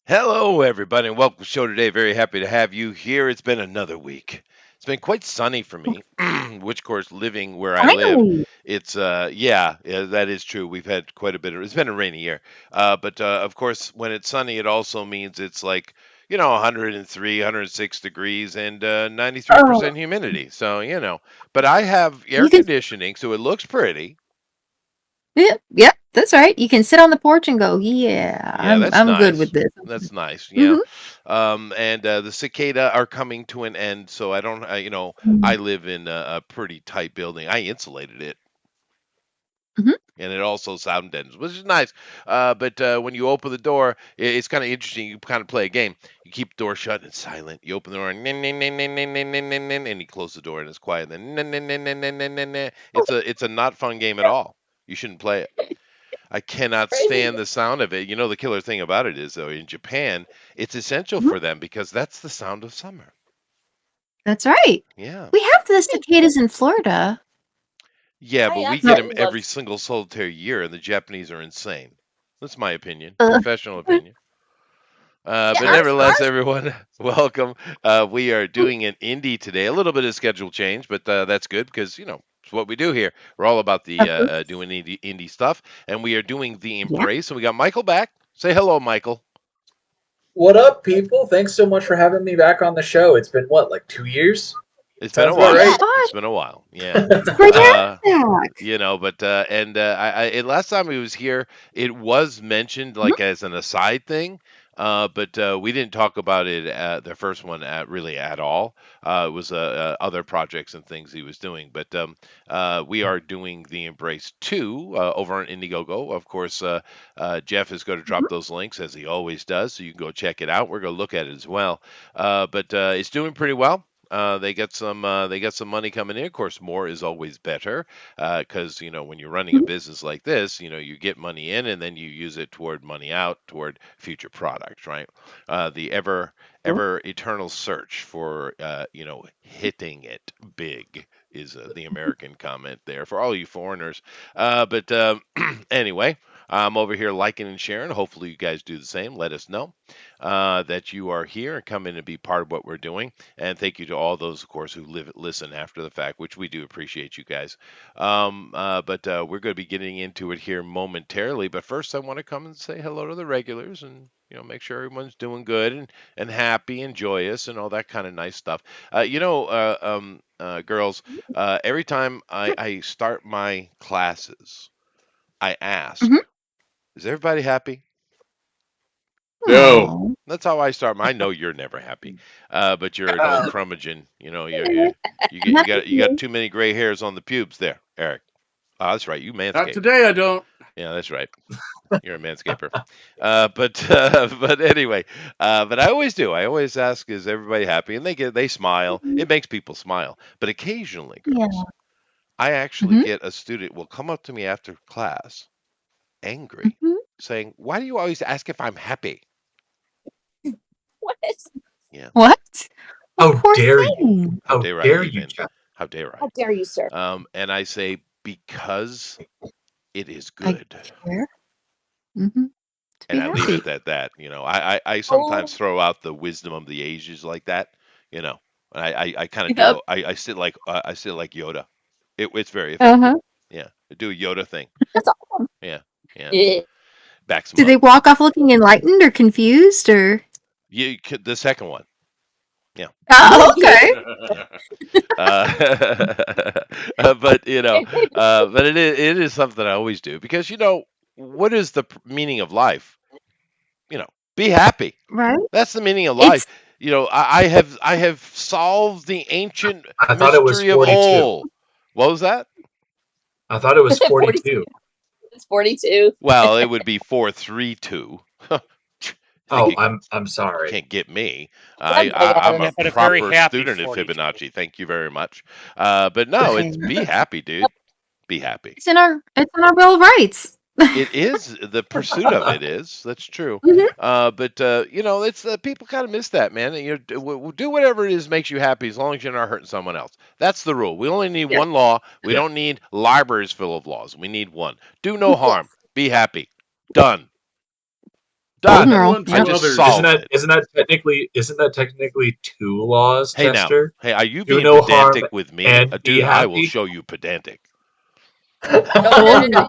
Hello, everybody, and welcome to the show today. Very happy to have you here. It's been another week. It's been quite sunny for me, which, of course, living where I live, Finally. it's yeah, that is true. We've had quite a bit of. It's been a rainy year, but of course, when it's sunny, it also means it's like 103, 106 degrees and Oh, 93% humidity. So but I have air you can. conditioning, so it looks pretty. Yep, that's right. You can sit on the porch and go, yeah, Yeah, I'm that's I'm good with nice. this. That's nice. Mm-hmm. And the cicada are coming to an end, so I don't. I live in a pretty tight building. I insulated it, Mm-hmm. and it also sound deadens, which is nice. But when you open the door, it's kind of interesting. You kind of play a game. You keep the door shut and it's silent. You open the door and and you close the door and it's quiet. And then it's a not fun game at all. You shouldn't play it. I cannot Crazy. stand the sound of it. The killer thing about it is, though, in Japan, it's essential Mm-hmm. for them because that's the sound of summer. That's right. Yeah. We have the cicadas in Florida. Yeah, I but we get them absolutely love. every single solitary year, and the Japanese are insane. That's my opinion, Uh, professional opinion. Yeah, But nevertheless, everyone, welcome. We are doing an indie today. A little bit of schedule change, but that's good because it's what we do here. We're all about the doing indie stuff, and we are doing the yeah. Embrace. And we got Michael back. Say hello, Michael. What up, people? Thanks so much for having me back on the show. It's been what, like 2 years? It's been a Sounds about Oh while. my right. gosh, It's been a while. Yeah. it's great to have Uh, you back. but and and last time he was here, it was mentioned Mhm. like as an aside thing, but we didn't talk about it at the first one really at all. It was other projects and things he was doing, but we are doing the Embrace 2 over on Indiegogo. Of course, Jeff is going to drop those links as he always does, so you can go check it out. We're going to look at it as well, but it's doing pretty well. They got some money coming in. Of course, more is always better because when you're running a Mhm. business like this, you get money in and then you use it toward money out toward future products, right? The ever eternal search for hitting it big is the American comment there for all you foreigners. But anyway. I'm over here liking and sharing. Hopefully, you guys do the same. Let us know that you are here and come in and be part of what we're doing. And thank you to all those, of course, who listen after the fact, which we do appreciate you guys. But we're going to be getting into it here momentarily. But first, I want to come and say hello to the regulars and make sure everyone's doing good and happy and joyous and all that kind of nice stuff. Girls, every time I start my classes, I ask, Mhm. is everybody happy? No. Aw. That's how I start. I know you're never happy, but you're an old curmudgeon. You got too many gray hairs on the pubes there, Eric. Oh, that's right. You Not manscape. today, I don't. Yeah, that's right. You're a manscaper. But but anyway, but I always do. I always ask, is everybody happy? And they smile. It makes people smile. But occasionally, Yeah. girls, I actually Mhm. get a student will come up to me after class, angry, Mhm. saying, "Why do you always ask if I'm happy?" What? Yeah. What? Oh, How poor dare you? thing. How How dare I dare you, even? Jeff? How dare I? How dare you, sir? And I say, because it is I good. care. To And be I leave it happy. at that. I Oh, sometimes throw out the wisdom of the ages like that. You know, and I kind of yep. do. I sit like Yoda. It's very Uh effective. huh. Yeah, I do a Yoda thing. That's awesome. Yeah, yeah, Yeah. backs them Do up. they walk off looking enlightened or confused or? The second one. Yeah. Oh, Yeah. okay. But but it is something I always do because what is the meaning of life? Be happy. Right. That's the meaning of life. It's I have solved the ancient I thought it was mystery of 42. all. What was that? I thought it was 42. 42. It's 42. Well, it would be 432. Oh, You I'm sorry. can't get me. God dang it, I'm Adam. a But a very proper happy student at 42. Fibonacci. Thank you very much. But no, it's be happy, dude. Be happy. It's in our Bill of Rights. It is the pursuit of it is. That's true. Mhm. But it's people kind of miss that, man. Do whatever it is makes you happy as long as you're not hurting someone else. That's the rule. We only need Yeah. one law. We Yeah. don't need libraries full of laws. We need one. Do no harm. Yes. Be happy. Done. Golden Done. rule. Unto I Yep. just others. solved it. Isn't that technically two laws, Hey now. Chester? Hey, are you Do being no harm pedantic with me? and be Dude, I will happy. show you pedantic. No.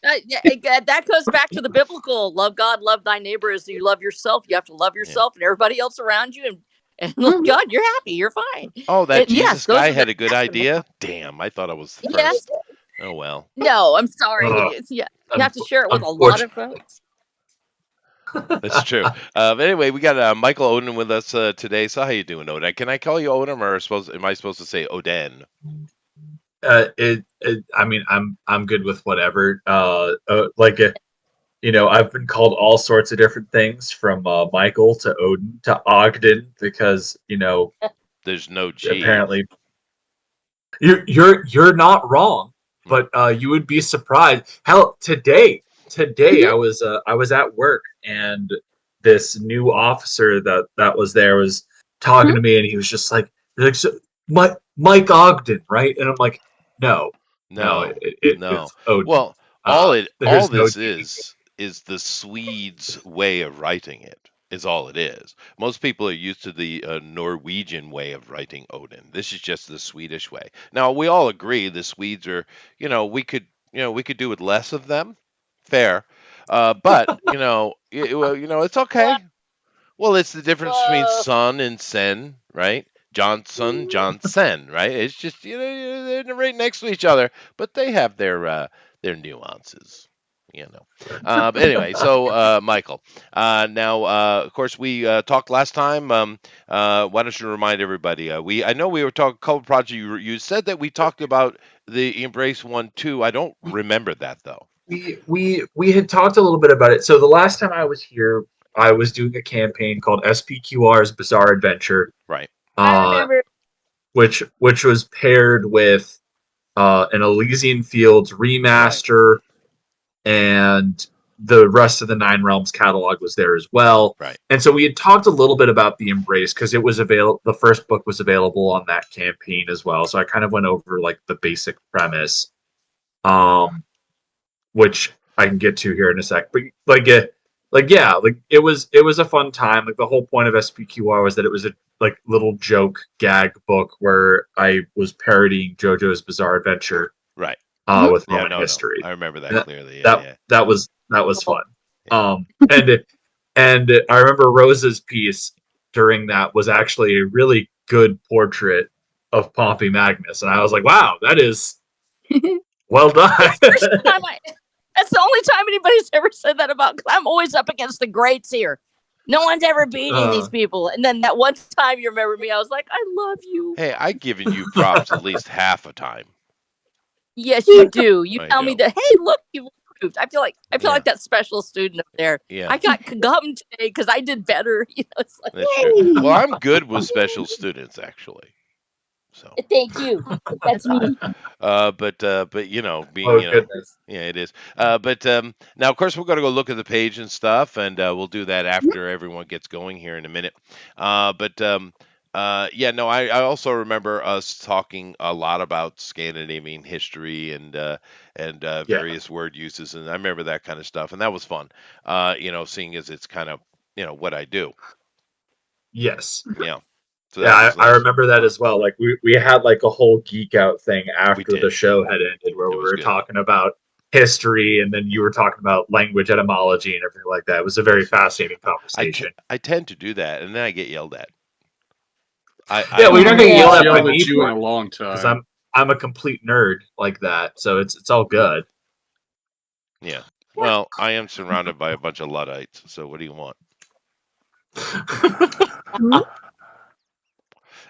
That goes back to the biblical love God, love thy neighbor as you love yourself. You have to love yourself and everybody else around you, and love Mhm. God. You're happy. You're fine. Oh, that And yes, Jesus those guy are had the a good idea? Damn, I thought I was the yes. first. Oh well. No, I'm sorry. Ugh. You have to share it with a lot of Unfortunately. folks. That's true. But anyway, we got Michael Odin with us today. So how you doing, Odin? Can I call you Odin, or am I supposed to say Odin? I mean, I'm good with whatever. I've been called all sorts of different things from Michael to Odin to Ogden because There's no G. apparently you're not wrong, but you would be surprised. Hell, today Mhm. I was at work and this new officer that was there was talking Mhm. to me and he was just like, so, Mike Ogden, right? And I'm like, no, No, it no. is Odin. Well, all There's no this G. is the Swedes' way of writing it. Is all it is. Most people are used to the Norwegian way of writing Odin. This is just the Swedish way. Now we all agree the Swedes are. We could do with less of them. Fair, but it's okay. Well, it's the difference between son and sen, right? Johnson, right? It's just they're right next to each other, but they have their nuances, you know. But anyway, so Michael, now of course we talked last time. Why don't you remind everybody? I know we were talking a couple projects. You said that we talked about the Embrace one too. I don't remember that though. We had talked a little bit about it. So the last time I was here, I was doing a campaign called SPQR's Bizarre Adventure, Right. I uh, remember. which was paired with an Elysian Fields Right. remaster, and the rest of the Nine Realms catalog was there as well. Right. And so we had talked a little bit about the Embrace because it was available. The first book was available on that campaign as well. So I kind of went over like the basic premise. Which I can get to here in a sec. But it was a fun time. Like the whole point of SPQR was that it was a like little joke gag book where I was parodying JoJo's Bizarre Adventure Right. Mhm. with Yeah. Roman No. history. I remember that And clearly. Yeah. that was fun. Yeah. And I remember Rosa's piece during that was actually a really good portrait of Pompey Magnus, and I was like, wow, that is well done. First time that's the only time anybody's ever said that about. Cause I'm always up against the greats here. No one's ever beating these people. And then that one time you remember me, I was like, I love you. Hey, I've given you props at least half a time. Yes, you do. You I tell me do. that. Hey, look, you've improved. I feel Yeah. like that special student up there. Yeah. I got gum today because I did better. It's like, That's true. Well, I'm good with special students actually. So. thank you. That's me. But being Oh goodness. yeah, it is. But now, of course, we're going to go look at the page and stuff, and we'll do that after everyone gets going here in a minute. Yeah, no, I also remember us talking a lot about Scandinavian history and various word uses, and I remember that kind of stuff, and that was fun. Seeing as it's kind of what I do. Yes. Yeah. So Yeah, that was I nice. remember that as well. Like we had like a whole geek out thing after the did. show had ended where It we was were good. talking about history and then you were talking about language etymology and everything like that. It was a very fascinating conversation. I tend to do that, and then I get yelled at. Well, you're not going to Yeah. yell at Yelled me at you in for a it long because time. I'm a complete nerd like that. So it's all good. Yeah. Well, I am surrounded by a bunch of Luddites, so what do you want? Mhm.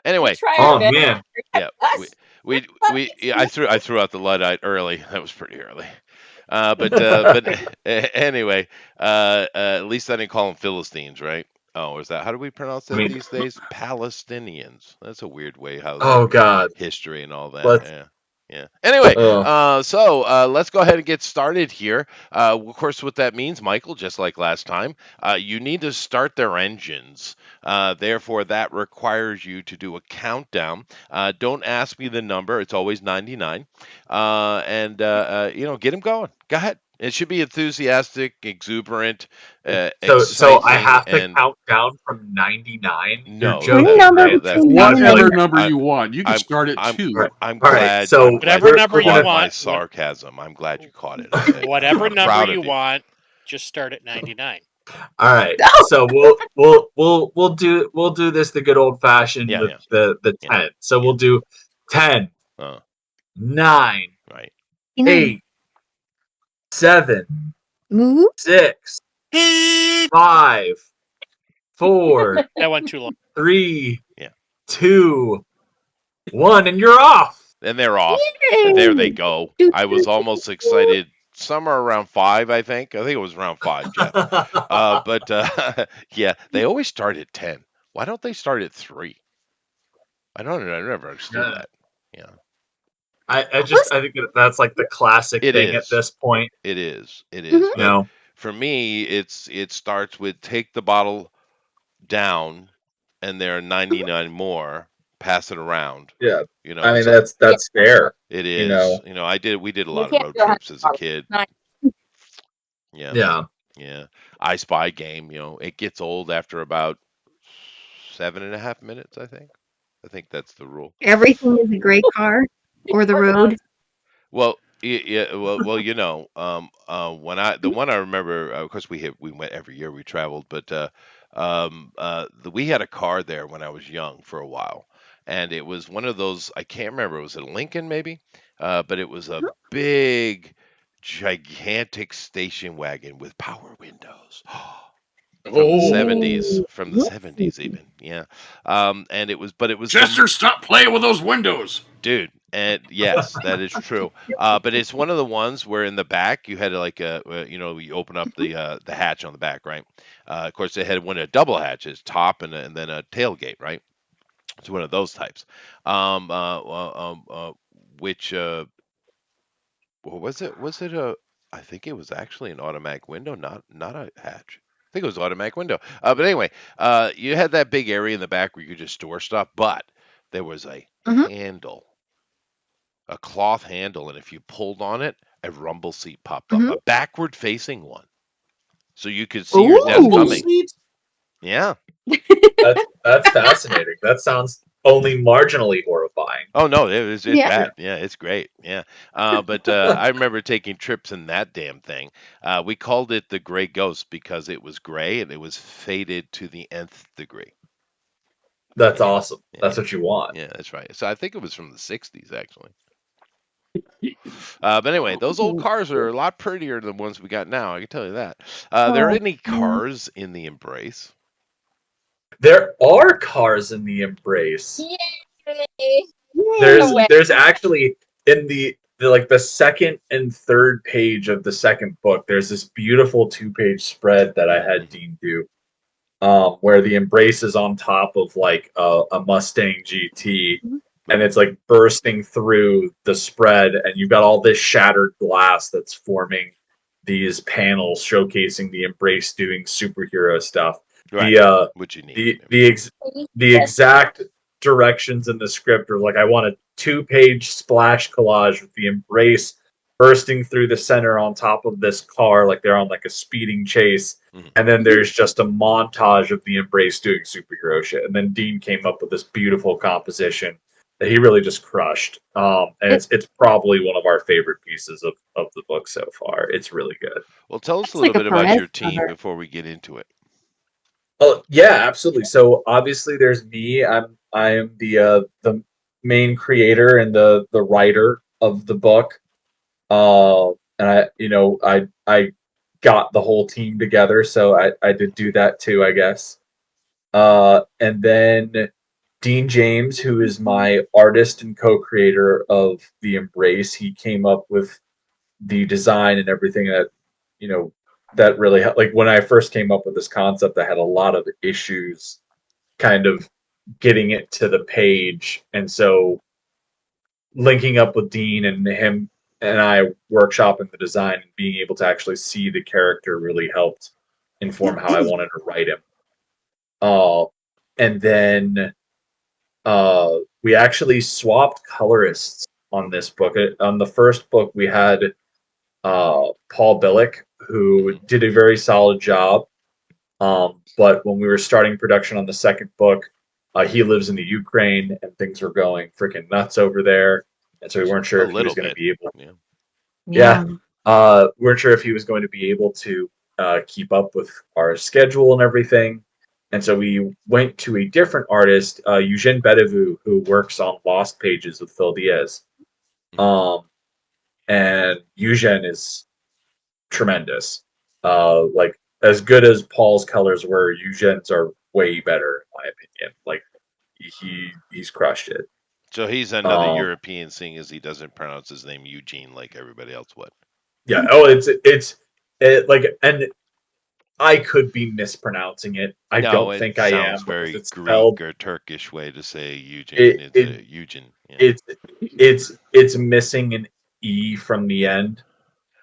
Anyway, Try our Oh best. man. yeah, Us. I threw out the Luddite early. That was pretty early. But anyway, at least I didn't call them Philistines, right? Oh, is that how do we pronounce I that mean, these days? Palestinians. That's a weird way how oh they god. history and all that. Let's Yeah. Yeah. Anyway, Ugh. so let's go ahead and get started here. Of course, what that means, Michael, just like last time, you need to start their engines. Therefore, that requires you to do a countdown. Don't ask me the number; it's always 99. And get them going. Go ahead. It should be enthusiastic, exuberant, So I exciting, have to and count down from 99. You're no, Any joking, number right? that's between not 1 and true. Whatever 99. number I, you want. You can I'm start at I'm 2. I'm All right. glad. So I'm glad Whatever you number you caught gonna my want, sarcasm. I'm glad you caught it. Okay, whatever I'm number proud you of you. want, just start at 99. all right. Oh, So we'll do this the good old fashioned Yeah, with yeah, the yeah, 10. So yeah. we'll do 10, Uh, 9, right. 99. 8, 7, Move. 6, 5, 4, That went too long. 3, Yeah. 2, 1, and you're off. And they're off. And there they Yay! go. Do, I do, was do, almost do. excited. Somewhere around 5, I think. I think it was around 5, Jeff. But yeah, they always start at 10. Why don't they start at 3? I don't know. I never understood Yeah. that. Yeah. I think that's like the classic It thing at is. this point. It is. It is. Mhm. You But know, for me, it starts with take the bottle down, and there are Mhm. 99 more. Pass it around. yeah. You I know, mean, so Yeah, that's fair. it You is. know, We did a you lot of can't road do a hundred trips as a dollars. kid. Nine. Yeah, yeah. yeah. I Spy game. It gets old after about 7.5 minutes. I think that's the rule. Everything is a gray car or the Or road. Well, yeah. Well. When the one I remember, of course, we went every year. We traveled, but we had a car there when I was young for a while, and it was one of those. I can't remember. Was it a Lincoln maybe? But it was a big, gigantic station wagon with power windows. From the Oh, 70s, Ooh. from the 70s even, yeah. And it was Chester, stop playing with those windows. dude, and yes, that is true. But it's one of the ones where in the back you had like you open up the hatch on the back, right? Of course, it had one of double hatches, top and then a tailgate, right? It's one of those types. Um, uh, uh, um, uh, which what was it? Was it a? I think it was actually an automatic window, not a hatch. I think it was automatic window. But anyway, you had that big area in the back where you could just store stuff, but there was a Mhm. handle, a cloth handle, and if you pulled on it, a rumble seat popped up, Mhm. a backward facing one, so you could see your death Rumble Ooh. coming. seat? Yeah. That's fascinating. That sounds only marginally horrifying. Oh no, it's Yeah. bad. Yeah, it's great. Yeah. But I remember taking trips in that damn thing. We called it the Gray Ghost because it was gray and it was faded to the nth degree. That's Yeah. awesome. Yeah. That's what you want. Yeah, that's right. So I think it was from the 60s actually. But anyway, those old cars are a lot prettier than the ones we got now. I can tell you that. There are Oh, any yeah. cars in the Embrace? There are cars in the Embrace. Yay! There's Yay. Away. there's actually in the second and third page of the second book, there's this beautiful 2-page spread that I had Dean do, where the Embrace is on top of like a Mustang GT, Mhm. and it's like bursting through the spread, and you've got all this shattered glass that's forming these panels showcasing the Embrace doing superhero stuff. Right. The uh What you need. the Yes. exact directions in the script are like, I want a 2-page splash collage with the Embrace bursting through the center on top of this car like they're on like a speeding chase, Mhm. and then Mhm. there's just a montage of the Embrace doing superhero shit. And then Dean came up with this beautiful composition that he really just crushed. And It, it's probably one of our favorite pieces of the book so far. It's really good. Well, tell us a it's little like a bit about Perez your team cover. before we get into it. Oh yeah, absolutely. So obviously there's me. I am the main creator and the writer of the book. And I got the whole team together, so I did do that too, I guess. And then Dean James, who is my artist and co-creator of the Embrace, he came up with the design and everything that you know that really like when I first came up with this concept, I had a lot of issues kind of getting it to the page, and so linking up with Dean and him and I workshopping the design and being able to actually see the character really helped inform how I wanted to write him. And then we actually swapped colorists on this book. On the first book, we had Paul Billick, who Mhm. did a very solid job. But when we were starting production on the second book, he lives in the Ukraine and things were going freaking nuts over there. And so we weren't sure A if he was little going to bit. be able. Yeah. Yeah, we weren't sure if he was going to be able to keep up with our schedule and everything. And so we went to a different artist, Eugene Bedevu, who works on Lost Pages with Phil Diaz. Um, and Eugene is tremendous. Like as good as Paul's colors were, Eugene's are way better in my opinion. Like he's crushed it. So he's another Um, European, seeing as he doesn't pronounce his name Eugene like everybody else would. yeah. Oh, it's like, and I could be mispronouncing it. I No, don't it think I sounds am because very it's Greek spelled or Turkish way to say Eugene. it It's it a Eugen. Yeah. it's it's missing an e from the end.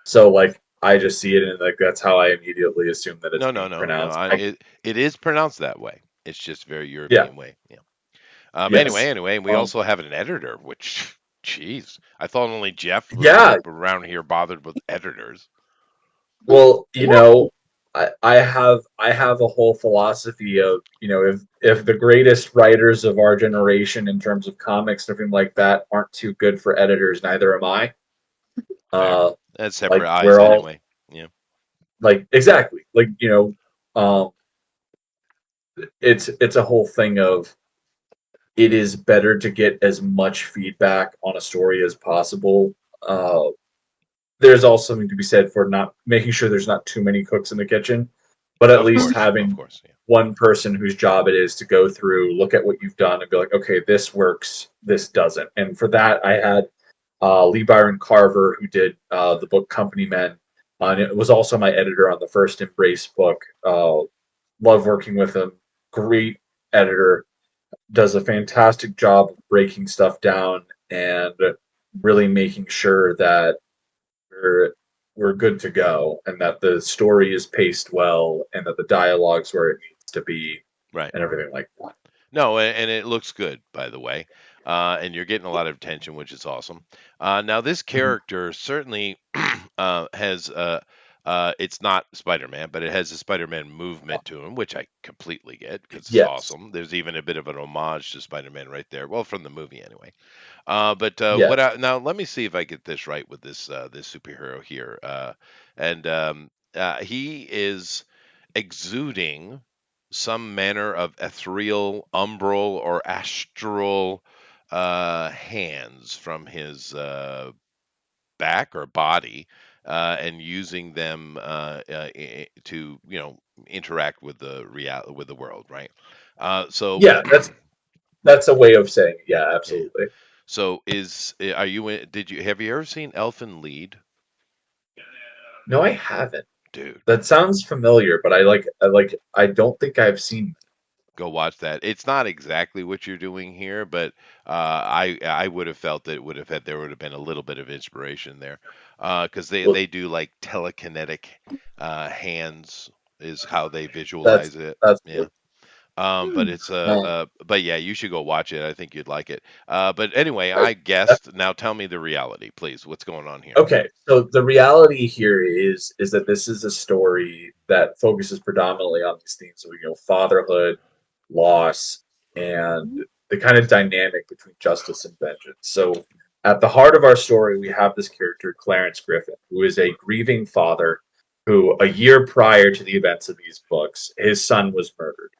So like I just see it and like that's how I immediately assume that it's No, no, being no, no. pronounced. I, It is pronounced that way. It's just very yeah. European way. Yeah. Yes. Anyway, we Um, also have an editor, which, jeez, I thought only Jeff yeah. around here bothered with editors. Well, I have a whole philosophy of, if the greatest writers of our generation in terms of comics and everything like that aren't too good for editors, neither am I. Fair. Uh That's like separate eyes we're all anyway. Yeah. like exactly. Like, it's a whole thing of it is better to get as much feedback on a story as possible. There's also something to be said for not making sure there's not too many cooks in the kitchen, but at least Of having course. Yeah. one person whose job it is to go through, look at what you've done, and be like, okay, this works, this doesn't. And for that, I had Lee Byron Carver, who did the book Company Men, and it was also my editor on the first Embrace book. Love working with him. Great editor, does a fantastic job of breaking stuff down and really making sure that we're we're good to go and that the story is paced well and that the dialogue's where it needs to be Right. and everything like that. No, and it looks good, by the way. And you're getting a lot of attention, which is awesome. Now, this Mhm. character certainly has, it's not Spider Man, but it has a Spider Man movement to him, which I completely get because it's Yes. awesome. There's even a bit of an homage to Spider Man right there. Well, from the movie, anyway. But Yes. now let me see if I get this right with this superhero here. He is exuding some manner of ethereal, umbral, or astral hands from his back or body, and using them to interact with with the world, right? So Yeah, that's a way of saying it. Yeah, yeah. absolutely. So are you did you have you ever seen Elfin Lead, No, I haven't. dude? That sounds familiar, but I don't think I've seen. Go watch that. It's not exactly what you're doing here, but I would have felt that it would have had there would have been a little bit of inspiration there, because Well, they do like telekinetic hands is how they that's visualize it. that's Yeah. cool. But it's Um, but yeah, you should go watch it. I think you'd like it. But anyway, uh, I guessed. Now tell me the reality, please. What's going on here? Okay, so the reality here is that this is a story that focuses predominantly on these themes of fatherhood, loss, and the kind of dynamic between justice and vengeance. So at the heart of our story, we have this character Clarence Griffin, who is a grieving father who a year prior to the events of these books, his son was murdered.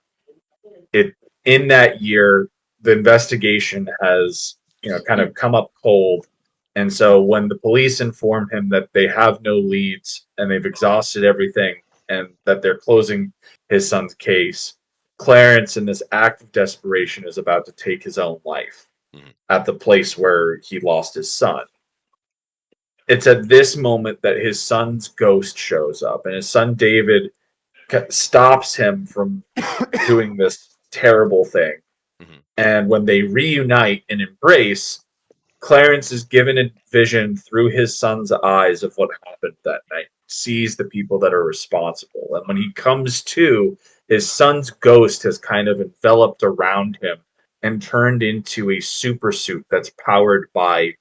It in that year, the investigation has kind of come up cold, and so when the police inform him that they have no leads and they've exhausted everything and that they're closing his son's case, Clarence, in this act of desperation, is about to take his own life Mhm. at the place where he lost his son. It's at this moment that his son's ghost shows up, and his son David stops him from doing this terrible thing. Mhm. And when they reunite and embrace, Clarence is given a vision through his son's eyes of what happened that night, sees the people that are responsible. And when he comes to, his son's ghost has kind of enveloped around him and turned into a super suit that's powered by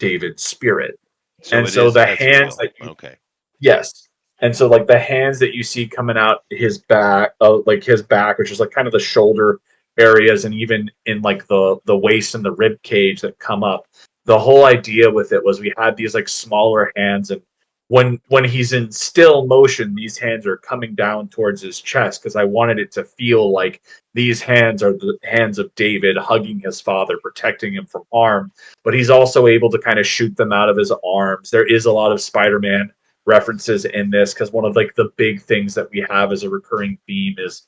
David's spirit. So And so the that's hands real. that you Okay. Yes. And so like the hands that you see coming out his back, like his back, which is like kind of the shoulder areas, and even in like the waist and the rib cage that come up. The whole idea with it was we had these like smaller hands, and when he's in still motion, these hands are coming down towards his chest because I wanted it to feel like these hands are the hands of David hugging his father, protecting him from harm. But he's also able to kind of shoot them out of his arms. There is a lot of Spider-Man references in this because one of like the big things that we have as a recurring theme is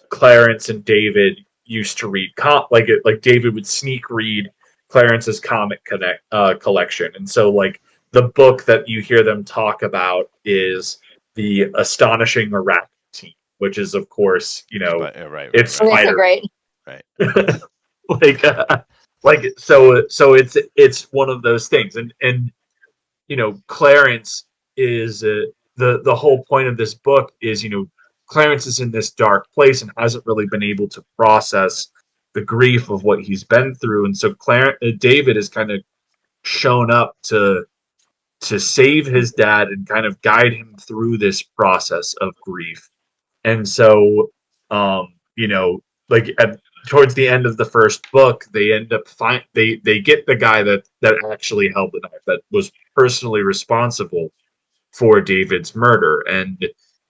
Clarence and David used to read like David would sneak read Clarence's collection, and so like the book that you hear them talk about is the Astonishing Arachne, which is of course Right. it's Isn't it Spider great? Right. like so it's one of those things, and Clarence is the whole point of this book is Clarence is in this dark place and hasn't really been able to process the grief of what he's been through, and so David has kind of shown up to save his dad and kind of guide him through this process of grief. And so like towards the end of the first book, they end up they get the guy that actually held the knife, that was personally responsible for David's murder. And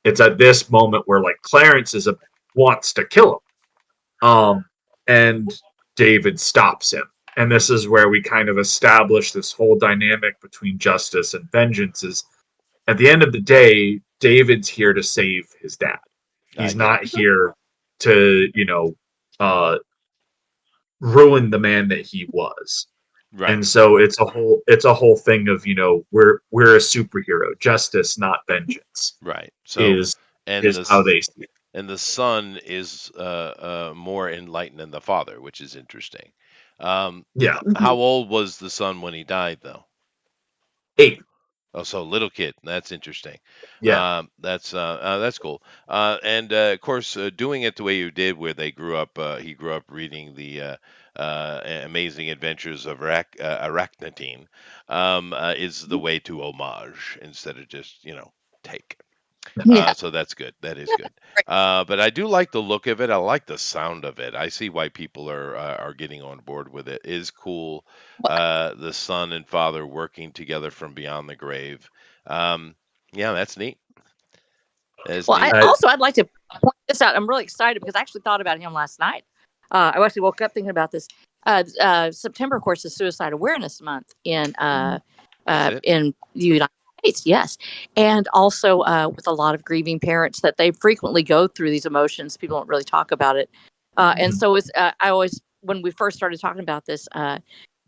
it's at this moment where like Clarence wants to kill him. And David stops him. And this is where we kind of establish this whole dynamic between justice and vengeance. Is at the end of the day, David's here to save his dad. I He's get not it. here to, ruin the man that he was. Right. And so it's a whole thing of, we're a superhero. Justice, not vengeance, Right. So is and is how this they see it. and the son is more enlightened than the father, which is interesting. Um, Yeah. how old was the son when he died, though? 8. Oh, so little kid. That's interesting. Yeah. That's cool. And of course, doing it the way you did, where he grew up reading the Amazing Adventures of Arachnatine, is the way to homage instead of just take. Yeah. So that's good. That is good. But I do like the look of it. I like the sound of it. I see why people are getting on board with it. It is cool. The son and father working together from beyond the grave. Um, yeah, that's neat. That's Well, neat. I'd like to point this out. I'm really excited because I actually thought about him last night. I actually woke up thinking about this. September, of course, is Suicide Awareness Month in Is it? the United States. Yes, and also with a lot of grieving parents that they frequently go through these emotions. People don't really talk about it, and so it's. I always, when we first started talking about this,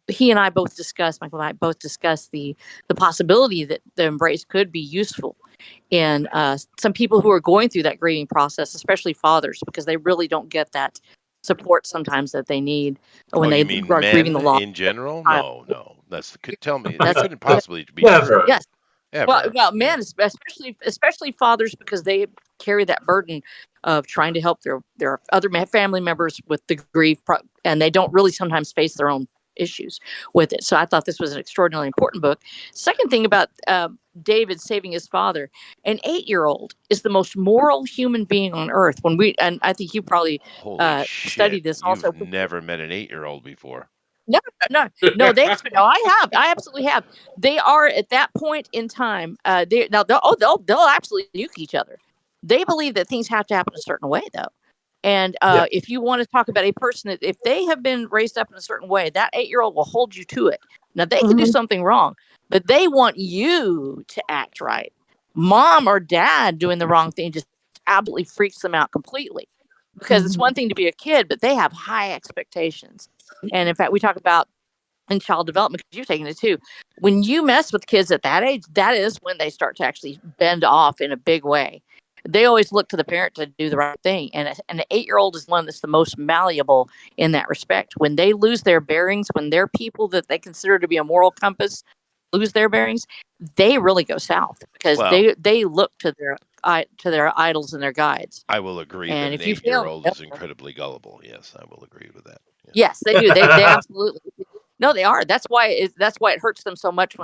he and I both discussed. Michael and I both discussed the possibility that the embrace could be useful in some people who are going through that grieving process, especially fathers, because they really don't get that support sometimes that they need when Oh, they you mean are grieving men the loss in general? of a child. No. Tell me. That That's couldn't possibly be Never. true. yes. Well, Ever. well, Yeah. men, especially fathers, because they carry that burden of trying to help their other family members with the grief, and they don't really sometimes face their own issues with it. So I thought this was an extraordinarily important book. Second thing about David saving his father, an 8-year-old is the most moral human being on earth. And I think you probably Holy shit. studied this also. You've never met an 8-year-old before. No, no, I absolutely have. They are at that point in time. They'll absolutely nuke each other. They believe that things have to happen a certain way, though. And Yeah. if you want to talk about a person that if they have been raised up in a certain way, that 8-year-old will hold you to it. Now they can do something wrong, but they want you to act right. Mom or dad doing the wrong thing just absolutely freaks them out completely. Because it's one thing to be a kid, but they have high expectations. And in fact, we talk about in child development, because you've taken it too. When you mess with kids at that age, that is when they start to actually bend off in a big way. they always look to the parent to do the right thing. And an 8-year-old is one that's the most malleable in that respect. When they lose their bearings, when they're people that they consider to be a moral compass lose their bearings, they really go south because Well, they look to their idols and their guides. I will agree that And an if you fail, 8-year-old is incredibly gullible. Yes, I will agree with that. Yeah. yes, they do. They absolutely no, they are. That's why it hurts them so much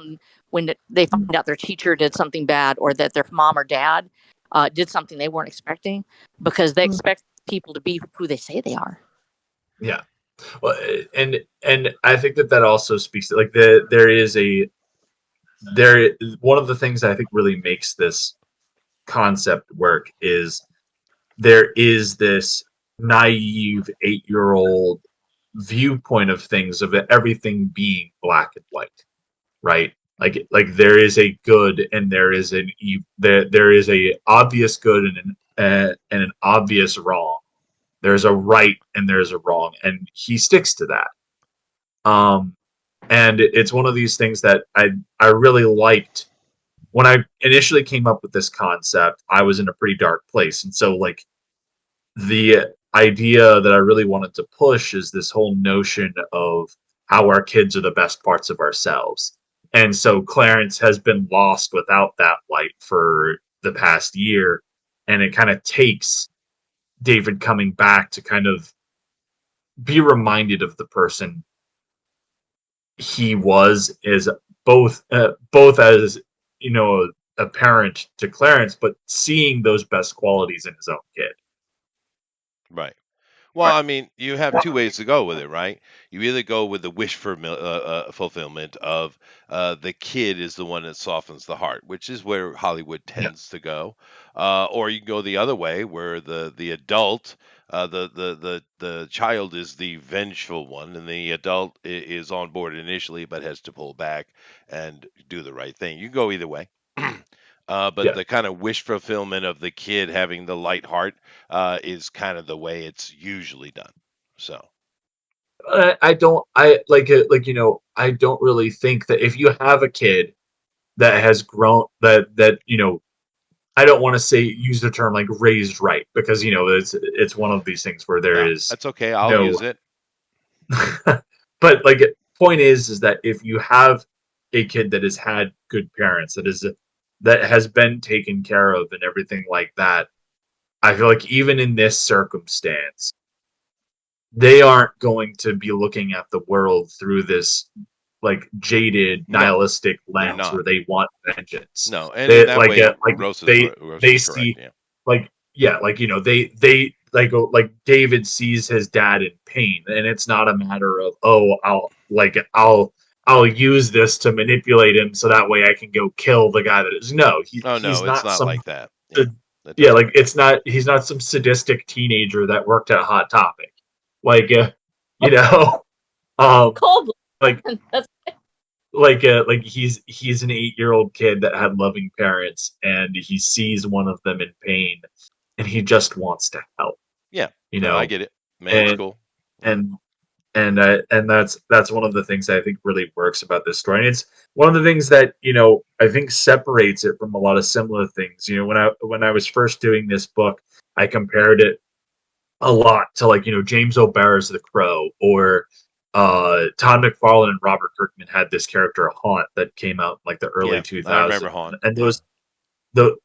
when they find out their teacher did something bad or that their mom or dad did something they weren't expecting, because they expect people to be who they say they are. Yeah. Well, and I think that also speaks to, like, there one of the things I think really makes this concept work is there is this naive 8-year-old viewpoint of things, of everything being black and white, right? Like there is a good and there is there is a obvious good and an obvious wrong. There's a right and there's a wrong, and he sticks to that. And it's one of these things that I really liked. When I initially came up with this concept, I was in a pretty dark place, and so, like, the idea that I really wanted to push is this whole notion of how our kids are the best parts of ourselves. And so Clarence has been lost without that light for the past year, and it kind of takes David coming back to kind of be reminded of the person he was, as both as, a parent to Clarence, but seeing those best qualities in his own kid. Right. Well, I mean, you have two ways to go with it, right? You either go with the wish for fulfillment of the kid is the one that softens the heart, which is where Hollywood Yeah. tends to go, or you can go the other way, where the adult, the child is the vengeful one, and the adult is on board initially, but has to pull back and do the right thing. You can go either way. But Yeah. the kind of wish fulfillment of the kid having the light heart is kind of the way it's usually done. So, I don't I like it like I don't really think that if you have a kid that has grown, that I don't want to say, use the term like raised right, because it's one of these things where there no, is that's okay. I'll no use it. but, like, point is that if you have a kid that has had good parents, that has been taken care of and everything like that, I feel like even in this circumstance, they aren't going to be looking at the world through this, like, jaded, No, nihilistic they're lens not. where they want vengeance. No, and in They that way, like Rose they is correct. see, Yeah. like, yeah, like, they like David sees his dad in pain, and it's not a matter of, oh, I'll use this to manipulate him so that way I can go kill the guy that is. No, Oh he's no, it's not not some, like that. Yeah, that yeah, doesn't like, work. he's not some sadistic teenager that worked at Hot Topic. Like, you know, um, Cold. like That's like he's an 8-year-old kid that had loving parents, and he sees one of them in pain, and he just wants to help, Yeah. you No, I know, get it. Man, it's and cool. Yeah. and and that's one of the things that I think really works about this story. And it's one of the things that I think separates it from a lot of similar things. When I was first doing this book, I compared it a lot to, like, James O'Barr's The Crow, or Todd McFarlane and Robert Kirkman had this character Haunt that came out in, like, the early Yeah, I 2000s, remember Haunt. and Yeah.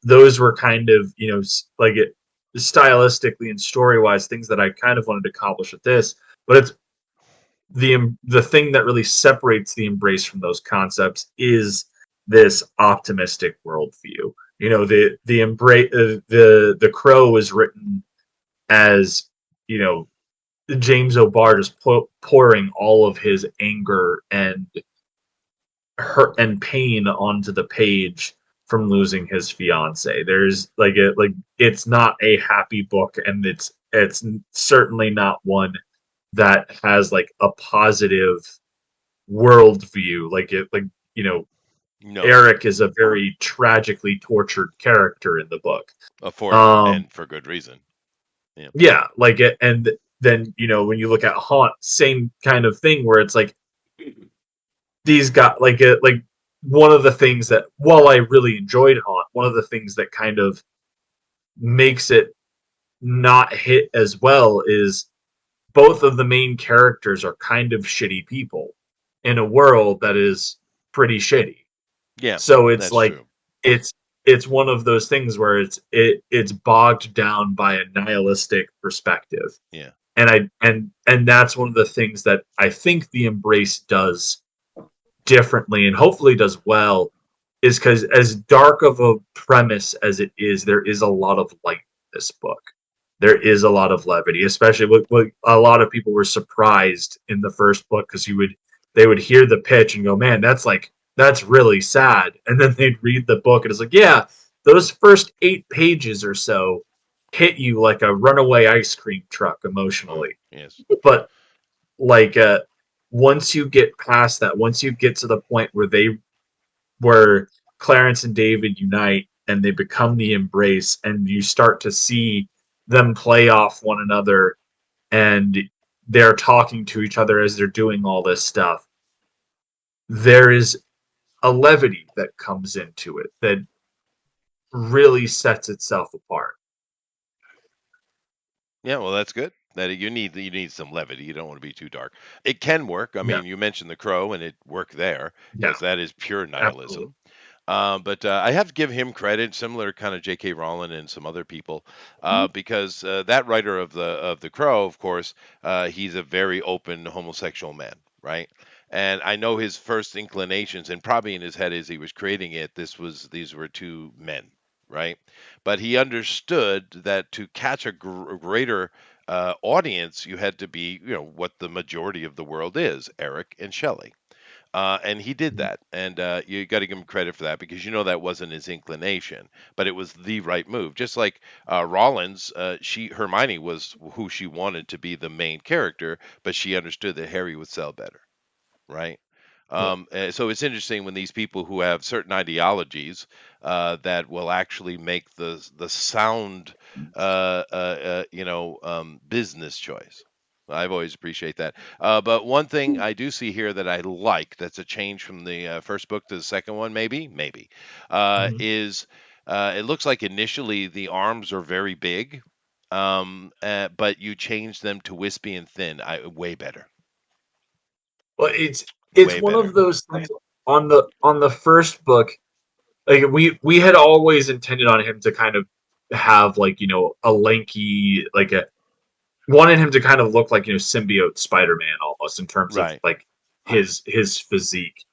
those were kind of, like, stylistically and story wise, things that I kind of wanted to accomplish with this. But it's the thing that really separates the Embrace from those concepts is this optimistic worldview. The Embrace, the Crow was written as, you know James O'Barr just pouring all of his anger and hurt and pain onto the page from losing his fiance. There's, it's not a happy book, and it's certainly not one that has, like, a positive worldview. You know, No, Eric is a very tragically tortured character in the book. and for good reason. Yeah. Yeah, like it, and then, when you look at Haunt, same kind of thing, where it's like these got, like, one of the things that, while I really enjoyed Haunt, one of the things that kind of makes it not hit as well is both of the main characters are kind of shitty people in a world that is pretty shitty. Yeah, So it's that's like true. it's it's one of those things where it's bogged down by a nihilistic perspective. Yeah. And that's one of the things that I think the Embrace does differently and hopefully does well, is because as dark of a premise as it is, there is a lot of light in this book. There is a lot of levity, especially what a lot of people were surprised in the first book, because they would hear the pitch and go, man, that's really sad. And then they'd read the book and it's like, yeah, those first 8 pages or so hit you like a runaway ice cream truck Mm, emotionally. yes. But like once you get past that, once you get to the point where Clarence and David unite and they become the Embrace, and you start to see them play off one another, and they're talking to each other as they're doing all this stuff, there is a levity that comes into it that really sets itself apart. Yeah, well, that's good. That you need some levity. You don't want to be too dark. It can work. I Yeah, mean, you mentioned The Crow, and it worked there yeah, because that is pure absolutely. nihilism. But I have to give him credit, similar kind of J.K. Rowling and some other people, because that writer of the Crow, of course, he's a very open homosexual man, right? And I know his first inclinations, and probably in his head as he was creating it, these were two men, right? But he understood that to catch a greater audience, you had to be, what the majority of the world is, Eric and Shelley. And he did that, and you got to give him credit for that, because that wasn't his inclination, but it was the right move. Just like Rollins, Hermione was who she wanted to be the main character, but she understood that Harry would sell better, right? Yeah. So it's interesting when these people who have certain ideologies that will actually make the sound, business choice. I've always appreciate that. But one thing I do see here that I like, that's a change from the first book to the second one, maybe, Mhm. is it looks like initially the arms are very big, but you change them to wispy and thin. Way better, Well, it's way one of better. those things. On the first book, like we had always intended on him to kind of have like a lanky, like a wanted him to kind of look like symbiote Spider-Man almost, in terms of Right. like his physique.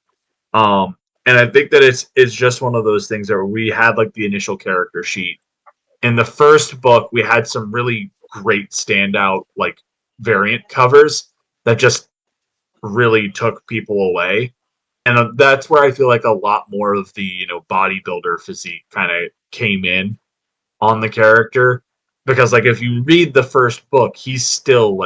Um, and I think that it's just one of those things where we had like the initial character sheet. In the first book, we had some really great standout like variant covers that just really took people away. And that's where I feel like a lot more of the bodybuilder physique kind of came in on the character, because like if you read the first book, he's still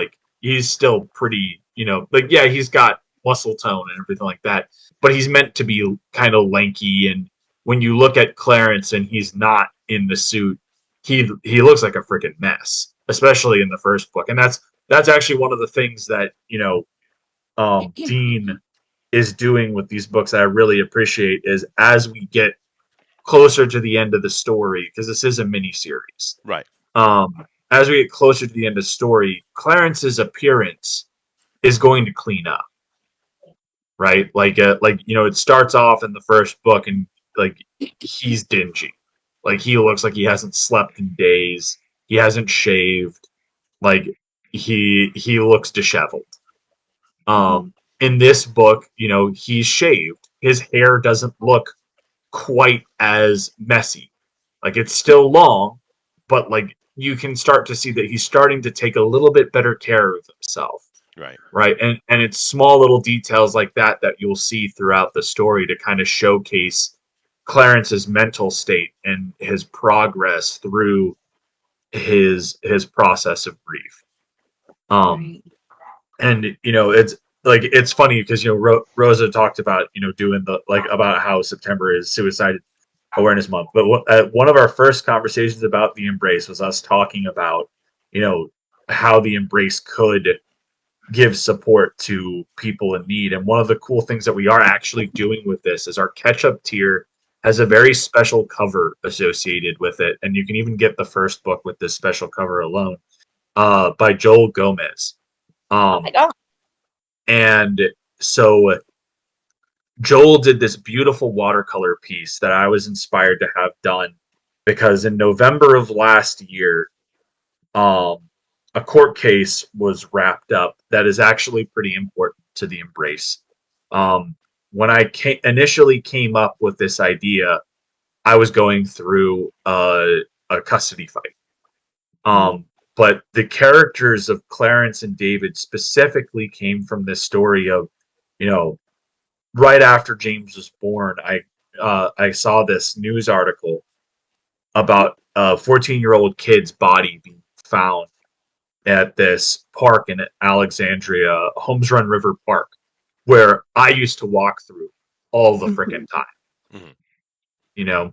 pretty, like, yeah, he's got muscle tone and everything like that, but he's meant to be kind of lanky. And when you look at Clarence and he's not in the suit, he looks like a freaking mess, especially in the first book. And that's actually one of the things that Dean is doing with these books that I really appreciate, is as we get closer to the end of the story, because this is a mini series. Right. As we get closer to the end of the story, Clarence's appearance is going to clean up, right? Like it starts off in the first book, and like he's dingy, like he looks like he hasn't slept in days, he hasn't shaved, like he looks disheveled. In this book, he's shaved. His hair doesn't look quite as messy. Like it's still long, but like you can start to see that he's starting to take a little bit better care of himself, Right. right? And it's small little details like that that you'll see throughout the story to kind of showcase Clarence's mental state and his progress through his process of grief. Um, Right. and it's funny because Rosa talked about doing the like about how September is Suicide Awareness Month, but one of our first conversations about the Embrace was us talking about you know how the Embrace could give support to people in need. And one of the cool things that we are actually doing with this is our catch up tier has a very special cover associated with it, and you can even get the first book with this special cover alone, by Joel Gomez. Oh my God. And so Joel did this beautiful watercolor piece that I was inspired to have done because in November of last year, a court case was wrapped up that is actually pretty important to the Embrace. When I initially came up with this idea, I was going through a custody fight. But the characters of Clarence and David specifically came from this story of, right after James was born, I saw this news article about a 14-year-old kid's body being found at this park in Alexandria, Holmes Run River Park, where I used to walk through all the frickin' time. Mhm.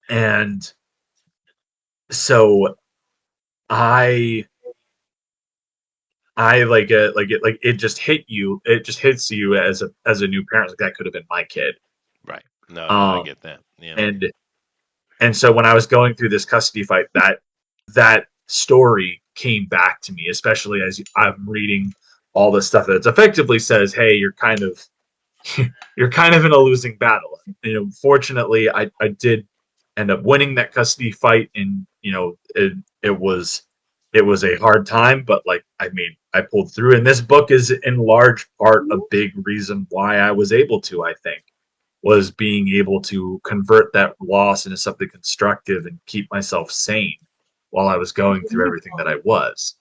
And so I it just hits you as a new parent, like that could have been my kid. Right. No, I Um, get that. Yeah. and so when I was going through this custody fight, that story came back to me, especially as I'm reading all the stuff that effectively says, "Hey, you're kind of in a losing battle." Fortunately, I did end up winning that custody fight, and it was a hard time, but I pulled through. And this book is in large part a big reason why I was able to, I think, was being able to convert that loss into something constructive and keep myself sane while I was going through everything that I was.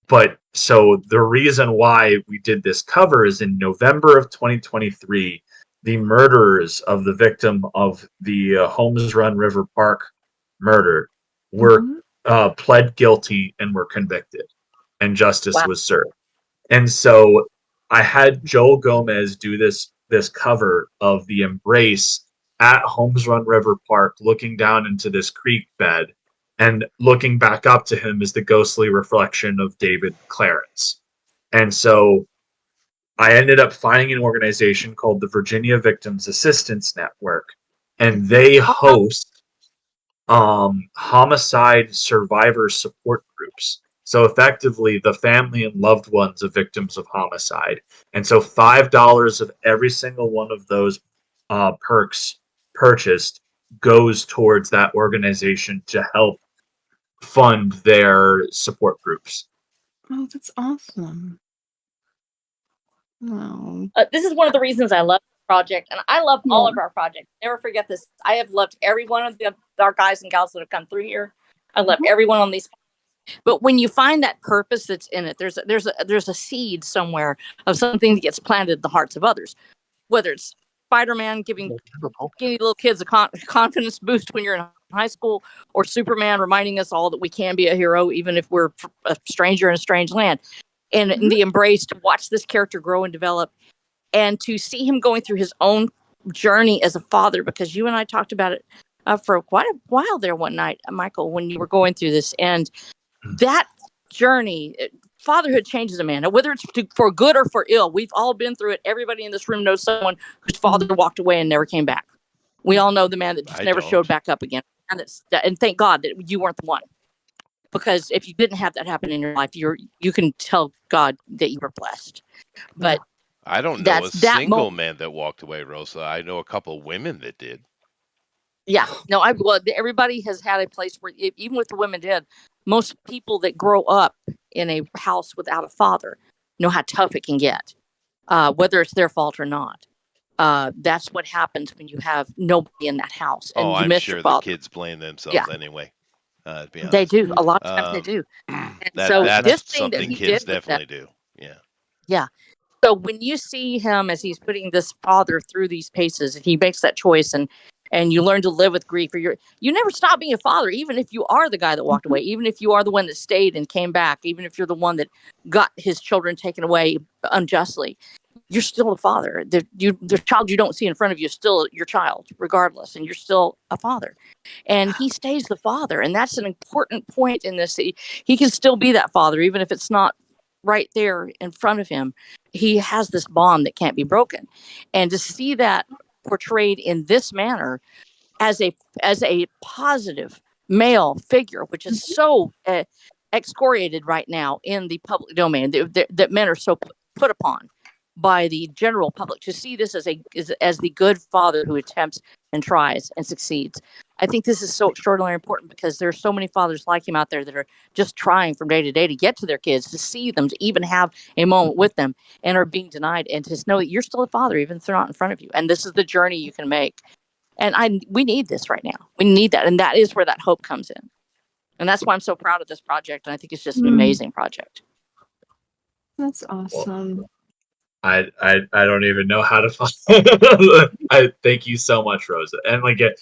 But so the reason why we did this cover is in November of 2023, the murderers of the victim of the Holmes Run River Park murder were pled guilty and were convicted, and justice was served. And so I had Joel Gomez do this cover of the Embrace at Holmes Run River Park, looking down into this creek bed, and looking back up to him is the ghostly reflection of David Clarence. And so I ended up finding an organization called the Virginia Victims Assistance Network, and they host homicide survivor support groups. So effectively, the family and loved ones of victims of homicide. And so $5 of every single one of those perks purchased goes towards that organization to help fund their support groups. Oh, that's awesome. Wow. This is one of the reasons I love this project, and I love all of our projects. Never forget this. I have loved every one of our guys and gals that have come through here. I love everyone on these. But when you find that purpose that's in it, there's a seed somewhere of something that gets planted in the hearts of others. Whether it's Spider-Man giving little kids a confidence boost when you're in high school, or Superman reminding us all that we can be a hero even if we're a stranger in a strange land. And in the Embrace, to watch this character grow and develop, and to see him going through his own journey as a father, because you and I talked about it for quite a while there one night, Michael, when you were going through this. And that journey, fatherhood changes a man, whether it's for good or for ill. We've all been through it. Everybody in this room knows someone whose father walked away and never came back. We all know the man that just never showed back up again. And thank God that you weren't the one. Because if you didn't have that happen in your life, you can tell God that you were blessed. But I don't know a single man that walked away, Rosa. I know a couple of women that did. Yeah, no, everybody has had a place where, even with the women did, most people that grow up in a house without a father know how tough it can get, whether it's their fault or not. That's what happens when you have nobody in that house. And you I'm miss sure your the father. kids blame themselves anyway. To be honest. They do. A lot of times they do. And so that's this thing something that he kids did definitely do. Yeah. Yeah. So when you see him as he's putting this father through these paces, and he makes that choice, and you learn to live with grief, or you never stop being a father, even if you are the guy that walked away, even if you are the one that stayed and came back, even if you're the one that got his children taken away unjustly, you're still a father. The child you don't see in front of you is still your child, regardless, and you're still a father. And he stays the father, and that's an important point in this. He can still be that father, even if it's not right there in front of him. He has this bond that can't be broken. And to see that portrayed in this manner as a positive male figure, which is so excoriated right now in the public domain, that men are so put upon by the general public. To see this as the good father who attempts and tries and succeeds, I think this is so extraordinarily important, because there are so many fathers like him out there that are just trying from day to day to get to their kids, to see them, to even have a moment with them, and are being denied. And to know that you're still a father, even if they're not in front of you, and this is the journey you can make. And we need this right now. We need that, and that is where that hope comes in. And that's why I'm so proud of this project. And I think it's just an amazing project. That's awesome. I don't even know how to find. I thank you so much, Rosa. And like it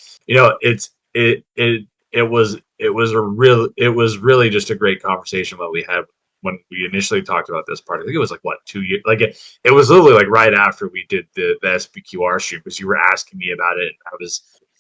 was really just a great conversation what we had when we initially talked about this part. I think it was like what 2 years. Like it was literally like right after we did the SBQR stream, because you were asking me about it, and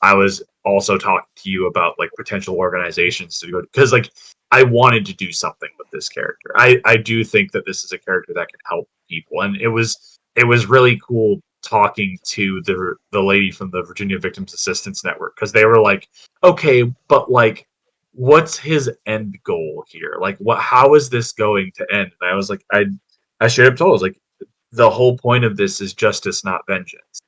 I was also talking to you about like potential organizations to go, because like I wanted to do something with this character. I do think that this is a character that can help people, and it was really cool talking to the lady from the Virginia Victims Assistance Network, because they were like, okay, but like, what's his end goal here? Like, how is this going to end? And I was like, I should have told. I was like, the whole point of this is justice, not vengeance.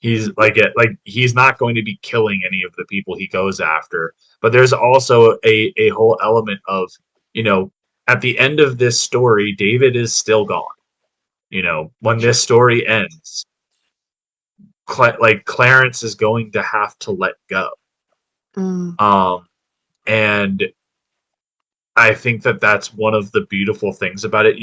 He's like he's not going to be killing any of the people he goes after, but there's also a whole element of, at the end of this story, David is still gone. When this story ends, Clarence is going to have to let go. And I think that that's one of the beautiful things about it,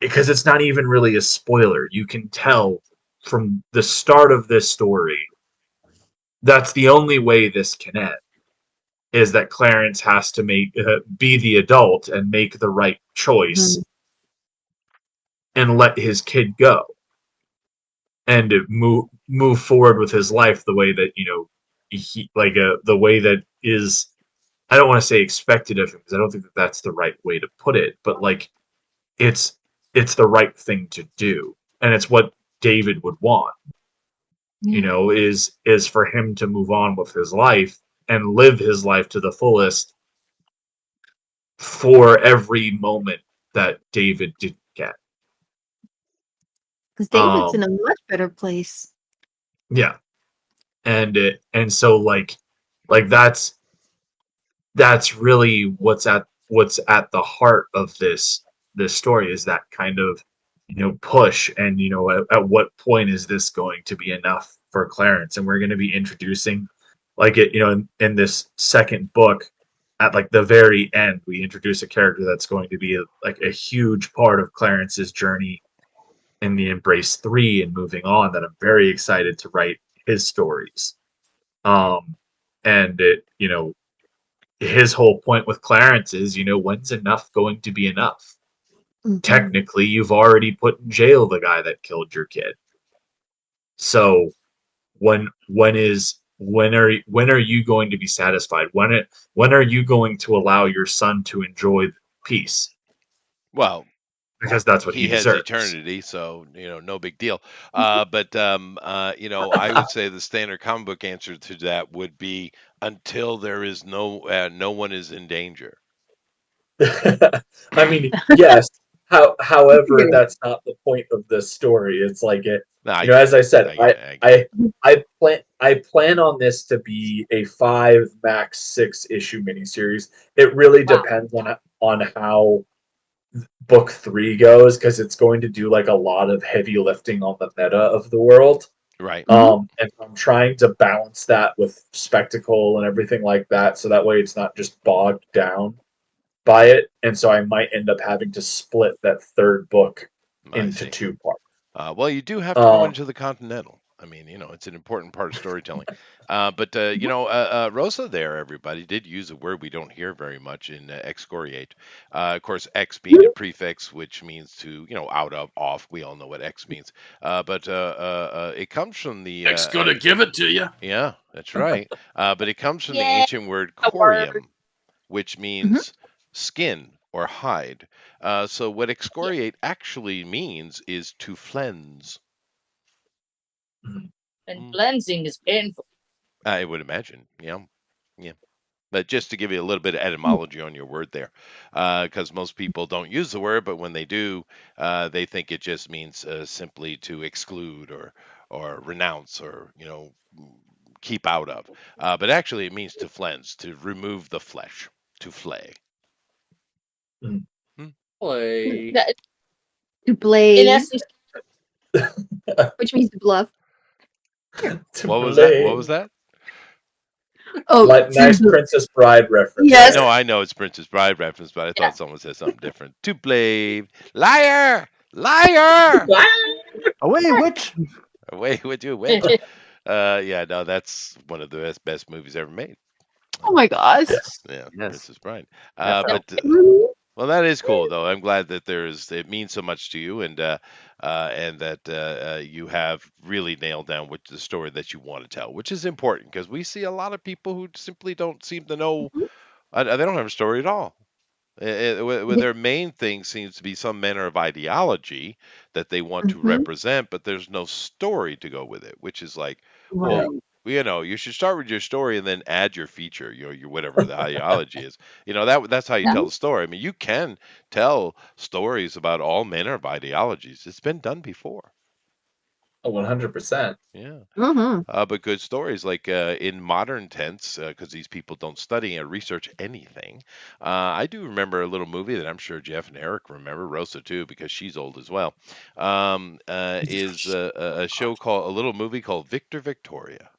because it's not even really a spoiler. You can tell from the start of this story, that's the only way this can end, is that Clarence has to be the adult and make the right choice and let his kid go and move forward with his life the way that the way that is, I don't want to say expected of him, because I don't think that that's the right way to put it, but like it's the right thing to do, and it's what David would want. Is for him to move on with his life and live his life to the fullest for every moment that David didn't get. Because David's in a much better place. Yeah, and so like that's really what's at the heart of this story, is that kind of push, and at what point is this going to be enough for Clarence. And we're going to be introducing like it in this second book, at like the very end, we introduce a character that's going to be like a huge part of Clarence's journey in the Embrace 3 and moving on, that I'm very excited to write his stories. And his whole point with Clarence is, when's enough going to be enough? Technically, you've already put in jail the guy that killed your kid. So when are you going to be satisfied? When are you going to allow your son to enjoy peace? Well, Because that's what he he has deserves. eternity, so no big deal. But I would say the standard comic book answer to that would be until there is no one is in danger. I mean, yes. However, that's not the point of this story. It's like No, I as get I it. said, I get it. I plan on this to be a 5 max 6 issue miniseries. It really depends on how book 3 goes, because it's going to do like a lot of heavy lifting on the meta of the world. Right. And I'm trying to balance that with spectacle and everything like that, so that way it's not just bogged down by it. And so I might end up having to split that third book into 2 parts. Well, you do have to go into the Continental. I mean, it's an important part of storytelling. But Rosa there, everybody, did use a word we don't hear very much in excoriate. Of course, X being a prefix, which means to, out of, off. We all know what X means. But it comes from the... X gonna give it to you. Yeah, that's right. But it comes from the ancient word corium, which means skin or hide. So what excoriate actually means is to cleanse. And Mm. cleansing is painful. I would imagine. Yeah. Yeah. But just to give you a little bit of etymology on your word there, because most people don't use the word, but when they do, they think it just means simply to exclude or renounce or keep out of. But actually, it means to cleanse, to remove the flesh, to flay. Mm. Hmm? Play. That- To In play, essence, which means to bluff. To What was that? What play. was that? Oh, Like nice Princess Bride reference. Yes. No, I know it's Princess Bride reference, but I yeah. thought someone said something different. To play, liar, liar. Away, witch! Away with you, witch. Yeah, no, that's one of the best movies ever made. Oh my gosh. Yeah, Yes. Princess Bride. Definitely. But well, that is cool though. I'm glad that it means so much to you, and that you have really nailed down what the story that you want to tell, which is important because we see a lot of people who simply don't seem to know. They don't have a story at all. With their main thing seems to be some manner of ideology that they want to Mhm. represent, but there's no story to go with it, which is like, Right. well, you should start with your story and then add your feature, your whatever the ideology is. That's how you Yeah. tell the story. I mean, you can tell stories about all manner of ideologies. It's been done before. 100%. Yeah. Mhm. But good stories, like in modern tense, because these people don't study or research anything. I do remember a little movie that I'm sure Jeff and Eric remember, Rosa too, because she's old as well. Is a show called a little movie called Victor Victoria.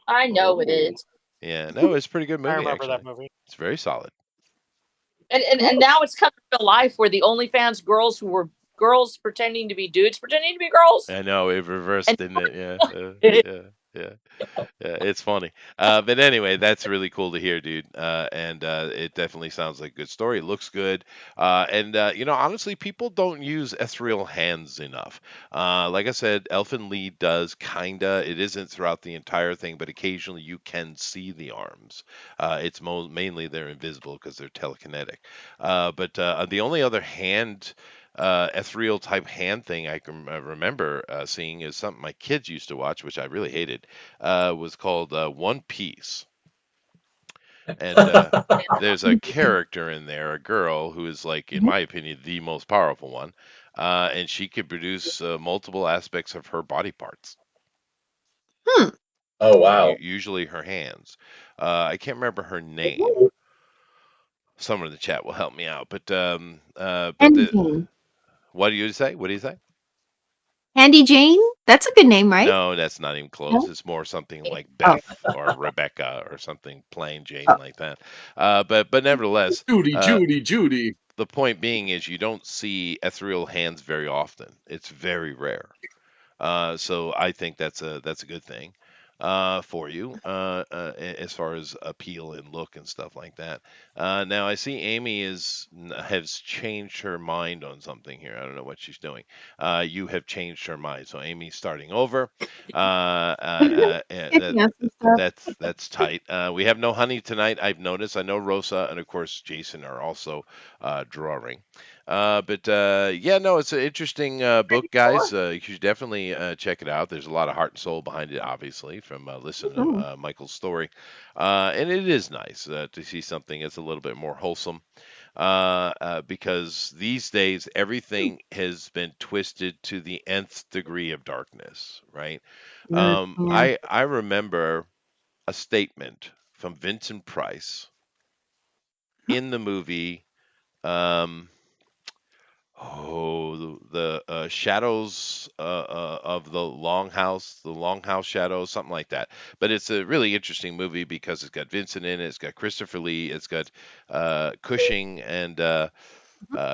I know it is. Yeah, no, it's a pretty good I movie remember actually. that movie. It's very solid. And now it's come to life where the OnlyFans girls who were girls pretending to be dudes pretending to be girls. I know it reversed, And didn't it? Yeah, yeah. Yeah, it's funny. But anyway, that's really cool to hear, dude. And it definitely sounds like a good story. It looks good. And honestly, people don't use ethereal hands enough. Like I said, Elfin Lee does kinda. It isn't throughout the entire thing, but occasionally you can see the arms. It's mainly they're invisible because they're telekinetic. But the only other hand ethereal type hand thing I can remember seeing is something my kids used to watch, which I really hated. Was called One Piece, and there's a character in there, a girl who is like, in my opinion, the most powerful one, and she could produce multiple aspects of her body parts. Hmm. Oh, wow. Usually her hands. I can't remember her name. Someone in the chat will help me out. Handy Jane. What do you say? What do you say? Handy Jane? That's a good name, right? No, that's not even close. No? It's more something like Oh. Beth or Rebecca or something plain Jane Oh. like that. But nevertheless, Judy, uh, Judy, Judy. the point being is you don't see ethereal hands very often. It's very rare. So I think that's a good thing for you as far as appeal and look and stuff like that. Now I see Amy has changed her mind on something here. I don't know what she's doing. You have changed her mind, so Amy's starting over. Checking out some stuff. That's tight. We have no honey tonight. I've noticed. I know Rosa and of course Jason are also drawing. Yeah, no, it's an interesting book, guys. You should definitely check it out. There's a lot of heart and soul behind it, obviously, from listening to Mhm. Michael's story. And it is nice to see something that's a little bit more wholesome because these days everything has been twisted to the nth degree of darkness, right? Yeah. I remember a statement from Vincent Price in the movie. Um, Oh, the shadows of the Longhouse Shadows, something like that. But it's a really interesting movie because it's got Vincent in it, it's got Christopher Lee, it's got Cushing and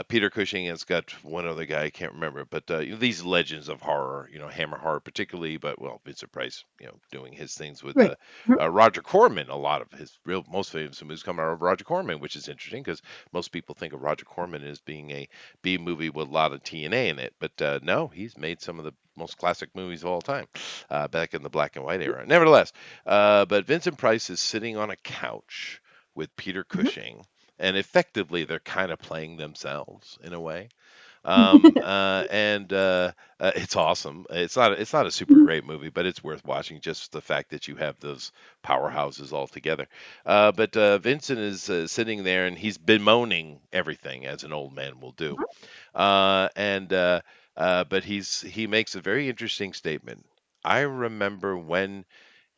Peter Cushing. It's got one other guy I can't remember, but these legends of horror, Hammer horror particularly, but well, Vincent Price, doing his things with Right. Roger Corman. A lot of his most famous movies come out of Roger Corman, which is interesting because most people think of Roger Corman as being a B movie with a lot of TNA in it, but no, he's made some of the most classic movies of all time back in the black and white era. Nevertheless, but Vincent Price is sitting on a couch with Peter Cushing, and effectively they're kind of playing themselves in a way. And it's awesome. It's not a super great movie, but it's worth watching just the fact that you have those powerhouses all together. But Vincent is sitting there and he's bemoaning everything as an old man will do. And But he makes a very interesting statement. I remember when,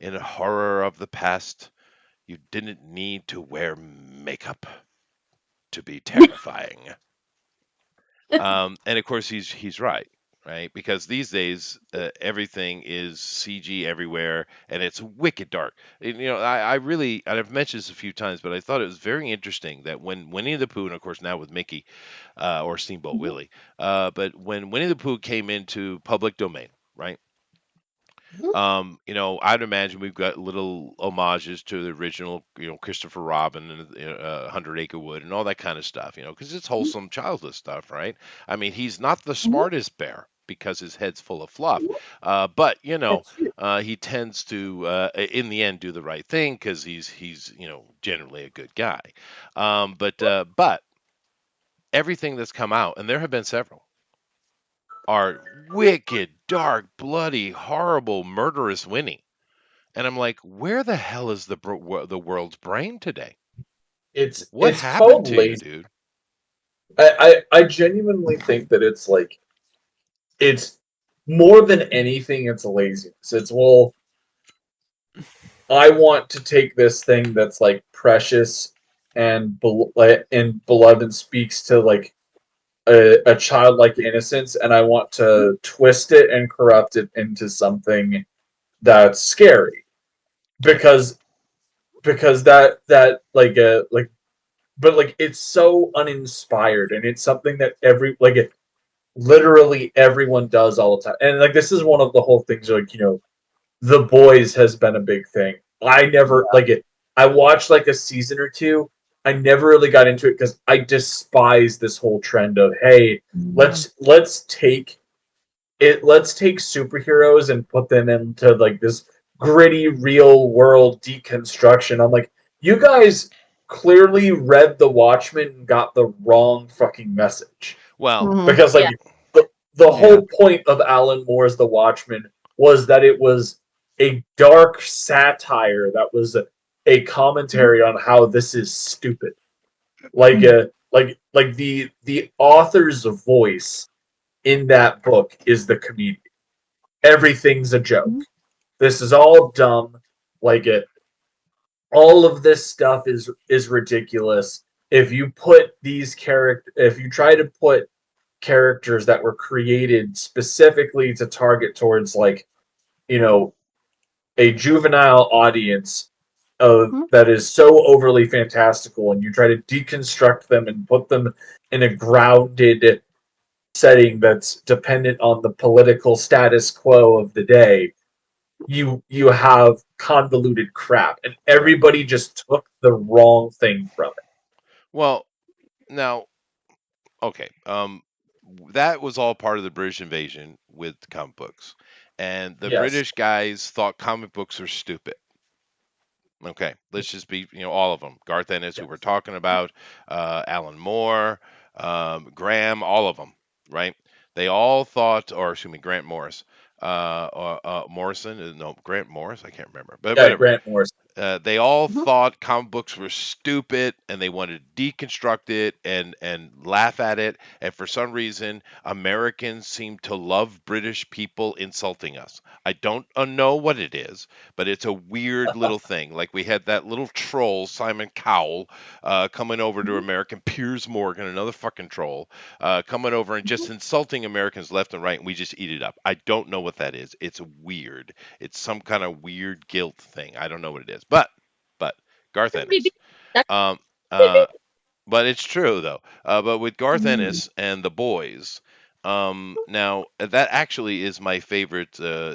in horror of the past, you didn't need to wear makeup to be terrifying. And of course, he's right, right? Because these days everything is CG everywhere, and it's wicked dark. And, I really, and I've mentioned this a few times, but I thought it was very interesting that when Winnie the Pooh, and of course now with Mickey or Steamboat Willie, but when Winnie the Pooh came into public domain, right? I'd imagine we've got little homages to the original, Christopher Robin and 100 Acre Wood and all that kind of stuff, because it's wholesome, childless stuff, right? I mean, he's not the smartest bear because his head's full of fluff, but he tends to, in the end, do the right thing because he's generally a good guy. But everything that's come out, and there have been several, are wicked, dark, bloody, horrible, murderous Winnie. And I'm like, where the hell is the world's brain today? What It's happened called to you, lazy. dude? I genuinely think that it's like it's more than anything, it's laziness. It's, well, I want to take this thing that's like precious and beloved and speaks to like a childlike innocence, and I want to twist it and corrupt it into something that's scary Right. because that like but like it's so uninspired, and it's something that literally everyone does all the time. And like this is one of the whole things, like, The Boys has been a big thing. I never like it. I watched like a season or two. I never really got into it because I despise this whole trend of, hey, let's take superheroes and put them into like this gritty real world deconstruction. I'm like, you guys clearly read The Watchmen and got the wrong fucking message. Well, Because Yeah. like the yeah. whole point of Alan Moore's The Watchmen was that it was a dark satire that was a commentary on how this is stupid. The author's voice in that book is the comedian. Everything's a joke. This is all dumb. Like it, all of this stuff is ridiculous. If you try to put characters that were created specifically to target towards, like, you know a juvenile audience that is so overly fantastical, and you try to deconstruct them and put them in a grounded setting that's dependent on the political status quo of the day, you have convoluted crap, and Right. everybody just took the wrong thing from it. Well, now, okay. That was all part of the British invasion with comic books, and the Yes. British guys thought comic books are stupid. Okay, let's just be, all of them. Garth Ennis, who we're Yes. talking about, Alan Moore, Graham, all of them, right? They all thought, or excuse me, Grant Morris, Morrison, no, Grant Morris, I can't remember, but Yeah, whatever. Grant Morrison. They all thought comic books were stupid, and they wanted to deconstruct it and laugh at it. And for some reason, Americans seem to love British people insulting us. I don't know what it is, but it's a weird little thing. Like we had that little troll, Simon Cowell, coming over to American, Piers Morgan, another fucking troll, coming over and just insulting Americans left and right, and we just eat it up. I don't know what that is. It's weird. It's some kind of weird guilt thing. I don't know what it is. But Garth Ennis. That Um uh but it's true though. But with Garth Ennis and the boys, now that actually is my favorite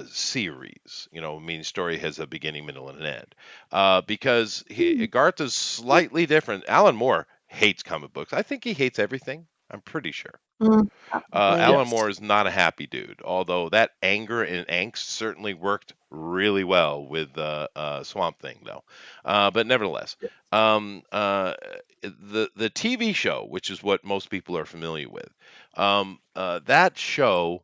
series. I mean, story has a beginning, middle, and an end. Because Garth is slightly different. Alan Moore hates comic books. I think he hates everything. I'm pretty sure. Alan Yes. Moore is not a happy dude, although that anger and angst certainly worked really well with Swamp Thing, though. But nevertheless, um, uh, the TV show, which is what most people are familiar with, That show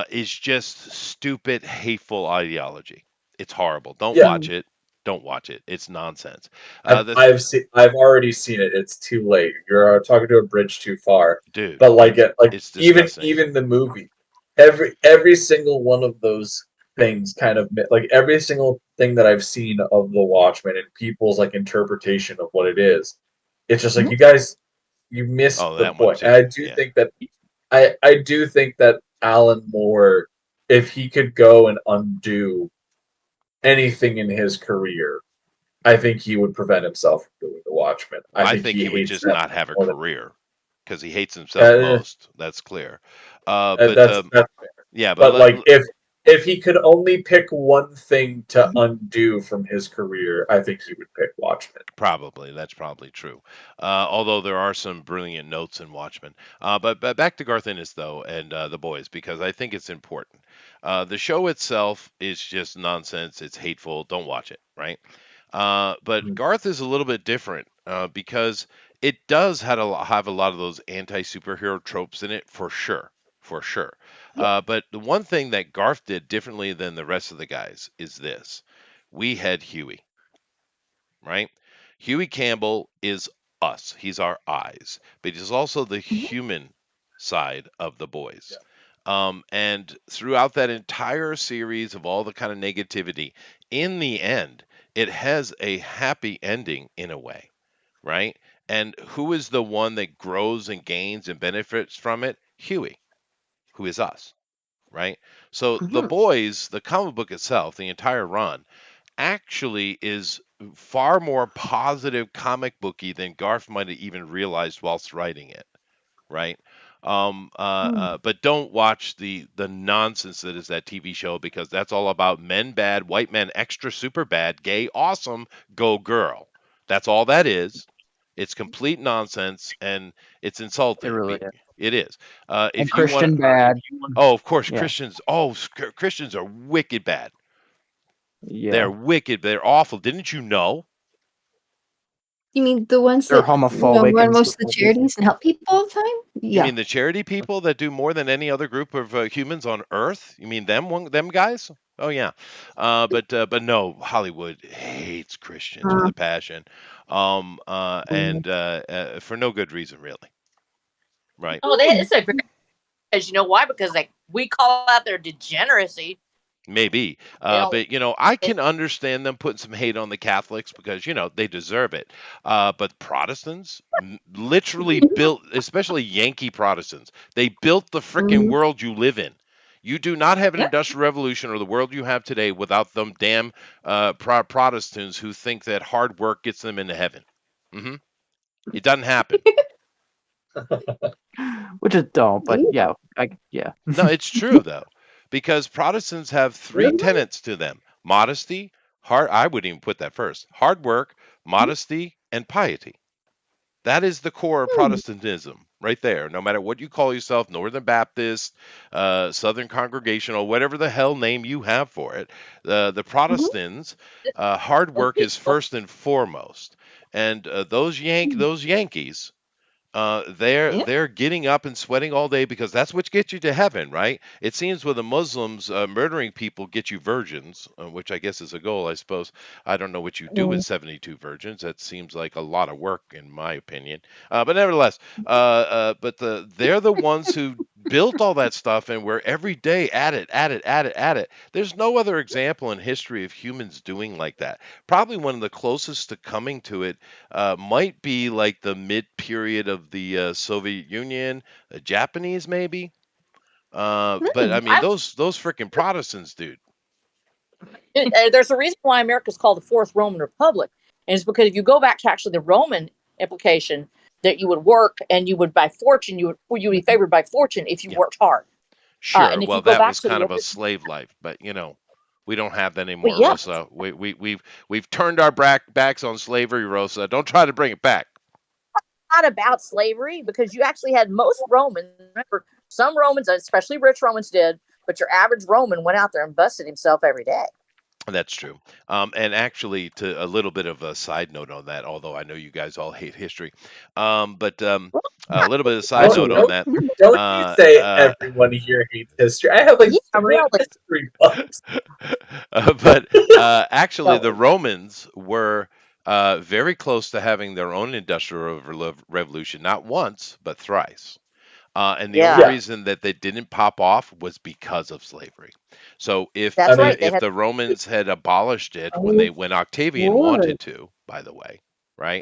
is just stupid, hateful ideology. It's horrible. Don't Yeah, watch it. Don't watch it. It's nonsense. I've The I've seen I've already seen it. It's too late. You're talking to a bridge too far. dude, But like it's even disgusting. even the movie, every single one of those things kind of like every single thing that I've seen of The Watchmen and people's like interpretation of what it is, it's just like Mhm. you guys you missed Oh, the that one point. And too. Yeah, I do think that Alan Moore, if he could go and undo anything in his career, I think he would prevent himself from doing The Watchmen. I I think think he he would hates just that not have a more than career because he hates himself uh, most. That's clear. But that's fair. yeah, but But like if he could only pick one thing to undo from his career, I think he would pick Watchmen. probably that's probably true. Although there are some brilliant notes in Watchmen. But back to Garth Ennis though, and the boys, because I think it's important. The show itself is just nonsense. It's hateful. Don't watch it. Right. But Mhm. Garth is a little bit different because it does have a lot of those anti superhero tropes in it for sure. For sure. But the one thing that Garth did differently than the rest of the guys is this: we had Huey, right? Huey Campbell is us. He's our eyes, but he's also the Mhm. human side of the Yeah. boys. And throughout that entire series of all the kind of negativity, in the end, it has a happy ending in a way, right? And who is the one that grows and gains and benefits from it? Huey, who is us, right? So the Mhm. boys, the comic book itself, the entire run, actually is far more positive comic booky than Garth might have even realized whilst writing it, right? Mm. But don't watch the nonsense that is that TV show because that's all about men bad, white men extra super bad, gay awesome, go girl. That's all that is. It's complete nonsense and it's It insulting. really is. It is. And If you want, Christian bad. oh, of course, Yeah. Christians. Oh, Christians are wicked bad. They're Yeah. wicked. They're awful. Didn't you know? You mean the ones They're that homophobic run and most of the stuff. charities and help people all the time? You Yeah. mean the charity people that do more than any other group of humans on Earth? You mean them guys? Oh yeah, but no, Hollywood hates Christians with Uh, a passion, mm. and for no good reason really, right? Oh, it's a great because you know why? Because we call out their degeneracy. Maybe, They don't. but I can understand them putting some hate on the Catholics because they deserve it. But Protestants literally built, especially Yankee Protestants, they built the frickin' Mhm. world you live in. You do not have an Yep. industrial revolution or the world you have today without them damn Protestants who think that hard work gets them into heaven. hmm It doesn't happen. Which is dumb, but Yeah. yeah, No, it's true though, because Protestants have three Mhm. tenets to them: modesty, I wouldn't even put that first. Hard work, modesty, and piety. That is the core of Hmm. Protestantism, right there. No matter what you call yourself, Northern Baptist, Southern Congregational, whatever the hell name you have for it, the Mhm. Protestants, hard Those work is people. first and foremost. And Mm. those Yankees, they're Yeah. they're getting up and sweating all day because that's what gets you to heaven, right? It seems with the Muslims, murdering people get you virgins, which I guess is a goal, I suppose. I don't know what you do with Mm. 72 virgins. That seems like a lot of work, in my opinion. But nevertheless, they're the ones who built all that stuff, and we're every day at it, at it, at it, at it. There's no other example in history of humans doing like that. Probably one of the closest to coming to it might be like the mid period of the Soviet Union, the Japanese maybe. But I Mm. mean, those freaking Protestants, dude. There's a reason why America is called the Fourth Roman Republic, and it's because if you go back to actually the Roman implication that you would work and you would by fortune you would be favored by fortune if you Yeah, worked hard. sure. And if Well, you go that back was to the kind of a original, slave life, but we don't have that well, anymore, yeah, Rosa. We've turned our backs on slavery, Rosa. Don't try to bring it back. not about slavery because you actually had most Romans. Remember, some Romans, especially rich Romans, did, but your average Roman went out there and busted himself every day. That's true. And actually, to a little bit of a side note on that, although I know you guys all hate history, but A little bit of side note on that. Don't you say everyone here hates history. I have like Yeah, 3 really. history books. But actually, the Romans were very close to having their own industrial revolution, not once, but thrice. And the only Yeah, Yeah. reason that they didn't pop off was because of slavery. So that's I mean, right. They if had the Romans had abolished it when Octavian Lord. wanted to, by the way, right?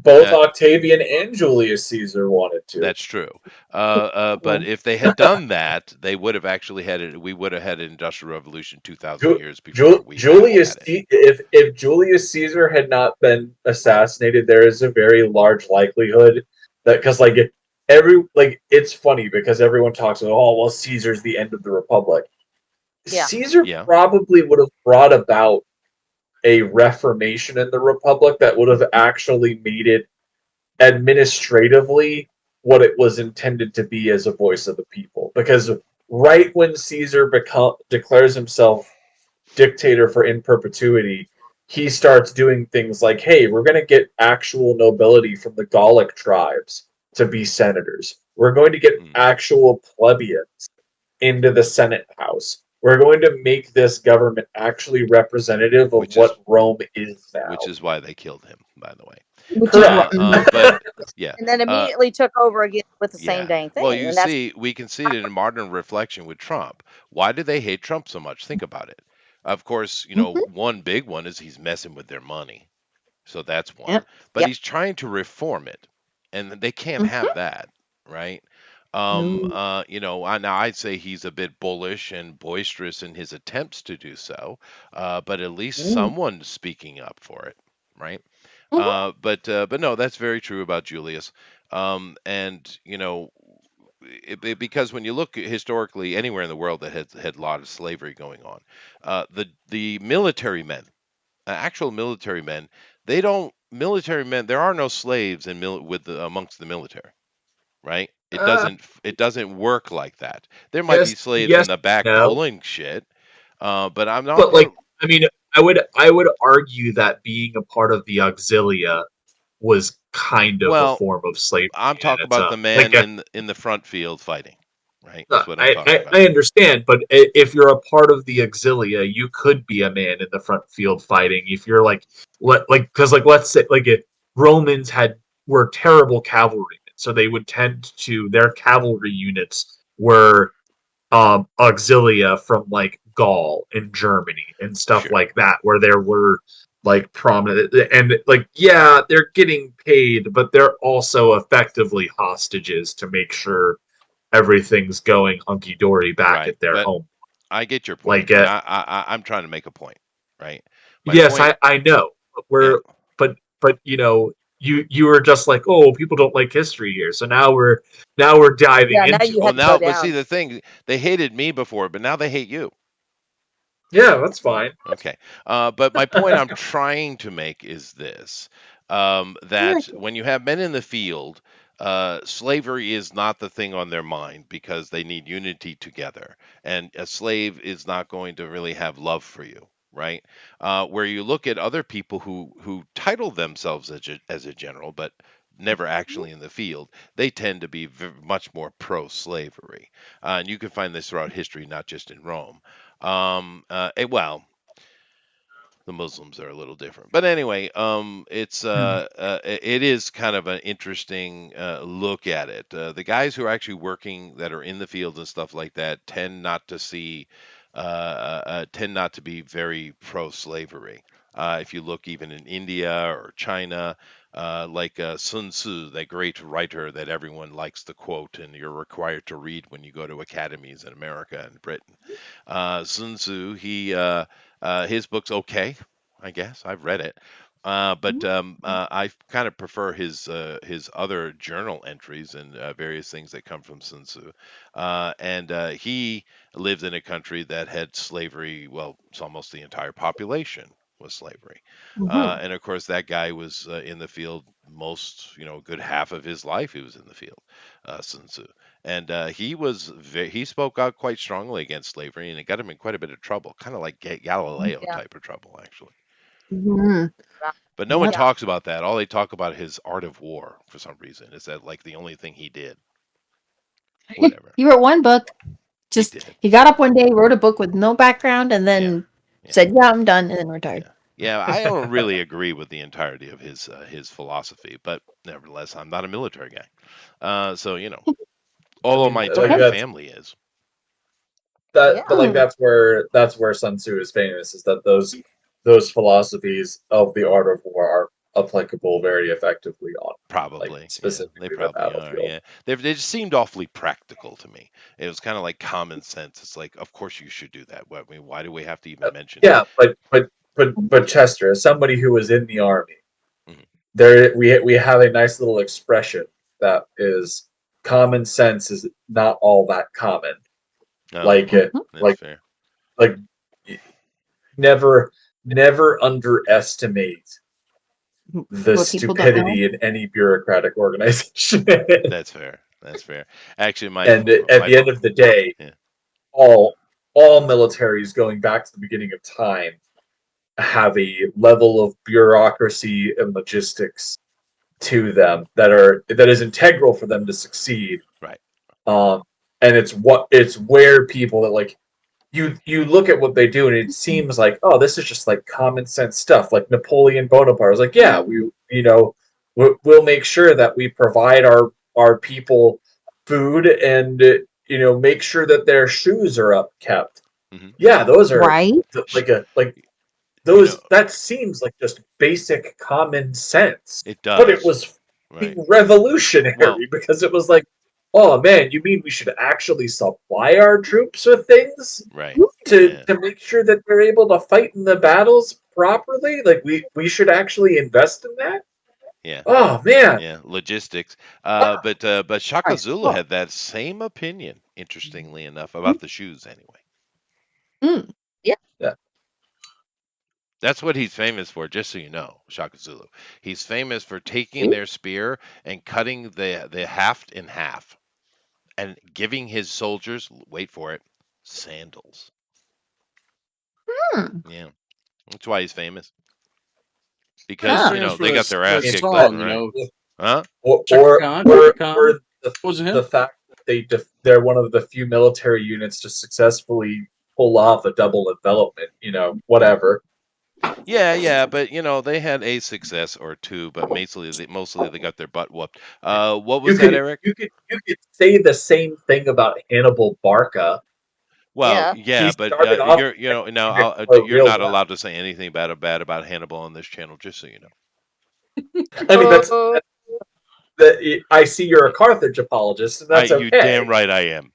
both Uh, Octavian and Julius Caesar wanted to. That's true. But if they had done that, they would have actually had it. We would have had an industrial revolution 2,000 years before we now had it. If Julius Caesar had not been assassinated, there is a very large likelihood that because it's funny because everyone talks about, oh well, Caesar's the end of the Republic. Yeah. Caesar Yeah. probably would have brought about a reformation in the Republic that would have actually made it administratively what it was intended to be as a voice of the people. Because right when Caesar declares himself dictator for in perpetuity, he starts doing things like, hey, we're going to get actual nobility from the Gallic tribes to be senators. We're going to get Mm. actual plebeians into the Senate House. We're going to make this government actually representative of Which is what Rome is now. which is why they killed him, by the way. Which is Correct. what. But yeah, And then uh, immediately took over again with the same yeah. dang Well, thing. you And that's see, we can see it in modern reflection with Trump. Why do they hate Trump so much? Think about it. Of course, Mhm. one big one is he's messing with their money. So that's one. Yep. But Yep. he's trying to reform it, and they can't Mhm. have that, right? No. Now I'd say he's a bit bullish and boisterous in his attempts to do so, but at least Mm. someone's speaking up for it, right? Mhm. But no, that's very true about Julius. And because when you look historically anywhere in the world that had a lot of slavery going on, the military men, actual military men, they don't military men. There are no slaves amongst the military, right? Uh, It doesn't work like that. There might be yes, slaves in yes, the back no. pulling shit, but I'm not But more. I mean, I would argue that being a part of the auxilia was kind of a Well, form of slavery I'm in talking its about own. the man in the front field fighting, right? That's what I'm I, talking I about. I understand, but if you're a part of the auxilia, you could be a man in the front field fighting. If you're because let's say Romans were terrible cavalrymen, so they would tend to their cavalry units were auxilia from like Gaul and Germany and stuff Sure. like that, where there were like prominent and yeah, they're getting paid, but they're also effectively hostages to make sure everything's going hunky dory back Right. at their But home. I get your point, Like, and I'm trying to make a point, right? My yes, point, I know, but yeah. but you were just like, oh, people don't like history here, so now we're diving yeah. Now into you it. Well, had to go now, but see down. the thing, they hated me before, but now they hate you. Yeah, that's fine. Okay. But my point I'm trying to make is this, that when you have men in the field, slavery is not the thing on their mind because they need unity together. And a slave is not going to really have love for you, right? Where you look at other people who title themselves as a general, but never actually in the field, they tend to be much more pro-slavery. And you can find this throughout history, not just in Rome. Well, the Muslims are a little different, but anyway, it is kind of an interesting look at it. The guys who are actually working that are in the field and stuff like that tend not to be very pro-slavery. If you look even in India or China, like Sun Tzu, that great writer that everyone likes to quote and you're required to read when you go to academies in America and Britain. Sun Tzu, his book's okay, I guess. I've read it. But I kind of prefer his other journal entries and various things that come from Sun Tzu. And he lived in a country that had slavery. Well, it's almost the entire population was slavery. Mhm. And of course, that guy was in the field a good half of his life. He was in the field, Sun Tzu, and he spoke out quite strongly against slavery, and it got him in quite a bit of trouble, kind of like Galileo Yeah. type of trouble, actually. Mhm. But no one Yep. talks about that. All they talk about his art of war for some reason. Is that like the only thing he did? Whatever. He wrote one book. He Just did. he got up one day, wrote a book with no background, and Yeah. then Yeah. said, "Yeah, I'm done," and then retired. Yeah. Yeah, I don't really agree with the entirety of his philosophy, but nevertheless, I'm not a military guy. So I although mean, my like entire family is. but like Yeah. that's where Sun Tzu is famous, is that those philosophies of the art of war are applicable very effectively on, like, Probably, yeah, they specifically the probably are. battlefield. Yeah, they just seemed awfully practical to me. It was kind of like common sense. It's like, of course you should do that. I mean, why do we have to even mention it? Yeah, but Chester, as somebody who was in the army, Mhm. we have a nice little expression that is common sense is not all that common. Oh, Like it, that's like fair. like never underestimate the What people don't know. stupidity in any bureaucratic organization. That's fair. That's fair. Actually, And at the end of the day, yeah. all militaries going back to the beginning of time have a level of bureaucracy and logistics to them that is integral for them to succeed. Right. And it's where people that, like, you look at what they do and it seems like, oh, this is just like common sense stuff. Like Napoleon Bonaparte was like, yeah, we'll make sure that we provide our people food and make sure that their shoes are upkept. Hmm. Yeah, those are Right? like You know, that seems like just basic common sense, it but it does. was Right. revolutionary Well, because it was like, oh man, you mean we should actually supply our troops with things right. to Yeah. make sure that they're able to fight in the battles properly? Like we should actually invest in that. Yeah. Oh man. Yeah. Logistics. Ah, But Shaka Right. Zulu had that same opinion, interestingly enough, about the shoes anyway. Mm. yeah. That's what he's famous for, just so you know, Shaka Zulu. He's famous for taking their spear and cutting the haft in half and giving his soldiers, wait for it, sandals. Hmm. Yeah. That's why he's famous. He's Because, Huh. famous for they got that, their I ass that mean, kicked but left song, and right. Huh? or Chaka or Khan, or, Chaka Khan. or Was it the him? fact that they're one of the few military units to successfully pull off a double envelopment, whatever. Yeah, but they had a success or two, but mostly they got their butt whooped. What You was that, could Eric? you could say the same thing about Hannibal Barca. Well, Yeah. yeah, He but started off you're you know no, for you're real not well. allowed to say anything bad about Hannibal on this channel, just so you know. I mean, Oh, I see you're a Carthage apologist, and that's You okay. damn right I am.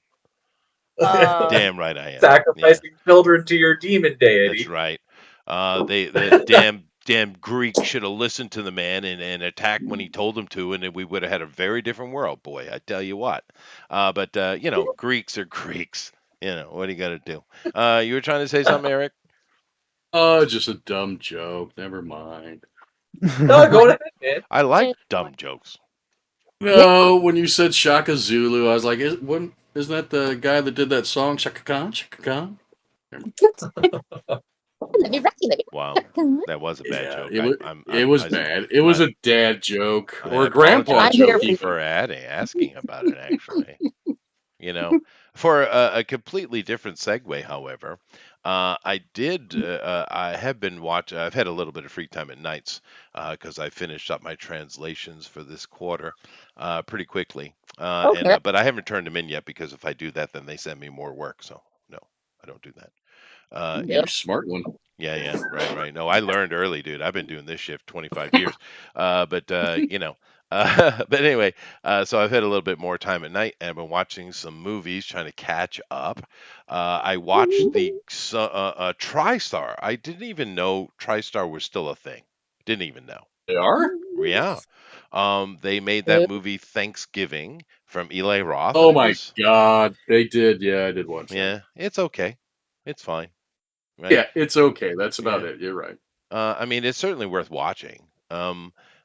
uh, Damn right I am. Yeah, Sacrificing children to your demon that's deity. right. The damn Greek should have listened to the man and attacked when he told them to, and then we would have had a very different world, boy. I tell you what. But Greeks are Greeks. What are you gonna do? You were trying to say something, Eric? Oh, just a dumb joke. Never mind. No, go ahead, man. I like dumb jokes. No, when you said Shaka Zulu, I was like, isn't that the guy that did that song, Shaka Khan? Shaka Khan? Wow, that was a bad Yeah, joke. it was bad. It was a dad joke I or a grandpa apologize I'm here joke. for for asking about it. Actually, for a completely different segue, however, I have been watching. I've had a little bit of free time at nights because I finished up my translations for this quarter pretty quickly, okay. but I haven't turned them in yet because if I do that, then they send me more work. So no, I don't do that. You smart one. Yeah, right. No, I learned early, dude. I've been doing this shift 25 years. But but anyway, so I've had a little bit more time at night, and I've been watching some movies, trying to catch up. I watched the TriStar. I didn't even know TriStar was still a thing. Didn't even know. They are? Yeah. They made that movie Thanksgiving from Eli Roth, Oh and it my was God. They did. Yeah, I did watch that. yeah, it's okay. It's fine, right? Yeah, it's okay. That's about Yeah. it. You're right. I mean, it's certainly worth watching. Yeah,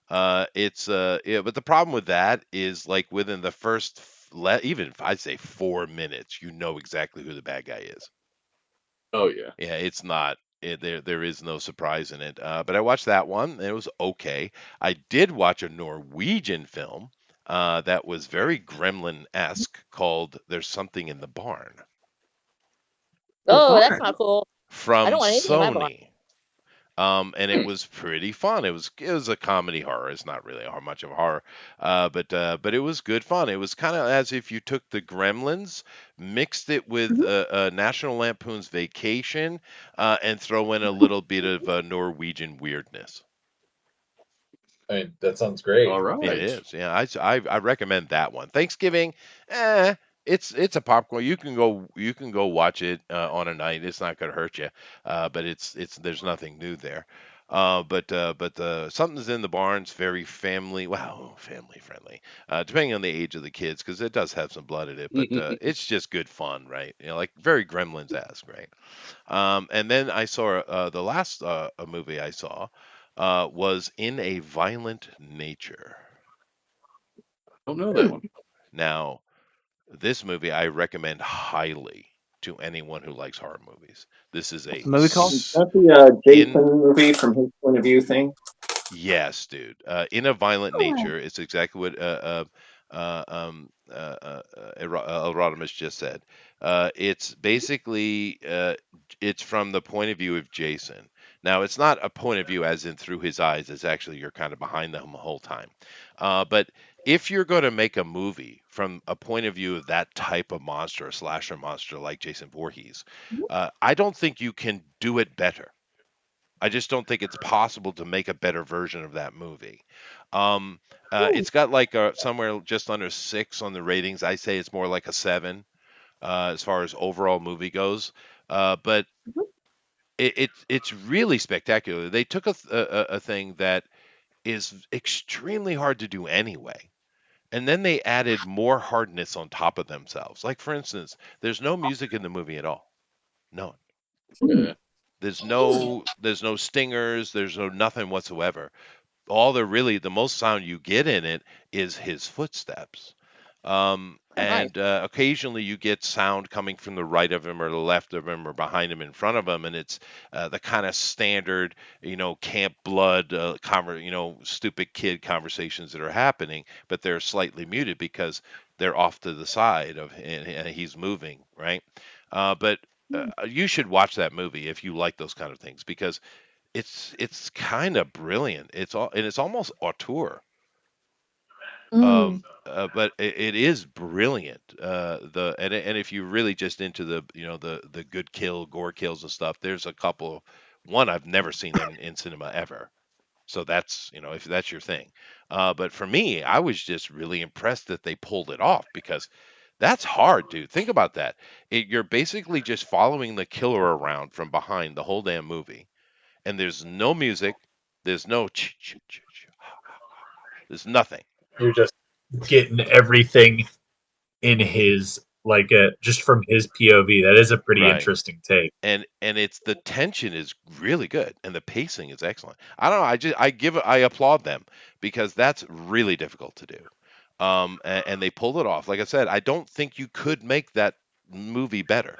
but the problem with that is like within the first, even if I'd say 4 minutes, you know exactly who the bad guy is. Oh, yeah. Yeah, it's not there is no surprise in it. But I watched that one. And it was okay. I did watch a Norwegian film that was very Gremlin-esque called "There's Something in the Barn" The Oh, that's barn. not cool. I from don't want anything in my barn. Sony. And it was pretty fun. It was a comedy horror. It's not really much of a horror, but it was good fun. It was kind of as if you took the Gremlins, mixed it with Mhm. National Lampoon's Vacation, and throw in a little bit of Norwegian weirdness. I mean, that sounds great. All It right. is, yeah. I recommend that one. Thanksgiving, it's a popcorn. You can go watch it on a night. It's not going to hurt you, but it's there's nothing new there. But something's in the barn's very family friendly, depending on the age of the kids, because it does have some blood in it. But it's just good fun, right? Like very Gremlins-esque, right? And then I saw the last a movie I saw was In a Violent Nature. Don't know that one. Now, this movie I recommend highly to anyone who likes horror movies. This is What's a the movie called? Is that the in Jason movie from his point of view thing? Yes, dude. In a Violent Oh, Nature, it's exactly what Erotimus just said. It's basically it's from the point of view of Jason. Now, it's not a point of view as in through his eyes. It's actually you're kind of behind them the whole time. But if you're going to make a movie from a point of view of that type of monster, a slasher monster like Jason Voorhees, I don't think you can do it better. I just don't think it's possible to make a better version of that movie. Um, it's got like somewhere just under 6 on the ratings. I say it's more like a 7 as far as overall movie goes. But it's really spectacular. They took a thing that is extremely hard to do anyway, and then they added more hardness on top of themselves. Like for instance, there's no music in the movie at all. No. Yeah. There's no stingers, there's no nothing whatsoever. All the most sound you get in it is his footsteps. Oh, nice. And occasionally you get sound coming from the right of him or the left of him or behind him in front of him, and it's the kind of standard, camp blood, stupid kid conversations that are happening, but they're slightly muted because they're off to the side of, and he's moving, right? But you should watch that movie if you like those kind of things because it's kind of brilliant. It's almost auteur. mm. But it is brilliant. And if you're really just into the good gore kills and stuff, there's a couple. One I've never seen in cinema ever. So that's if that's your thing. But for me, I was just really impressed that they pulled it off because that's hard, dude. Think about that. You're basically just following the killer around from behind the whole damn movie, and there's no music, there's no there's nothing. You're just getting everything in his just from his POV. That is a pretty Right. interesting take. And it's the tension is really good and the pacing is excellent. I don't know, I applaud them because that's really difficult to do. And they pulled it off. Like I said, I don't think you could make that movie better.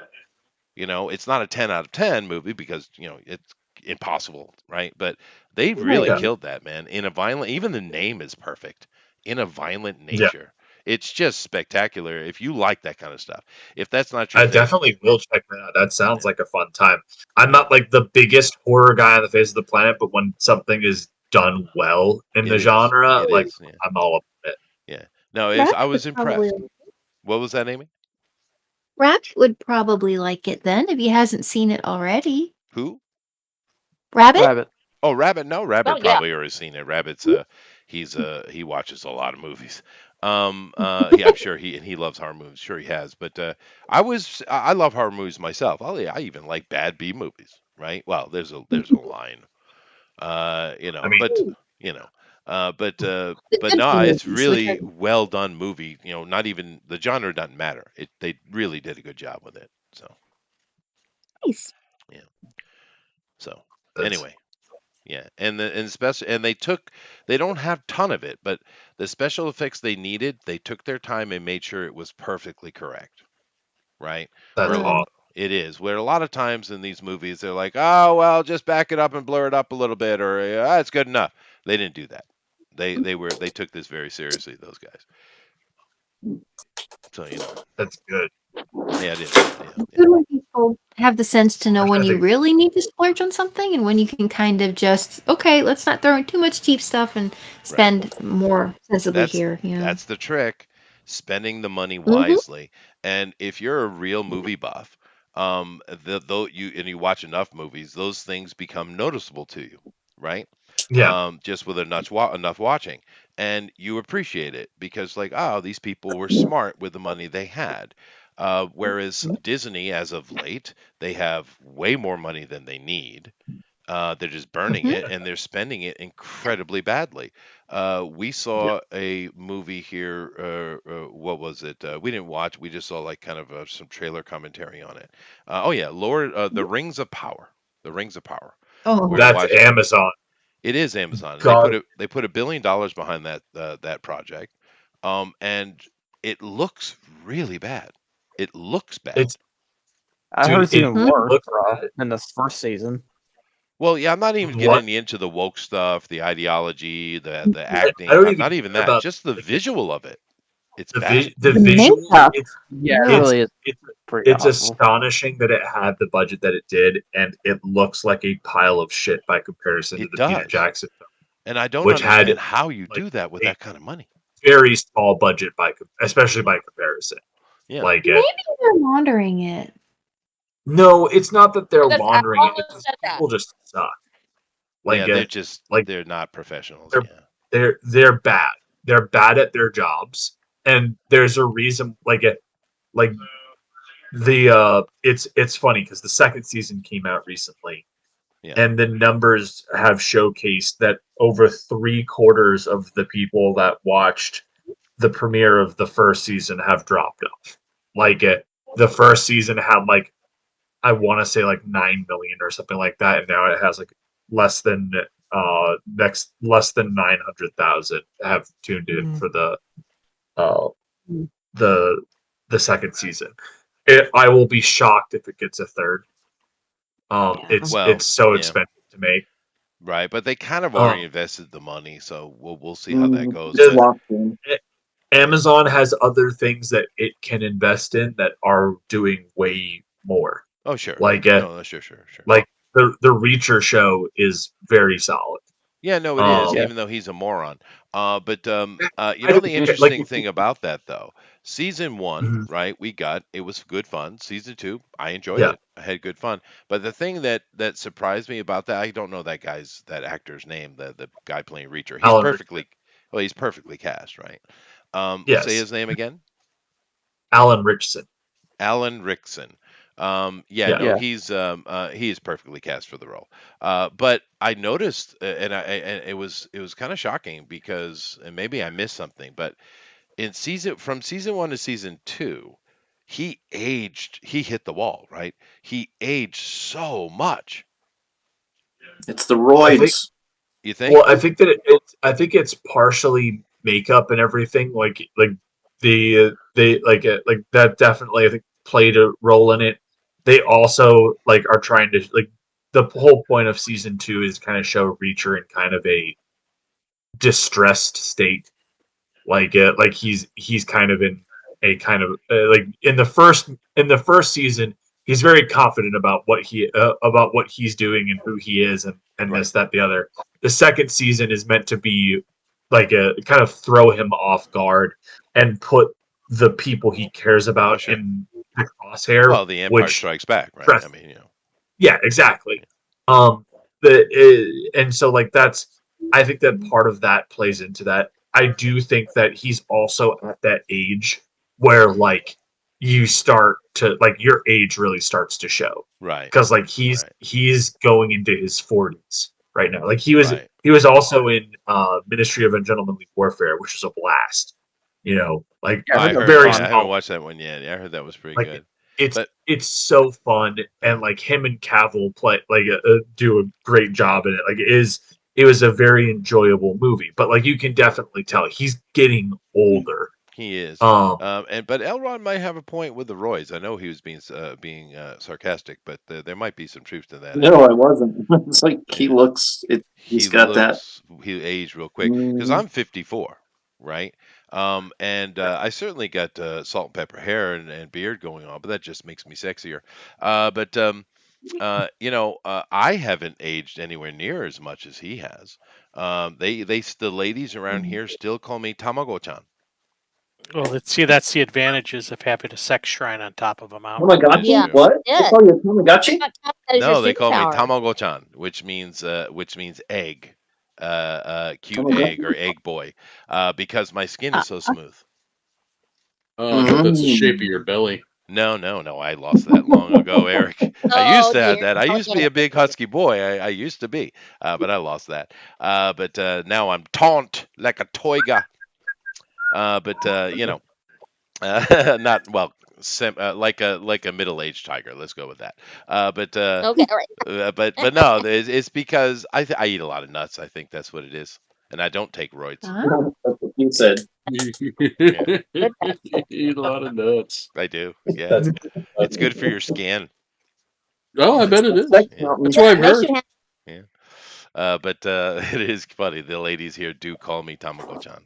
It's not a 10 out of 10 movie because, it's impossible, right? But they really Yeah. killed that, man. Even the name is perfect. In a Violent Yeah. Nature. It's just spectacular if you like that kind of stuff. If that's not your I thing, definitely will check that out. That sounds yeah, like a fun time. I'm not like the biggest horror guy on the face of the planet, but when something is done well in it the is. genre, It is. Yeah. I'm all up with it. Yeah. No, I Rabbit was would probably impressed. What was that, Amy? Rabbit would probably like it then if he hasn't seen it already. Who? Rabbit? Rabbit. Oh, Rabbit. No, Oh, Rabbit yeah. probably already seen it. Rabbit's he watches a lot of movies. I'm sure he loves horror movies. Sure he has. But I love horror movies myself. I even like bad B movies, right? Well, there's a line. I mean, But you know, but The no, Disney it's movies, which really are well done movie. Not even the genre doesn't matter. They really did a good job with it. So nice. yeah. So that's anyway, yeah, and they don't have ton of it, but the special effects they needed, they took their time and made sure it was perfectly correct, right? that's Where Mm. awesome. It is. Where a lot of times in these movies they're like, "Oh, well, just back it up and blur it up a little bit," or "It's good enough." They didn't do that. They took this very seriously, those guys. So, That's good. yeah, it is. Yeah, It's yeah. good when people have the sense to know I'm when trying to you think. really need to splurge on something and when you can kind of just, okay, let's not throw in too much cheap stuff and Right. spend more sensibly That's here. Yeah. that's the trick, spending the money Mm-hmm. wisely. And if you're a real movie buff, though you watch enough movies, those things become noticeable to you, right? Yeah. Just with enough watching, and you appreciate it because, like, oh, these people were smart with the money they had. Whereas Disney, as of late, they have way more money than they need. They're just burning Mm-hmm. it and they're spending it incredibly badly. We Yeah. saw a movie here. What was it? We didn't watch. We just saw like kind of some trailer commentary on it. Oh yeah, The Rings of Power. The Rings of Power. We're Oh, gonna That's watch that. Amazon. It is Amazon, and God, they put $1 billion behind that project, and it looks really bad. It looks bad. it's I heard dude. it's even Mhm. worse Look, than this first season. Well, yeah, I'm not even what getting into the woke stuff, the ideology, the I acting. don't I'm even not even care that. about Just the like visual of it. It's the bad. the the visuals. makeup. Yeah, it Yeah. It's really is it's pretty it's awful. astonishing that it had the budget that it did, and it looks like a pile of shit by comparison to It the Peter does. Jackson film, And I don't which had understand how you like do that with a that kind of money. very small budget especially Yeah. by comparison. Yeah. Like Maybe they're laundering it. no, it's not that they're I laundering it. It's almost just said that. people just suck. Yeah, Like like they're not professionals. they're Yeah. they're bad. They're bad at their jobs, and there's a reason. Like it's funny because the second season came out recently, Yeah. and the numbers have showcased that over 3/4 of the people that watched the premiere of the first season have dropped off. The first season had like I want to say like 9 million or something like that, and now it has like less than less than 900,000 have tuned in Mm. for uh the the second season. I will be shocked if it gets a third. Yeah. Well, It's so yeah. expensive to make. Right. But they kind of Um, already invested the money, so we'll see how that Mm, goes. it's the, But locked in. Amazon has other things that it can invest in that are doing way more. oh, sure. Like No, sure. like the Reacher show is very solid. Yeah, no, it is, Um, Yeah. even though he's a moron. I don't The care. Like interesting thing about that, though, season one, Mhm. right? It was good fun. Season two, I enjoyed Yeah, it. I had good fun. But the thing that surprised me about that, I don't know that actor's name, the guy playing Reacher. Alan Rickman. He's perfectly cast, right? Say Yes, his name again. Alan Richson. Alan Rickson. Yeah, Yeah, no, Yeah. he is perfectly cast for the role. But I noticed, and it was kind of shocking because, and maybe I missed something, but from season one to season two, he aged. He hit the wall, right? He aged so much. It's the I think. roids. You Well, think? I think that I think it's partially makeup and everything. Like they like that definitely I think played a role in it. They also like are trying to like the whole point of season two is kind of show Reacher in kind of a distressed state. Like he's kind of in a kind of like in the first season he's very confident about what he's doing and who he is and Right. this that the other. The second season is meant to be like a kind of throw him off guard and put the people he cares Oh, about sure. in the crosshair, Well, the Empire which Strikes Back, right? I stress mean, you know. yeah, exactly. And so like that's I think that part of that plays into that. I do think that he's also at that age where like you start to like your age really starts to show Right. because like Right. he's going into his 40s right now. Like Right. he was also in Ministry of Ungentlemanly Warfare, which was a blast. Like Yeah, I heard I that was heard. very Yeah, I fun. haven't solid. watched that one yet. Yeah, I heard that was pretty Like good. it's But it's so fun, and yeah. like him and Cavill play do a great job in it. Like it was a very enjoyable movie, but like you can definitely tell he's getting older. He is. Um, But Elrond might have a point with the roids. I know he was being sarcastic, but there might be some truth to that No, anyway. I wasn't. It's like he Yeah. looks. He's got that. He aged real quick because Mhm. I'm 54, right? And I certainly got salt and pepper hair and beard going on, but that just makes me sexier. But I haven't aged anywhere near as much as he has. The ladies around here still call me Tamago-chan. Well, that's the advantages of having a sex shrine on top of a mountain. That's Tamagotchi? Yeah. true. What? They Yeah. call you a Tamagotchi? That is your No, they call me superpower. Tamago-chan, which means egg, cute egg Tamagotchi? or egg boy, because my skin is so smooth. Oh, I thought that's the shape of Mm. your belly. No, no, no. I lost that long ago, Eric. I used Oh to have dear. that. I Oh used to yeah. be a big husky boy. I used to be, but I lost that. But now I'm taunt like a toiga. But not well, like a middle-aged tiger. Let's go with that. But Okay. All right. but no, it's because I eat a lot of nuts. I think that's what it is, and I don't take roids. Huh? That's what you said. Yeah, Eat a lot of nuts. I do. Yeah, that's it's good for your skin. Oh, I bet it That's is. sex Yeah, mountain. That's what I've Makes you heard. happy. yeah. But it is funny. The ladies here do call me Tamago-chan.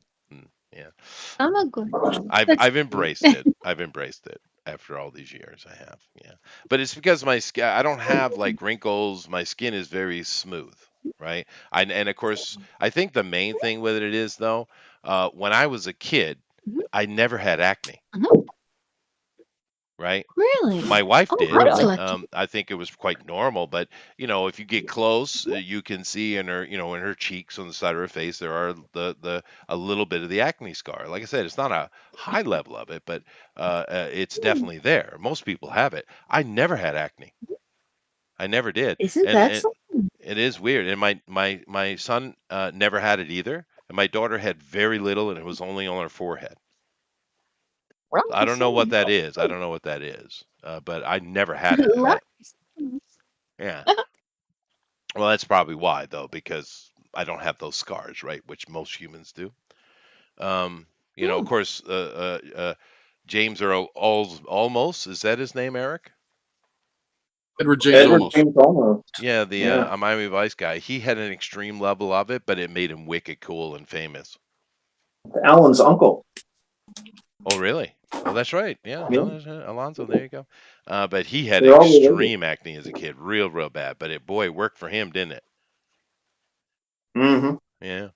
Yeah. I'm a good one. I've That's I've embraced it. I've embraced it after all these years. I have, yeah. But it's because my skin. I don't have like wrinkles. My skin is very smooth, right? And of course, I think the main thing with it is though, when I was a kid, Mhm. I never had acne, Mhm. right? Really? My wife Oh, did. that's Really? lucky. I think it was quite normal, but if you get close, you can see in her, in her cheeks on the side of her face, there are the a little bit of the acne scar. Like I said, it's not a high level of it, but it's definitely there. Most people have it. I never had acne. I never did, Isn't and that and something? it is weird. And my son never had it either, and my daughter had very little, and it was only on her forehead. Well, I don't know what that is. I don't know what that is, but I never had it, and that yeah. Well, that's probably why, though, because I don't have those scars, right? Which most humans do. Of Hmm. course, James Earl almost is that his name, Eric? Edward James Edward almost. James almost. Yeah, the Yeah. Miami Vice guy. He had an extreme level of it, but it made him wicked cool and famous. Alan's uncle. Oh, really? Oh, that's right. Yeah, Yeah. no, that's Alonzo. There you go. But he had They're all related. extreme acne as a kid, real, real bad. But boy, it worked for him, didn't it? Mm-hmm. Yeah.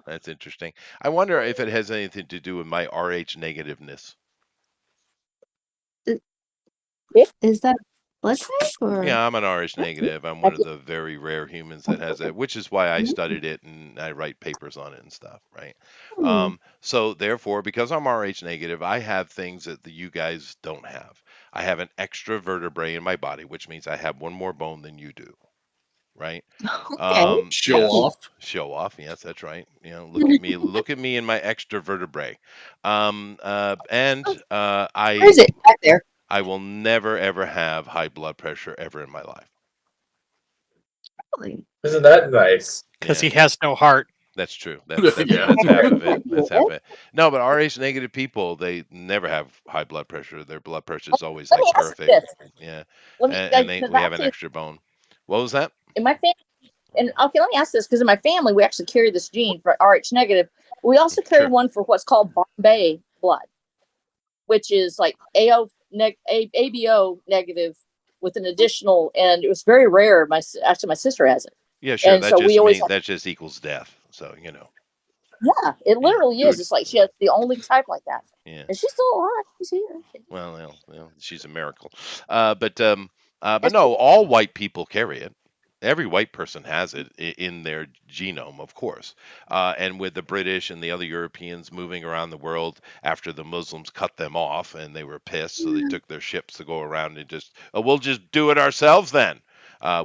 That's interesting. I wonder if it has anything to do with my Rh negativeness. Is that blood type or? Yeah, I'm an Rh negative. I'm one of the very rare humans that has it, which is why I studied it and I write papers on it and stuff, right? Hmm. So therefore, because I'm Rh negative, I have things that you guys don't have. I have an extra vertebrae in my body, which means I have one more bone than you do, right? Okay. Show Yes, off. show off. Yes, that's right. Look at me. Look at me in my extra vertebrae. And Where is it? Back there. I will never ever have high blood pressure ever in my life. Really? isn't that nice? Because Yeah, he has no heart. that's true. That's Yeah. that's half of it. That's half of it. No, but Rh negative people, they never have high blood pressure. Their blood pressure is always Let like me ask you perfect. this. Yeah, Let me and because we have an actually extra bone. What was that? in my family, and okay, let me ask this because in my family we actually carry this gene for Rh negative. We also carry Sure. one for what's called Bombay blood, which is like ABO negative with an additional, and it was very rare. Actually my sister has it, Yeah, sure. and so we always have. That just equals death. So Yeah, it Yeah, literally is. It's like she has the only type like that, yeah. and she's still alive. She's here. Well, she's a miracle. But That's no, all white people carry it. Every white person has it in their genome, of course. And with the British and the other Europeans moving around the world after the Muslims cut them off and they were pissed, so they took their ships to go around and just, we'll just do it ourselves then.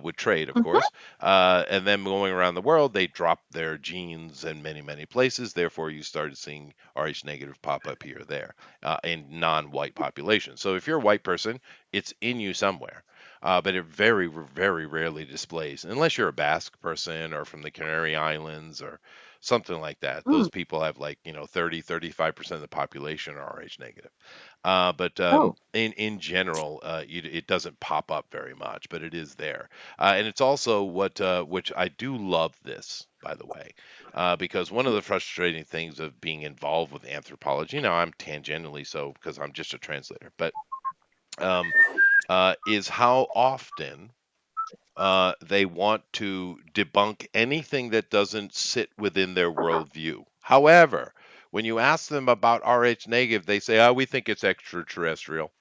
With trade, of course. And then going around the world, they dropped their genes in many, many places. Therefore, you started seeing Rh negative pop up here or there in non-white populations. So if you're a white person, it's in you somewhere. But it very, very rarely displays, unless you're a Basque person or from the Canary Islands or something like that. Those people have like 30-35% of the population are Rh negative. But in general, it doesn't pop up very much, but it is there, and it's also which I do love this, by the way, because one of the frustrating things of being involved with anthropology, now I'm tangentially so because I'm just a translator, but um, is how often they want to debunk anything that doesn't sit within their worldview. However, when you ask them about Rh negative, they say, "Oh, we think it's extraterrestrial."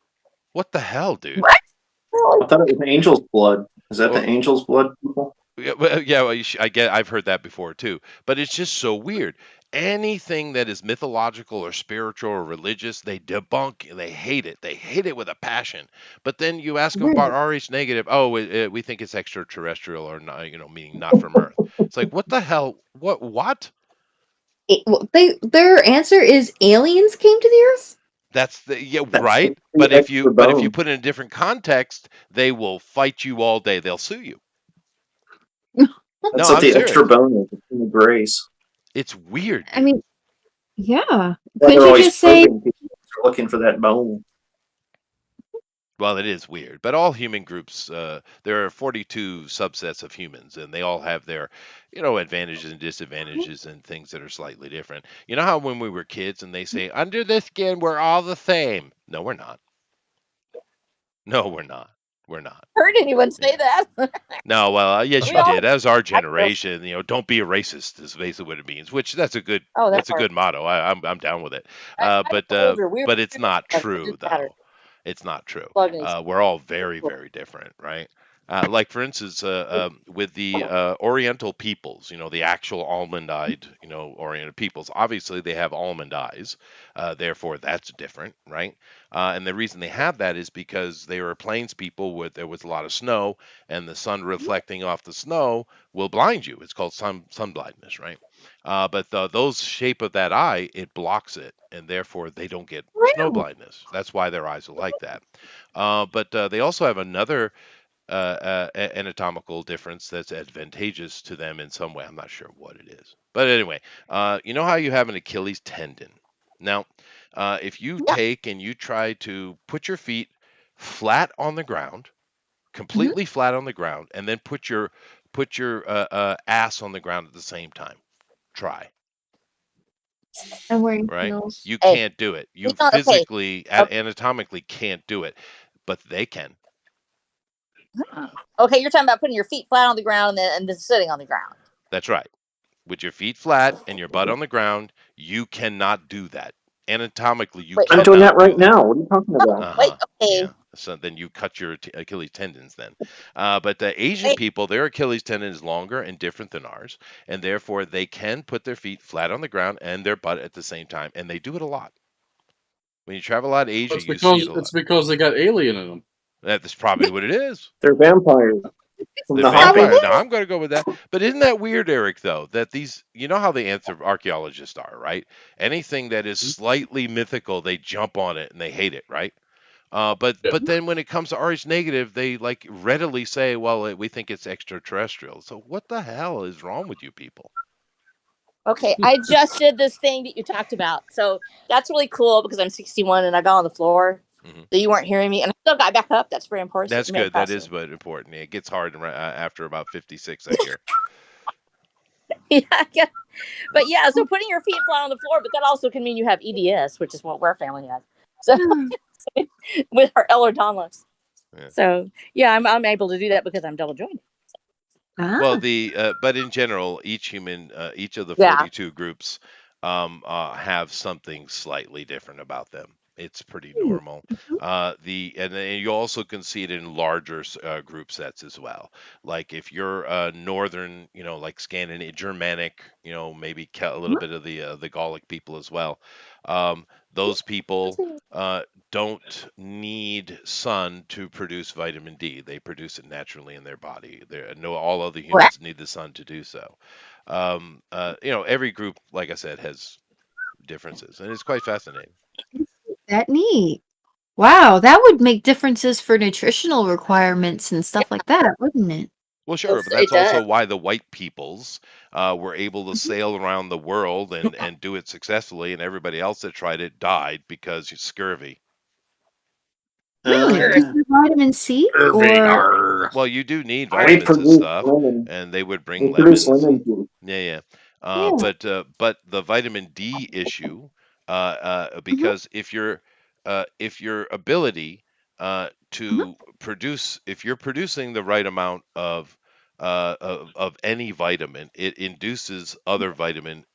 What the hell, dude? I thought it was angel's blood. Is that the Or, angel's blood people? well, I've heard that before too, but it's just so weird. Anything that is mythological or spiritual or religious, they debunk. They hate it. They hate it with a passion. But then you ask them about Rh negative. Oh, we think it's extraterrestrial or not, meaning not from Earth. It's like, what the hell? What? Their answer is aliens came to the Earth. That's That's right. the But if you bone. put it in a different context, they will fight you all day. They'll sue you. That's No, what I'm the extra serious. bone is. It's in the grace. It's weird, I dude. mean, yeah. Why Couldn't they're you always just say, probing people. They're looking for that bone. Well, it is weird, but all human groups, there are 42 subsets of humans, and they all have their, advantages and disadvantages and things that are slightly different. You know how when we were kids and they say, under the skin, we're all the same. No, we're not. No, we're not. We're not. Heard anyone say that? No, well, yes, We you all did. That was our I feel- generation. Don't be a racist is basically what it means. Which that's a good Oh, that part. motto. I'm down with it. I But got older. We but it's were not it true didn't matter. though. It's not true. Plug in. We're all very very different, right? Like for instance, with the Oriental peoples, the actual almond-eyed, Oriental peoples. Obviously, they have almond eyes, therefore that's different, right? And the reason they have that is because they were plains people where there was a lot of snow, and the sun reflecting off the snow will blind you. It's called sun blindness, right? But those shape of that eye, it blocks it, and therefore they don't get snow blindness. That's why their eyes are like that. But they also have another anatomical difference that's advantageous to them in some way. I'm not sure what it is. But anyway, you know how you have an Achilles tendon? Now, if you take and you try to put your feet flat on the ground, completely flat on the ground, and then put your ass on the ground at the same time, try. I'm wearing Right? heels. You Hey, can't do it. You it's not okay. physically, anatomically can't do it, but they can. Okay, you're talking about putting your feet flat on the ground and then sitting on the ground. That's right. With your feet flat and your butt on the ground, you cannot do that. Anatomically, you Wait, I'm cannot doing that do right that. now. What are you talking about? Wait, Uh-huh. okay. Yeah. So then you cut your Achilles tendons then. But the Asian people, their Achilles tendon is longer and different than ours, and therefore they can put their feet flat on the ground and their butt at the same time, and they do it a lot. When you travel out of Asia, It's you see it because a lot. they got alien in them. That's probably what it is. They're vampires from The the Hoppy. vampire. Now I'm going to go with that. But isn't that weird, Eric? Though that these, you know how the archaeologists are, right? Anything that is slightly mythical, they jump on it and they hate it, right? But Yeah. then when it comes to Rh negative, they like readily say, "Well, we think it's extraterrestrial." So what the hell is wrong with you people? Okay, I just did this thing that you talked about. So that's really cool because I'm 61 and I got on the floor. Mhm. So you weren't hearing me. And I still got back up. That's very important. That's You made it good. That faster. is what important. It gets hard after about 56, I hear. Yeah. But yeah, so putting your feet flat on the floor, but that also can mean you have EDS, which is what our family has. So with our Ehlers-Danlos. Yeah. So yeah, I'm able to do that because I'm double jointed. Well, but in general, each human, each of the Yeah. 42 groups, have something slightly different about them. It's pretty normal. And then you also can see it in larger group sets as well. Like if you're northern, like Scandinavian, Germanic, maybe a little bit of the Gallic people as well. Those people don't need sun to produce vitamin D. They produce it naturally in their body. All other humans need the sun to do so. Every group, like I said, has differences, and it's quite fascinating. That neat. Wow, that would make differences for nutritional requirements and stuff like that, wouldn't it? Well, sure, but It that's also does. why the white peoples were able to sail around the world and do it successfully, and everybody else that tried it died because of scurvy. Really? Sure. Because of vitamin C? Irving, Or arr. Well, you do need They vitamins and produce stuff, lemon. and they would They bring produce lemons lemon and juice. yeah. yeah. But the vitamin D issue, Mhm. because if your ability Mhm. to produce, if you're producing the right amount of any vitamin, it induces other vitamin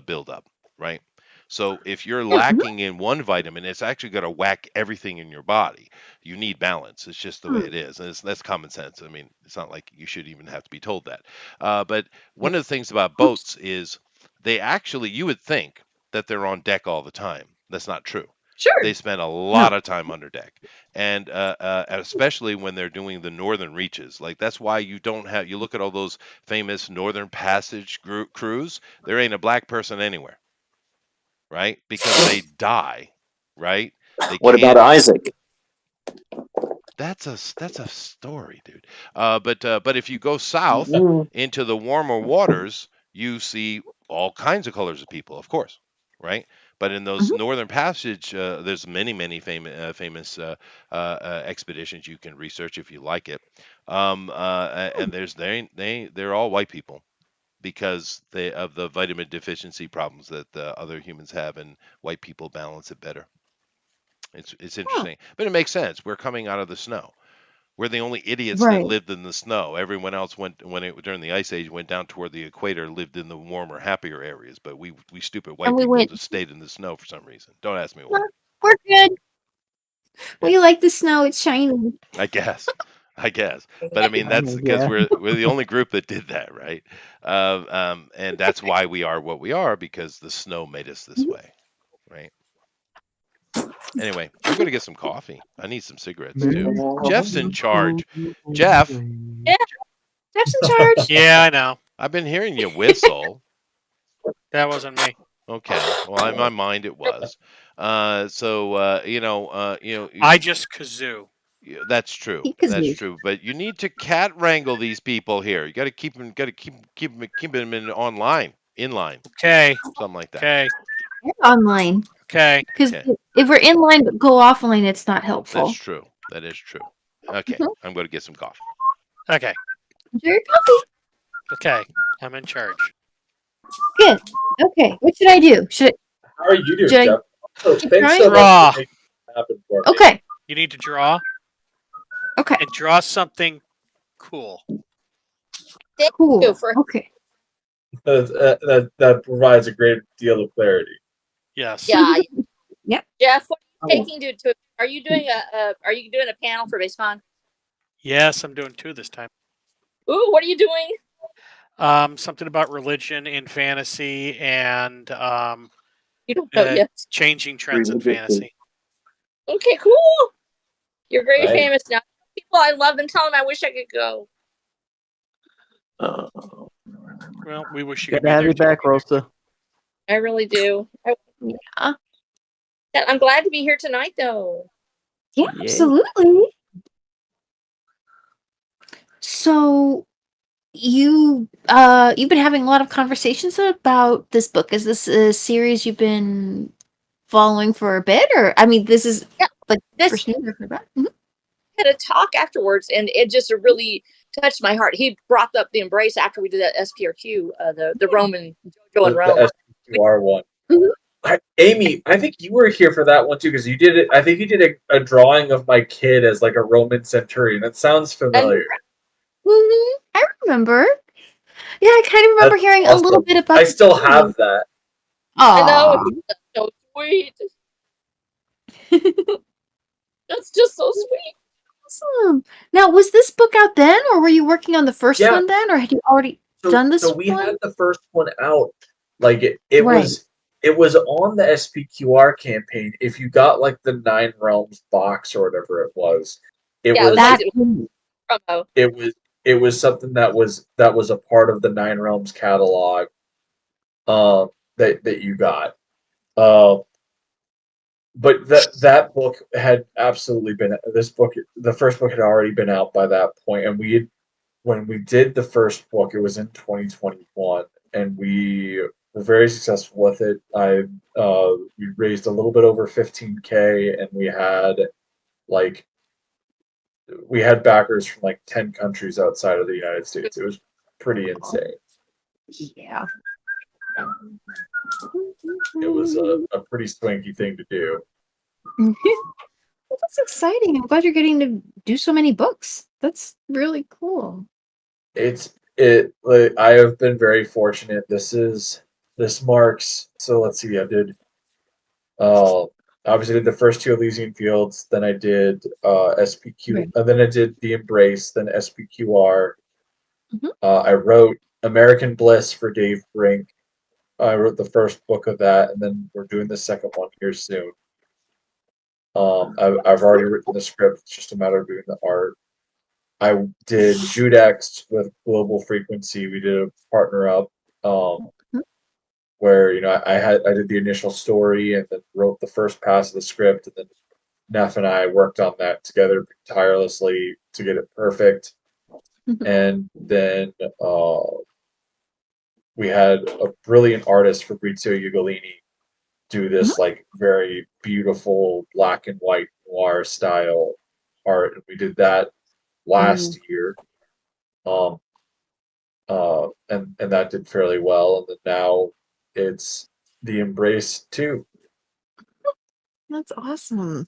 buildup, right? So if you're Yeah. Mhm. lacking in one vitamin, it's actually going to whack everything in your body. You need balance. It's just the way it is, and that's common sense. I mean, it's not like you should even have to be told that. But one of the things about Oops. boats is they actually, you would think that they're on deck all the time. That's not true. Sure. They spend a No. lot of time under deck, and especially when they're doing the northern reaches. Like that's why you don't have. You look at all those famous Northern Passage cruise. There ain't a black person anywhere, right? Because they die, right? They What about can't. Isaac? That's a story, dude. But if you go south Mm, into the warmer waters, you see all kinds of colors of people, of course, right? But in those Mhm. northern passage, there's many famous expeditions you can research if you like it. And they're all white people because they of the vitamin deficiency problems that other humans have, and white people balance it better. It's Huh. interesting, but it makes sense. We're coming out of the snow. We're the only idiots that Right. lived in the snow. Everyone else went during the ice age went down toward the equator, lived in the warmer, happier areas. But we stupid And white we people went, just stayed in the snow for some reason. Don't ask me why. "Nah, we're good. Yeah, We like the snow. It's shiny." I guess, I guess. But I mean, that's because Yeah. we're the only group that did that, right? And that's why we are what we are because the snow made us this Mhm. way, right? Anyway, I'm gonna get some coffee. I need some cigarettes too. Jeff's in charge. Jeff, Yeah. Jeff's in charge. Yeah, I know. I've been hearing you whistle. That wasn't me. Okay. Well, in my mind it was. I just kazoo. That's true. He That's kazoos. true. But you need to cat wrangle these people here. You got to keep them. Got to keep them in online, in line, Okay, something like that. okay, And online. okay. Because Okay. if we're in line but go offline, it's not That's helpful. true. That is true. Okay. Mhm. I'm going to get some coffee. Okay, Enjoy your coffee. okay. I'm in charge. Good. Okay. What should I do? How are you doing, Should I Jeff? Oh, keep thanks so trying? much Draw. for making it happen for me. Okay. You need to draw Okay. and draw something cool. Thank Cool. you for Okay. That provides a great deal of clarity. Yes. yeah. Yep. Jeff, what are you Oh. taking to are you doing a panel for BaseCon? Yes, I'm doing two this time. Ooh, what are you doing? Something about religion in fantasy and You don't know yet. changing trends in Religious. fantasy. Okay, cool. You're very Right. famous now. People I love and tell them I wish I could go. Uh, Well, we wish you Good could to be have there you too. back, Rosa. I really do. Yeah. I'm glad to be here tonight, though. Yeah, Yay. absolutely. So you've been having a lot of conversations about this book. Is this a series you've been following for a bit, or I mean, this is Yeah, like this first news I've heard about. Mhm. had a talk afterwards, and it just really touched my heart. He brought up the embrace after we did that SPRQ, the Roman JoJo and Rome. The SQR one. Mhm. Amy, I think you were here for that one too because you did it. I think you did a drawing of my kid as like a Roman centurion. That sounds familiar. I remember. Yeah, I kind of remember That's hearing a little awesome. bit about I the still story. have that. I know, Aw. that's so sweet. That's just so sweet. Awesome. Now, was this book out then, or were you working on the first Yeah. one then, or had you already done this So we one? had the first one out. Like it Right. was on the SPQR campaign. If you got like the 9 Realms box or whatever it was, it Yeah, it was was like That promo. it was something that was a part of the 9 Realms catalog that you got. But that book had absolutely been the first book had already been out by that point, and when we did the first book, it was in 2021, and we were very successful with it. We raised a little bit over 15K, and like we had backers from like 10 countries outside of the United States. It was pretty insane. Yeah. It was a pretty swanky thing to do. Well, that's exciting. I'm glad you're getting to do so many books. That's really cool. I have been very fortunate. This marks, so let's see, I did obviously did the first two Elysian Fields, then I did SPQ, Right. and then I did The Embrace, then SPQR. Mhm. I wrote American Bliss for Dave Brink. I wrote the first book of that, and then we're doing the second one here soon. I've already written the script. It's just a matter of doing the art. I did Judex with Global Frequency. We did a partner up, where I did the initial story and then wrote the first pass of the script, and then Neff and I worked on that together tirelessly to get it perfect. And then we had a brilliant artist, Fabrizio Ugolini, do this like very beautiful black and white noir style art, and we did that last year. And that did fairly well. And then now it's The Embrace 2. That's awesome.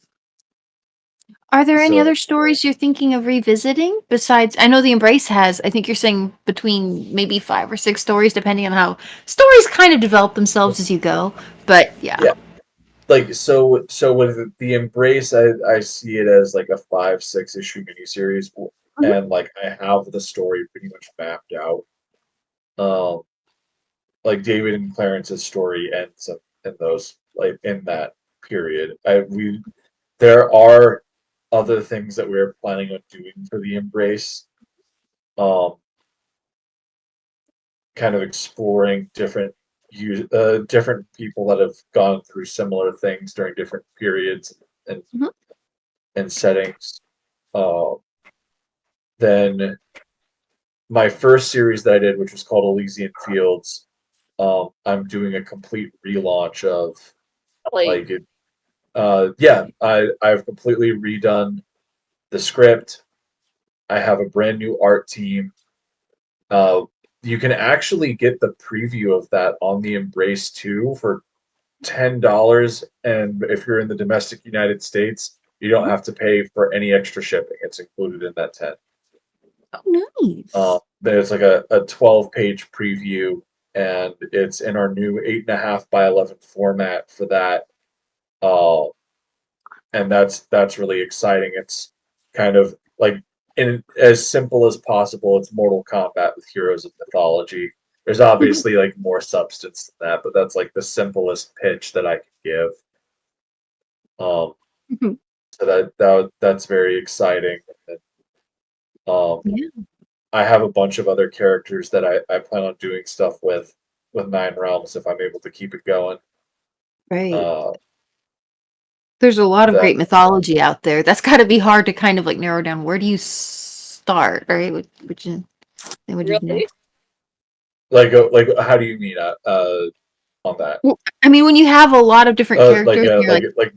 Are there any So other stories you're thinking of revisiting besides? I know The Embrace has, I think you're saying between maybe 5 or 6 stories, depending on how stories kind of develop themselves as you go. But yeah. yeah, like so with The Embrace, I see it as like a 5-6 issue miniseries, and like I have the story pretty much mapped out. Um, like David and Clarence's story ends in those, like in that period. There are other things that we're planning on doing for The Embrace. Um, kind of exploring different people that have gone through similar things during different periods and Mhm. and settings. Uh, then my first series that I did, which was called Elysian Fields, I'm doing a complete relaunch of, Really? like it. I've completely redone the script. I have a brand new art team. Uh, you can actually get the preview of that on the Embrace 2 for $10, and if you're in the domestic United States, you don't have to pay for any extra shipping. It's included in that 10. Oh, nice. There's like a 12-page preview, and it's in our new 8.5 by 11 format for that. Uh, and that's really exciting. It's kind of like, in as simple as possible, it's Mortal Kombat with heroes of mythology. There's obviously like more substance than that, but that's like the simplest pitch that I could give. Um, so that's very exciting. And, Yeah. I have a bunch of other characters that I plan on doing stuff with Nine Realms if I'm able to keep it going. Right. Uh, There's a lot of that great mythology out there. That's got to be hard to kind of like narrow down. Where do you start, right? Which would you Really? next? like how do you mean on that? Well, I mean, when you have a lot of different characters, and you're like,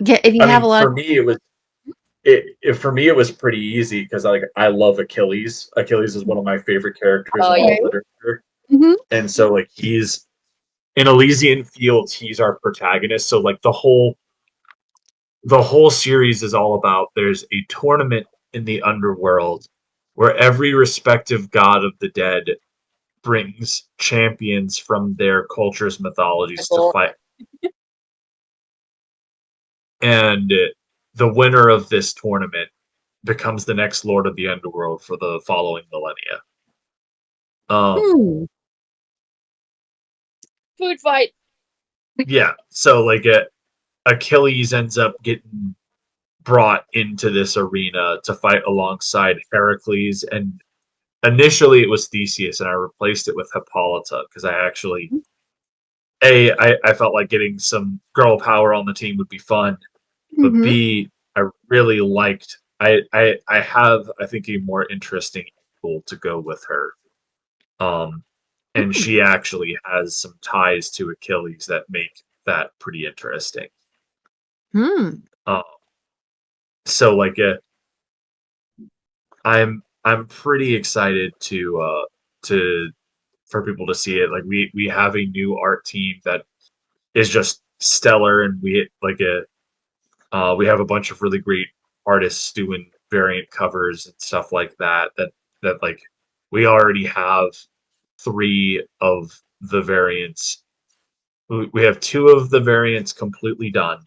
yeah, if you I have mean, a lot of, for me it was pretty easy because I love Achilles. Achilles is one of my favorite characters Oh, in yeah. all literature, Mhm. and so like he's in Elysian Fields. He's our protagonist. So like the whole series is all about, there's a tournament in the underworld where every respective god of the dead brings champions from their culture's mythologies to Cool. fight. And the winner of this tournament becomes the next lord of the underworld for the following millennia. Hmm. Food fight. Yeah, so like Achilles ends up getting brought into this arena to fight alongside Heracles, and initially it was Theseus, and I replaced it with Hippolyta because I felt like getting some girl power on the team would be fun, but Mhm. B, I really liked I have, I think, a more interesting angle to go with her. And she actually has some ties to Achilles that make that pretty interesting. Hmm. Um, so like I'm pretty excited to for people to see it. Like we have a new art team that is just stellar, and we have a bunch of really great artists doing variant covers and stuff like that. That like we already have three of the variants. We have two of the variants completely done,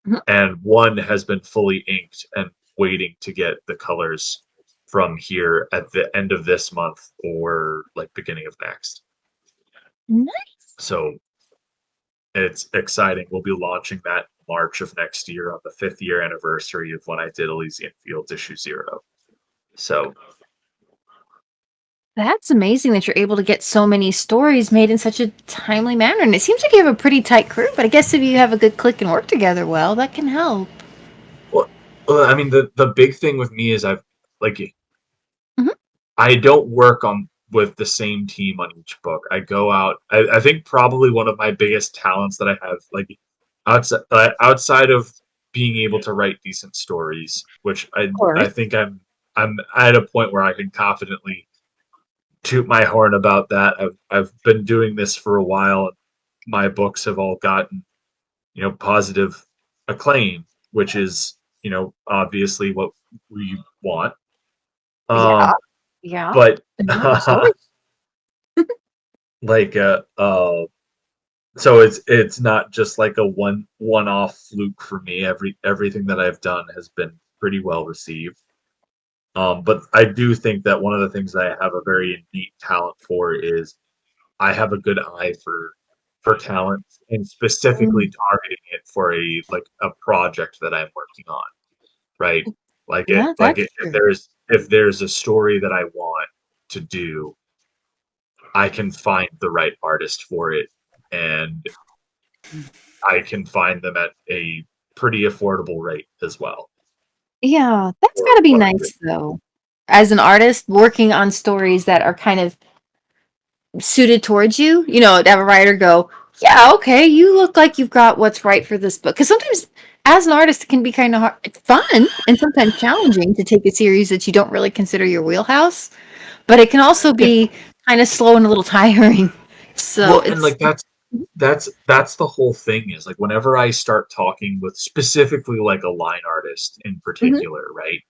Mhm. and one has been fully inked and waiting to get the colors from here at the end of this month or like beginning of next. Nice. So it's exciting. We'll be launching that March of next year on the 5th-year anniversary of when I did Elysian Fields issue 0. So That's amazing that you're able to get so many stories made in such a timely manner. And it seems like you have a pretty tight crew, but I guess if you have a good click and work together well, that can help. well, I mean the big thing with me is I've like Mhm. I don't work on with the same team on each book. I go out. I think probably one of my biggest talents that I have, like outside of being able to write decent stories, which Of I course. think I'm at a point where I can confidently toot my horn about that. I've been doing this for a while. And my books have all gotten positive acclaim, which is obviously what we want. Yeah. Um, Yeah. but And you have stories. like so it's not just like a one-off fluke for me. Everything that I've done has been pretty well received. But I do think that one of the things that I have a very innate talent for is I have a good eye for talent, and specifically Mm, targeting it for a project that I'm working on, right? yeah, that's If true. there's a story that I want to do, I can find the right artist for it, and I can find them at a pretty affordable rate as well Yeah, that's for got to be what I'm doing. nice though. As an artist working on stories that are kind of suited towards you, to have a writer go, yeah, okay, you look like you've got what's right for this book. Because sometimes, as an artist, it can be kind of hard, it's fun and sometimes challenging to take a series that you don't really consider your wheelhouse, but it can also be kind of slow and a little tiring. So Well, and it's. like that's the whole thing is like whenever I start talking with specifically like a line artist in Mhm. particular, right?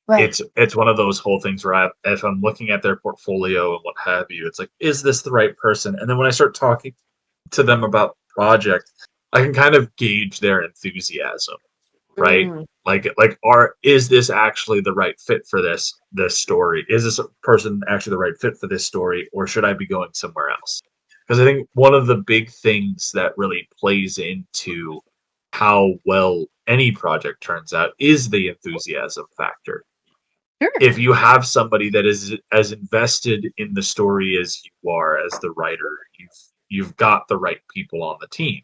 Right. It's one of those whole things where if I'm looking at their portfolio and what have you, it's like, is this the right person? And then when I start talking to them about the project, I can kind of gauge their enthusiasm, right? Mm. Is this actually the right fit for this story? Is this person actually the right fit for this story, or should I be going somewhere else? Because I think one of the big things that really plays into how well any project turns out is the enthusiasm factor. Sure. If you have somebody that is as invested in the story as you are as the writer, you've got the right people on the team.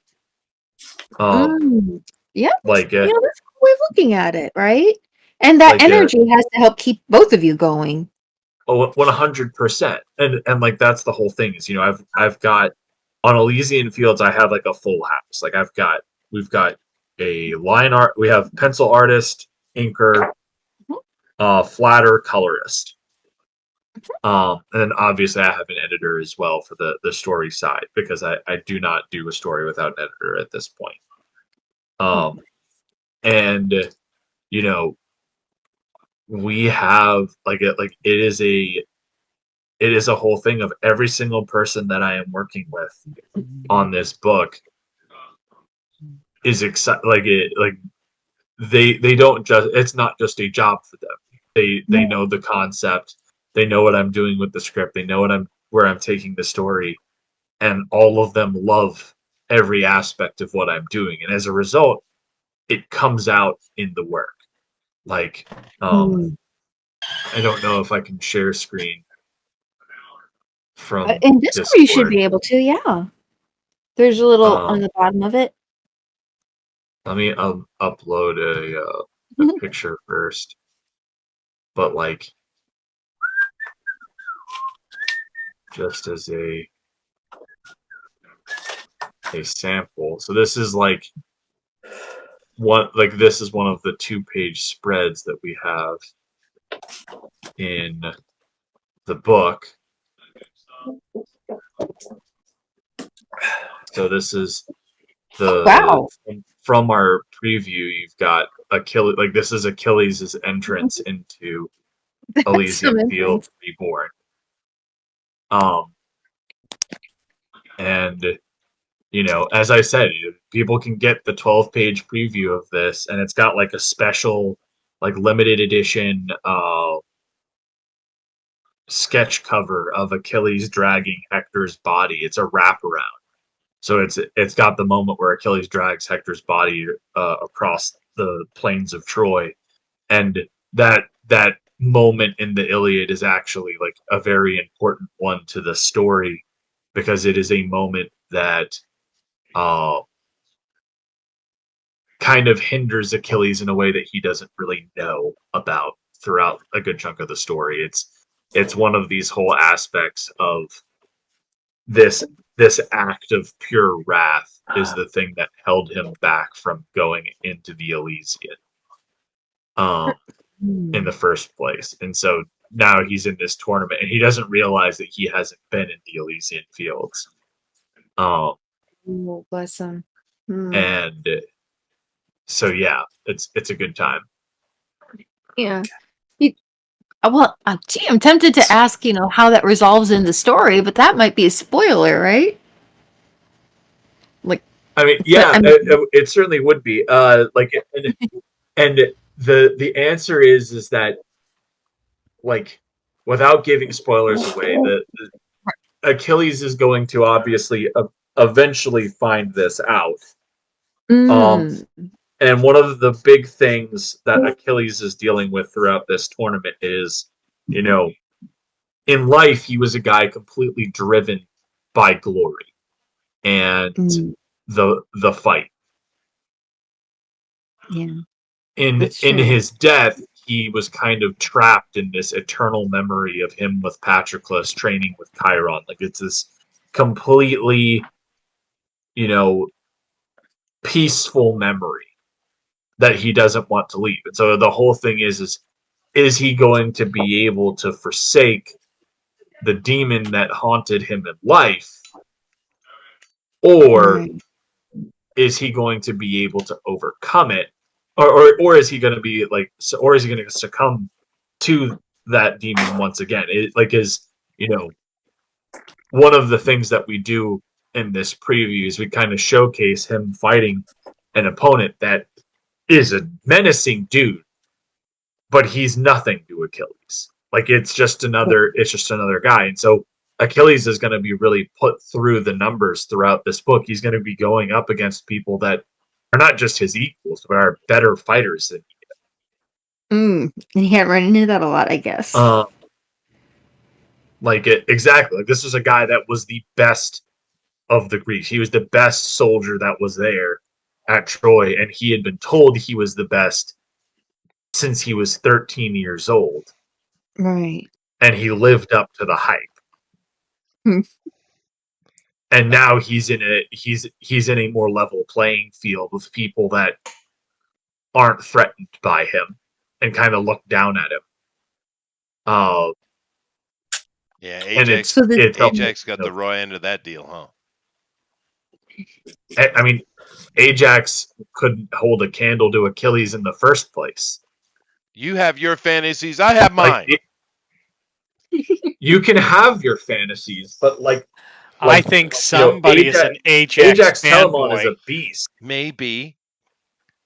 Um, Mm. Yeah, like uh, that's a cool way of looking at it, right? And that like uh, energy has to help keep both of you going. Oh, 100%. And like that's the whole thing is, I've got on Elysian Fields, I have like a full house. We've got a line art, we have pencil artist, inker, flatter, colorist. And then obviously I have an editor as well for the story side because I do not do a story without an editor at this point. Oh, Um, and you know, we have it is a whole thing of every single person that I am working with on this book is excited. They don't just, it's not just a job for them. They no. know the concept, they know what I'm doing with the script, they know where I'm taking the story, and all of them love every aspect of what I'm doing, and as a result it comes out in the work. like um Mm. I don't know if I can share screen from In Discord, you should Discord. be able to, yeah. There's a little on um the bottom of it. Let me upload a picture first. but like just as a sample. So this is like this is one of the 2-page spreads that we have in the book. So this is Wow. from our preview. You've got Achilles. Like this is Achilles' entrance into Elysian Field Reborn. And you know, as I said, people can get the 12-page preview of this, and it's got like a special, like limited edition sketch cover of Achilles dragging Hector's body. It's a wraparound. So it's got the moment where Achilles drags Hector's body across the plains of Troy, and that moment in the Iliad is actually like a very important one to the story, because it is a moment that kind of hinders Achilles in a way that he doesn't really know about throughout a good chunk of the story. It's one of these whole aspects of this act of pure wrath is the thing that held him back from going into the Elysian in the first place. And so now he's in this tournament and he doesn't realize that he hasn't been in the Elysian fields. Oh, bless him. And so yeah, it's a good time. Yeah. Well, gee, I'm tempted to ask, how that resolves in the story, but that might be a spoiler, right? Like, I mean, yeah, it certainly would be. And the answer is that, like, without giving spoilers away, the Achilles is going to obviously eventually find this out. And one of the big things that Achilles is dealing with throughout this tournament is, in life, he was a guy completely driven by glory and the fight. Yeah. In his death, he was kind of trapped in this eternal memory of him with Patroclus training with Chiron. Like it's this completely, peaceful memory that he doesn't want to leave. And so the whole thing is he going to be able to forsake the demon that haunted him in life, or is he going to be able to overcome it, or is he going to be or is he going to succumb to that demon once again? It is one of the things that we do in this preview is we kind of showcase him fighting an opponent that is a menacing dude, but he's nothing to Achilles. Like it's just another guy. And so Achilles is going to be really put through the numbers throughout this book. He's going to be going up against people that are not just his equals, but are better fighters than he is. And he can't run into that a lot, I guess. Exactly. Like this was a guy that was the best of the Greeks. He was the best soldier that was there at Troy, and he had been told he was the best since he was 13 years old. Right. And he lived up to the hype. And now he's in a more level playing field with people that aren't threatened by him and kind of look down at him. Yeah, Ajax got the raw end of that deal, huh? I mean, Ajax couldn't hold a candle to Achilles in the first place. You have your fantasies, I have mine. You can have your fantasies, but I think somebody is an Ajax Telamon is fanboy. a beast. Maybe.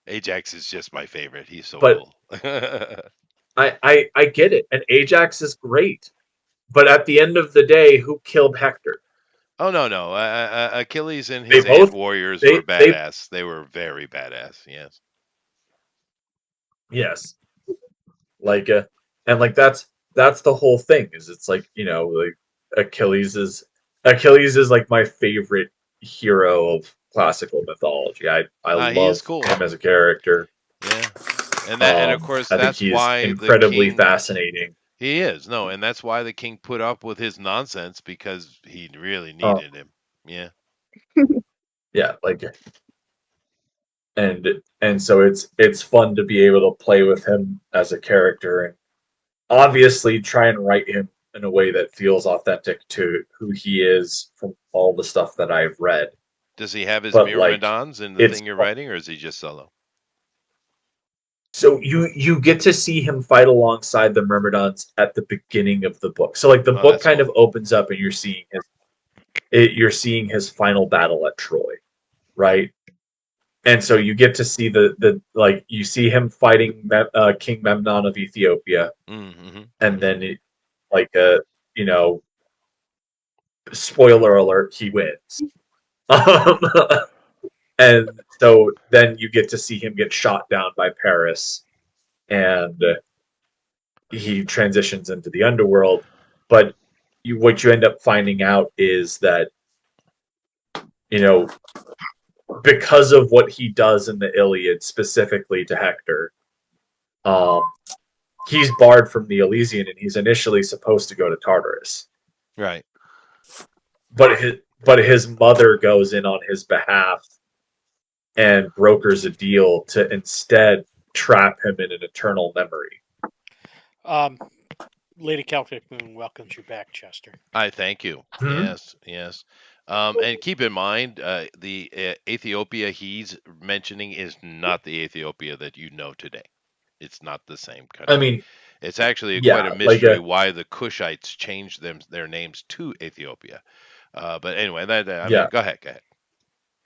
Ajax is just my favorite. He's so But cool. I get it, and Ajax is great. But at the end of the day, who killed Hector? Oh no! Achilles and his ant warriors were badass. They were very badass. Yes. Yes. And that's the whole thing. Is it's Achilles is like my favorite hero of classical mythology. I love him as a character. Yeah. And of course I think that's he's why the incredibly king. fascinating. He is, no, and that's why the king put up with his nonsense because he really Uh, needed him. Yeah. yeah, like, and so it's fun to be able to play with him as a character, and obviously try and write him in a way that feels authentic to who he is from all the stuff that I've read. Does he have his But like, myrmidons in the it's thing you're writing, or is he just solo? so you get to see him fight alongside the Myrmidons at the beginning of the book. So like the Oh, book that's kind cool. of opens up and you're seeing his final battle at Troy, right? And so you get to see the like you see him fighting King Memnon of Ethiopia, Mm-hmm. and then like you know, spoiler alert, he wins. Um, and so then you get to see him get shot down by Paris, and he transitions into the underworld. But what you end up finding out is that, you know, because of what he does in the Iliad specifically to Hector, um, he's barred from the Elysian, and he's initially supposed to go to Tartarus. Right. But his mother goes in on his behalf and brokers a deal to instead trap him in an eternal memory. Um, Lady Celtic Moon welcomes you back, Chester. I thank you. Hmm? Yes, yes. And keep in mind, the Ethiopia he's mentioning is not the Ethiopia that you know today. It's not the same I country. mean, It's actually quite a yeah, like mystery why the Kushites changed their names to Ethiopia. But anyway, I mean, yeah. go ahead, go ahead.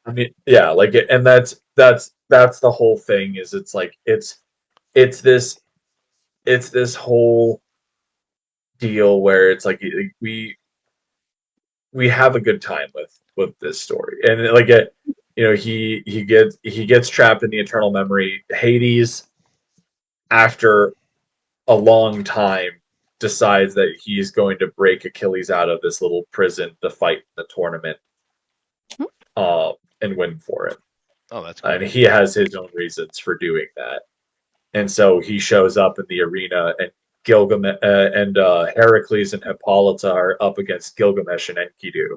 I mean, yeah, like, and that's the whole thing. Is it's like it's this it's this whole deal where it's like we have a good time with this story, and like you know, he gets trapped in the eternal memory. Hades, after a long time, decides that he's going to break Achilles out of this little prison to fight the tournament, and win for it. Oh, that's And cool. he has his own reasons for doing that. And so he shows up in the arena, and Gilgamesh and Heracles and Hippolyta are up against Gilgamesh and Enkidu,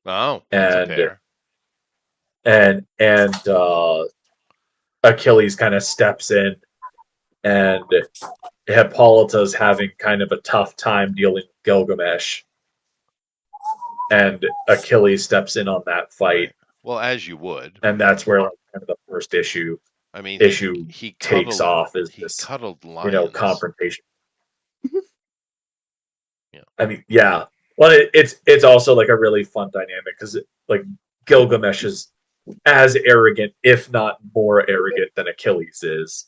Oh, that's a and pair. and Achilles kind of steps in, and Hippolyta's having kind of a tough time dealing with Gilgamesh, and Achilles steps in on that fight, Right. Well, as you would. and that's where like, kind of the first I mean, issue he takes cuddled off, is he this, cuddled you know, lions. confrontation. Yeah. I mean, yeah. Well, it's also like a really fun dynamic because like Gilgamesh is as arrogant, if not more arrogant, than Achilles is.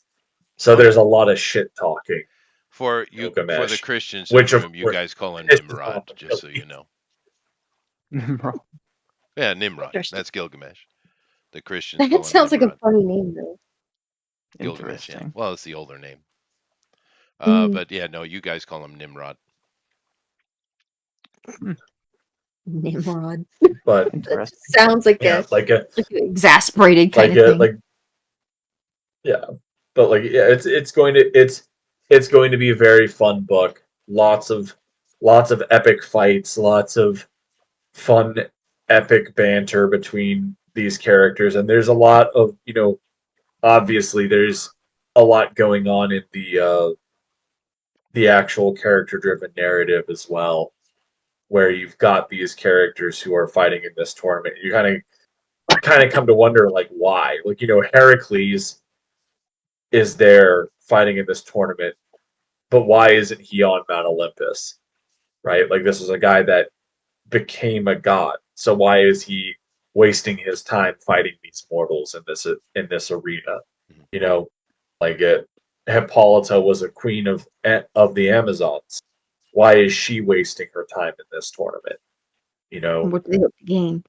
So Oh there's yeah. a lot of shit talking For the Gilgamesh, Christians in the which of room, you course guys call him pisses off Nimrod, just so you Achilles. know. Bro. Yeah, Nimrod. Interesting. That's Gilgamesh. The Christians That call him sounds like a Nimrod. funny name, though. Gilgamesh, yeah. Interesting. Well, it's the older name. Mm, But yeah, no, you guys call him Nimrod. Nimrod. But Interesting. Sounds like yeah, like an exasperated kind like of thing. like yeah, but like yeah, it's going to be a very fun book. Lots of epic fights, lots of fun epic banter between these characters, and there's a lot of, you know, obviously there's a lot going on in the actual character driven narrative as well, where you've got these characters who are fighting in this tournament. You kind of come to wonder like why. Like, you know, Heracles is there fighting in this tournament, but why isn't he on Mount Olympus? Right? Like, this is a guy that became a god. So why is he wasting his time fighting these mortals in this arena? Mhm. You know, like Hippolyta was a queen of the Amazons. Why is she wasting her time in this tournament? You know, What do they hope to gain?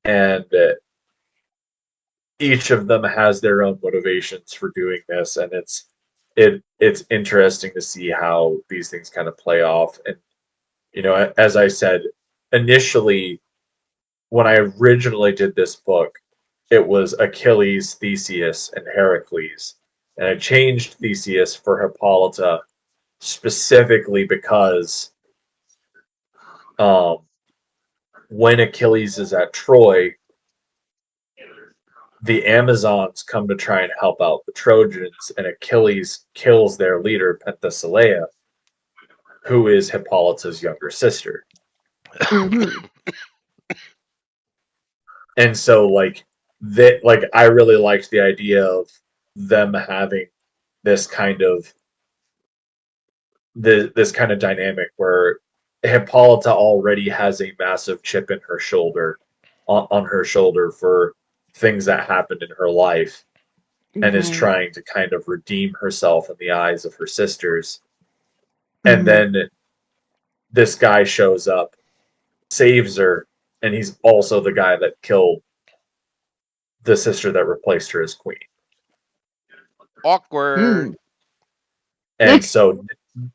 and each of them has their own motivations for doing this, and it's interesting to see how these things kind of play off. And you know, as I said initially, when I originally did this book, it was Achilles, Theseus, and Heracles, and I changed Theseus for Hippolyta specifically because when Achilles is at Troy, the Amazons come to try and help out the Trojans, and Achilles kills their leader, Penthesilea, who is Hippolyta's younger sister. Mhm. And so, like, I really liked the idea of them having this kind of this kind of dynamic where Hippolyta already has a massive chip in her shoulder, on her shoulder for things that happened in her life, and is Mhm. trying to kind of redeem herself in the eyes of her sisters. And then this guy shows up, saves her, and he's also the guy that killed the sister that replaced her as queen. Awkward. Mm. And so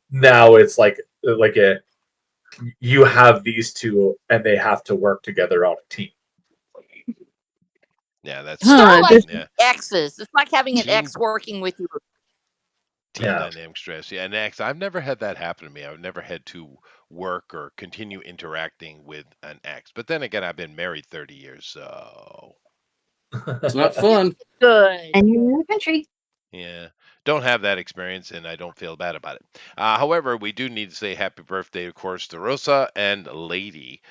now it's like you have these two, and they have to work together on a team. Yeah, that's Sort Huh, of like this- yeah. exes. It's like having an Team- ex working with you. Team Yeah. dynamic stress. Yeah, and next, I've never had that happen to me. I've never had to work or continue interacting with an ex. But then again, I've been married 30 years, so It's not fun. Good. and you're in the country. yeah, don't have that experience, and I don't feel bad about it. However, we do need to say happy birthday, of course, to Rosa and Lady,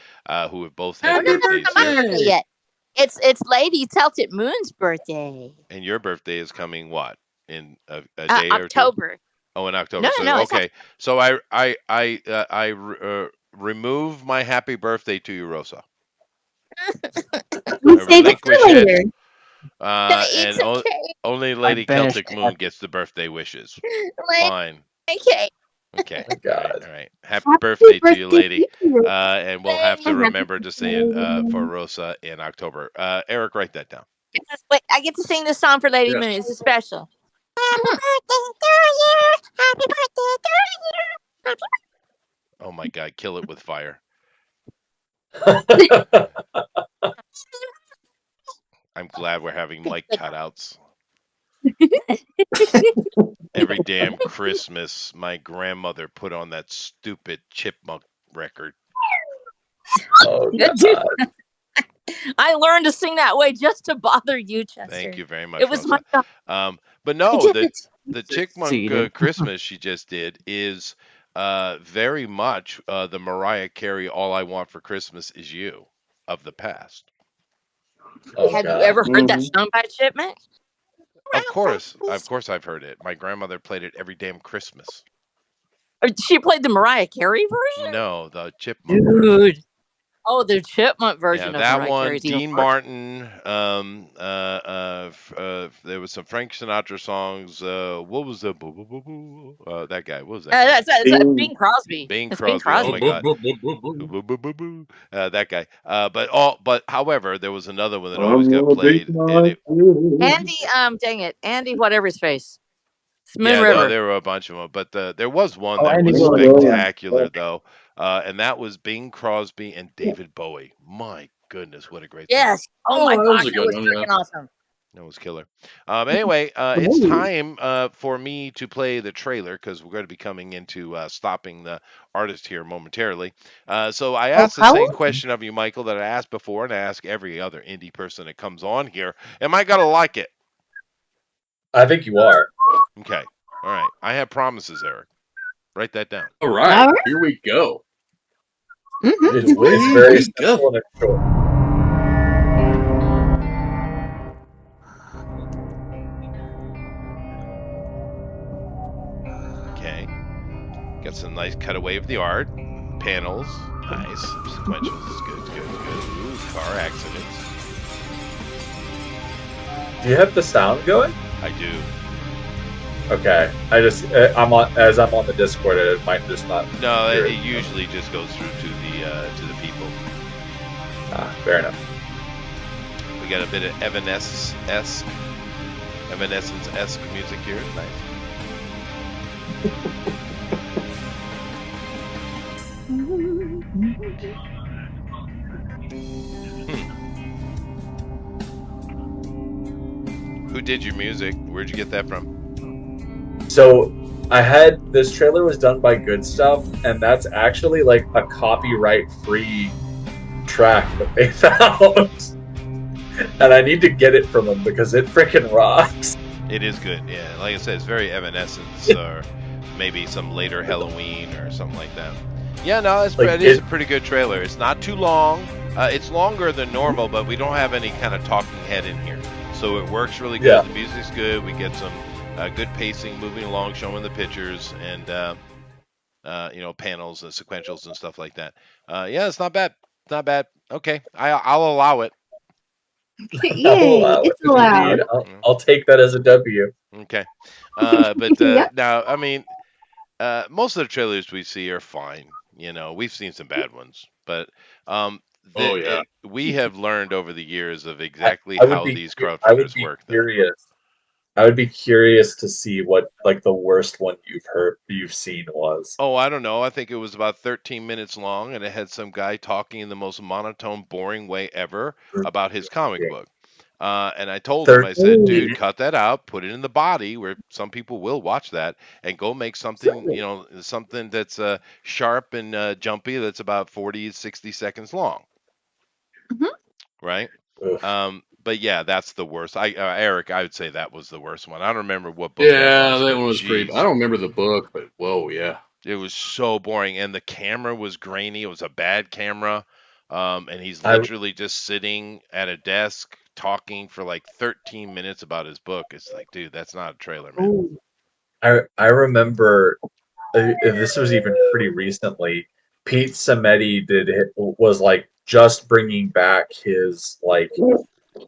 who have both had Happy birthdays My here. birthday yet. It's Lady Celtic Moon's birthday. And your birthday is coming what in a day or two? October. Oh, in October. No, So no, it's okay. So I remove my happy birthday to you, Rosa. We I save it for relinquish it. later. It's And okay. only Lady banished Celtic Moon gets the birthday wishes. Like, Fine. okay. Okay. Oh my God. All right. Happy Happy birthday to you, birthday lady. to you. And we'll have to Happy remember to say it birthday. for Rosa in October. Eric, write that down. Wait, I get to sing this song for Lady Yes. Moon. It's special. Happy birthday to you. Happy birthday to you. Oh my God, kill it with fire. I'm glad we're having mic cutouts. Every damn Christmas, my grandmother put on that stupid chipmunk record. Oh Dude, God. I learned to sing that way just to bother you, Chester. Thank you very much, It was Rosa. But no, the Chickmunk Cheater. Christmas she just did is very much the Mariah Carey "All I Want for Christmas Is You" of the past. Oh Have God. you ever heard that Mhm. song by Chipmunk? Of course, I've heard it. My grandmother played it every damn Christmas. Or she played the Mariah Carey version? No, the Chipmunk version. Dude. Oh, the Chipmunk Yeah, version of that Mariah one, Carey's even Dean worse. Martin. There was some Frank Sinatra songs. What was the that guy? What was that? Guy? That's Bing Crosby. Bing It's Crosby. Oh my God. Boo-boo-boo-boo-boo. That guy. But however, there was another one that always got played, and it, Andy, dang it, Andy, whatever his face. It's Moon yeah, River. there were a bunch of them, but there was one Oh, that Andy was Williams, yeah. spectacular though, and that was Bing Crosby and David Bowie. My goodness, what a great song! Yes. Oh, Oh, my that was gosh, a that good was one, yeah. freaking awesome. That was killer. Anyway, it's time for me to play the trailer because we're going to be coming into stopping the artist here momentarily. So I asked the same question of you, Michael, that I asked before, and I ask every other indie person that comes on here. Am I going to like it? I think you are. Okay. All right. I have promises, Eric. Write that down. All right, All right. here we go. Mhm. It's very Here we simple and it's short. Okay. Got some nice cutaway of the art. Panels. Nice. Sequentials is good, good, good. Ooh, car accidents. Do you have the sound going? I do. Okay. I'm on the Discord. It might just not. No, hear it it. usually just goes through to the people. Fair enough. We got a bit of Evanescence-esque music here. Nice. Who did your music? Where'd you get that from? So I had this trailer was done by Good Stuff, and that's actually like a copyright-free track that they found. And I need to get it from them because it freaking rocks. It is good. Yeah, like I said, it's very Evanescence or maybe some later Halloween or something like that. Yeah, no, it is a pretty good trailer. It's not too long. It's longer than normal, but we don't have any kind of talking head in here, so it works really good. Yeah. The music's good. We get some good pacing, moving along, showing the pictures and panels and sequentials and stuff like that. Yeah, it's not bad. Not bad. Okay, I'll allow it. Yay, it's allowed. I'll take that as a W. Okay, but Yep. now I mean, most of the trailers we see are fine. We've seen some bad ones, but we have learned over the years of exactly how these crowdfunders work. Curious. I would be curious to see what like the worst one you've seen was. Oh, I don't know. I think it was about 13 minutes long, and it had some guy talking in the most monotone, boring way ever about his comic book. And I told him, I said, dude, cut that out, put it in the body where some people will watch that, and go make something, something that's sharp and jumpy that's about 40, 60 seconds long. Right? But yeah, that's the worst. Eric, I would say that was the worst one. I don't remember what book that was. That one was pretty. I don't remember the book, but whoa, yeah. It was so boring, and the camera was grainy. It was a bad camera, and he's literally just sitting at a desk talking for like 13 minutes about his book. It's like, dude, that's not a trailer, man. I remember this was even pretty recently. Pete Sametti was like just bringing back his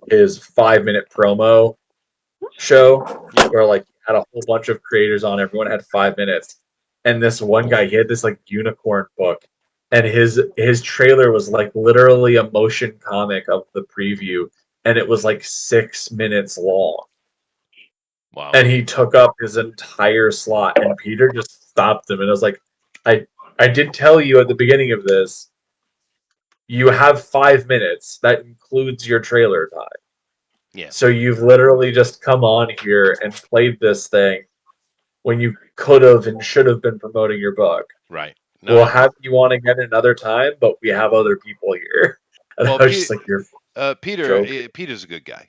5-minute promo show where like had a whole bunch of creators on. Everyone had 5 minutes, and this one guy, he had this like unicorn book, and his trailer was like literally a motion comic of the preview, and it was like 6 minutes long. Wow. And he took up his entire slot, and Peter just stopped him, and I was like, I did tell you at the beginning of this, you have 5 minutes. That includes your trailer time. Yeah. So you've literally just come on here and played this thing when you could have and should have been promoting your book. Right. We'll have you on again another time, but we have other people here. And I was just like, Peter's a good guy.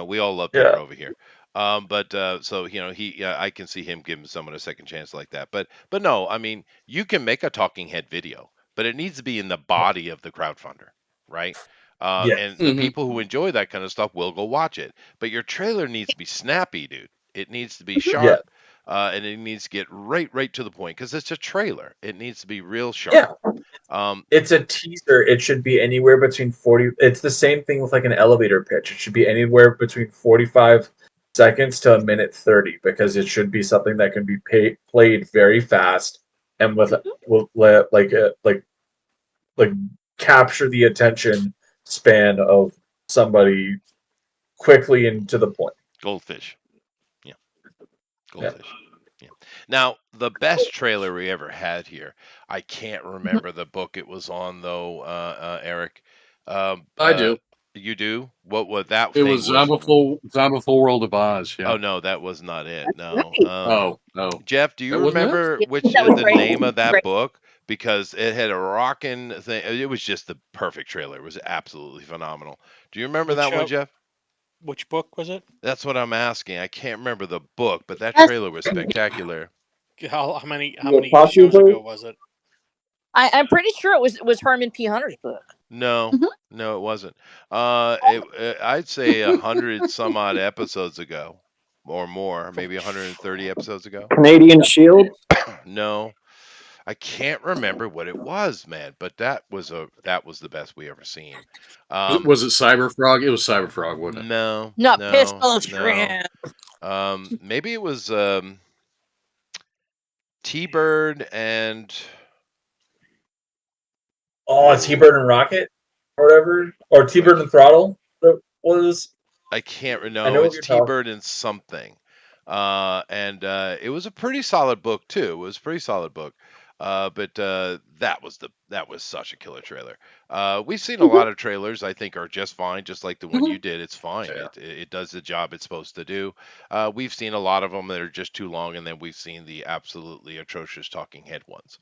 We all love Peter over here. So I can see him giving someone a second chance like that. But no, I mean, you can make a talking head video, but it needs to be in the body of the crowdfunder, right? And the people who enjoy that kind of stuff will go watch it. But your trailer needs to be snappy, dude. It needs to be sharp, and it needs to get right to the point because it's a trailer. It needs to be real sharp. Yeah. It's a teaser. It should be anywhere between 40. It's the same thing with like an elevator pitch. It should be anywhere between 45 seconds to a minute 30 because it should be something that can be played very fast and will capture the attention span of somebody quickly and to the point. Goldfish. Yeah. Goldfish. Yeah. Now, the best trailer we ever had here, I can't remember the book it was on though, Eric. I do. You do? What that it was? Zombie World of Oz. Yeah. Oh no, that was not it. No. No. Jeff, do you remember the name of that book? Because it had a rockin' thing. It was just the perfect trailer. It was absolutely phenomenal. Do you remember that one, Jeff? Which book was it? That's what I'm asking. I can't remember the book, but that trailer was spectacular. How many shows ago was it? I'm pretty sure it was Herman P. Hunter's book. No, no, it wasn't. I'd say 100 some odd episodes ago, or more, maybe 130 episodes ago. Canadian Shield? No, I can't remember what it was, man. But that was the best we ever seen. Was it Cyberfrog? It was Cyberfrog, wasn't it? No, not no, Pistol Shrimp. Maybe it was T-Bird and. Oh, T-Bird and Rocket, or whatever, or T-Bird and Throttle. What was? I can't remember. It's T-Bird and something, and it was a pretty solid book too. It was a pretty solid book. But that was such a killer trailer. We've seen a lot of trailers I think are just fine, just like the one Mhm. you did. It's fine. Yeah. It does the job it's supposed to do. We've seen a lot of them that are just too long, and then we've seen the absolutely atrocious talking head ones,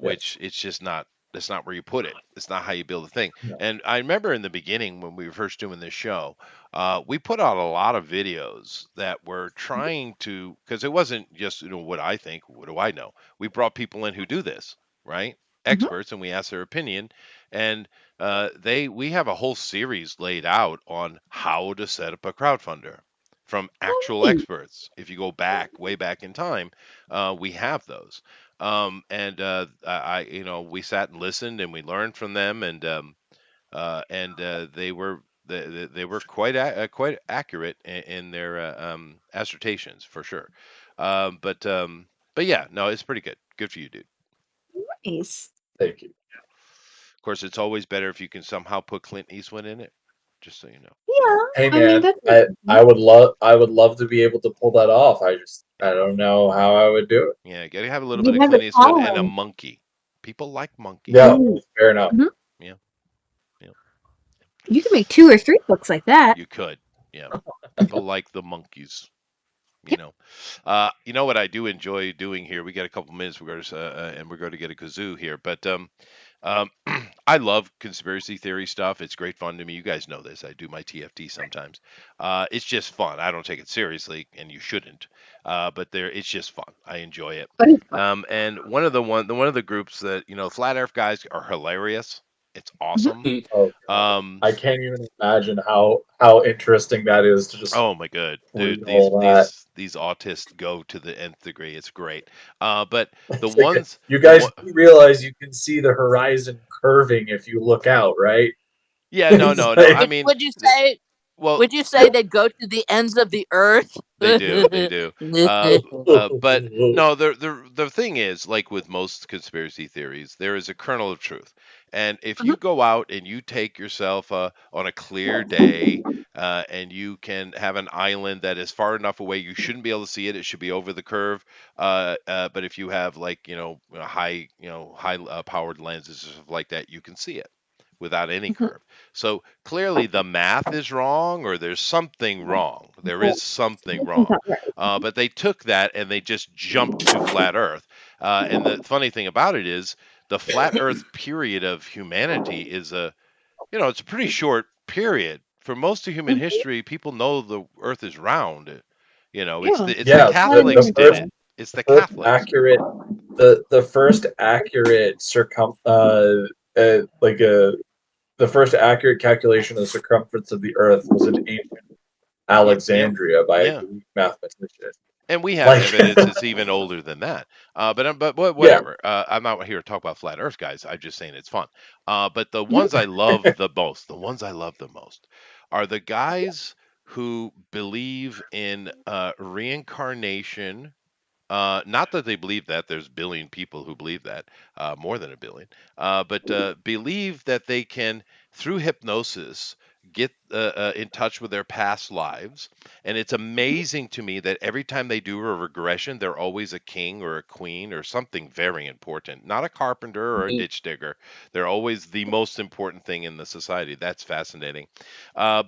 which Yes. it's just not. That's not where you put it. It's not how you build a thing. No. And I remember in the beginning when we were first doing this show, we put out a lot of videos that were trying to, because it wasn't just what I think, what do I know? We brought people in who do this, right? Mhm. Experts, and we asked their opinion. And we have a whole series laid out on how to set up a crowdfunder from Oh, actual neat. experts. If you go back, way back in time, we have those. And we sat and listened, and we learned from them, and they were quite accurate in their assertions for sure. Um, but um, but yeah, no, it's pretty good. Good for you, dude. Nice. Thank you. Of course, it's always better if you can somehow put Clint Eastwood in it. Just so you know. Yeah, Hey I mean man, that's I would love to be able to pull that off. I don't know how I would do it. Yeah, gotta have a little bit you of have the Clint Eastwood and a talent. monkey. People like monkeys. No, Mm. fair enough. Mhm. Yeah, yeah. You can make 2 or 3 books like that. You could. Yeah. People like the monkeys. You Yep. know, you know what I do enjoy doing here. We got a couple minutes. We're going to get a kazoo here, but um, I love conspiracy theory stuff. It's great fun to me. You guys know this. I do my TFT sometimes. It's just fun. I don't take it seriously, and you shouldn't. But it's just fun. I enjoy it. But it's fun. And one of the groups that flat Earth guys are hilarious. It's Mhm. awesome. Oh god. Um, I can't even imagine how interesting that is to just Oh my god, dude, read all that. these autists go to the nth degree. It's great. But the It's like ones, you the guys one, do realize you can see the horizon curving if you look out, right? yeah, no, It's no, no. I like mean, Would you say? well, Would you say they'd go to the ends of the earth? they do, they do. But no, the thing is, like with most conspiracy theories, there is a kernel of truth. And if Mhm. you go out and you take yourself on a clear day, and you can have an island that is far enough away, you shouldn't be able to see it. It should be over the curve. But if you have like high powered lenses and stuff like that, you can see it without any Mhm. curve. So clearly the math is wrong, or there's something wrong. There is something Something's wrong. not right. But they took that and they just jumped to flat Earth. And the funny thing about it is the flat Earth period of humanity is it's a pretty short period. For most of human Mhm. history, people know the Earth is round. Yeah. It's the yeah, Catholics did it. It's the first Catholics. accurate the first accurate like the first accurate calculation of the circumference of the Earth was in ancient Yeah, yeah, Alexandria by a yeah. Greek mathematician. And we have Like, evidence it's even older than that. But yeah, whatever. I'm not here to talk about flat Earth, guys. I'm just saying it's fun. But Mhm. the ones I love the most, are the guys who believe in reincarnation. Not that they believe that. There's a billion people who believe that, more than a billion. But believe that they can, through hypnosis, get in touch with their past lives. And it's amazing to me that every time they do a regression, they're always a king or a queen or something very important. Not a carpenter or a ditch digger. They're always the most important thing in the society. That's fascinating. Yeah.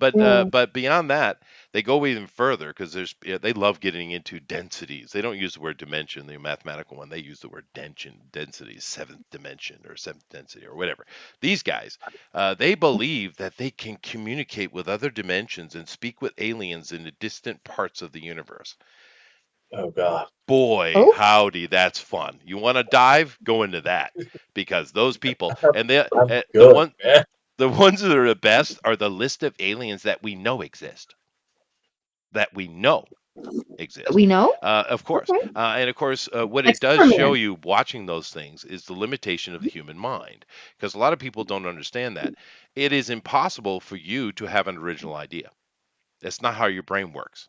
But beyond that, they go even further because they love getting into densities. They don't use the word dimension, the mathematical one. They use the word density, seventh dimension or seventh density or whatever. These guys, they believe that they can communicate with other dimensions and speak with aliens in the distant parts of the universe. oh god, Boy, Oh, howdy, that's fun. You want to dive? Go into that, because those people and I'm the good, man. the ones that are the best are the list of aliens that we know exist. That we know exist. we know. Of course. Okay. And of course, what Like it does show Superman. you watching those things is the limitation of the human mind. Because a lot of people don't understand that. It is impossible for you to have an original idea. That's not how your brain works.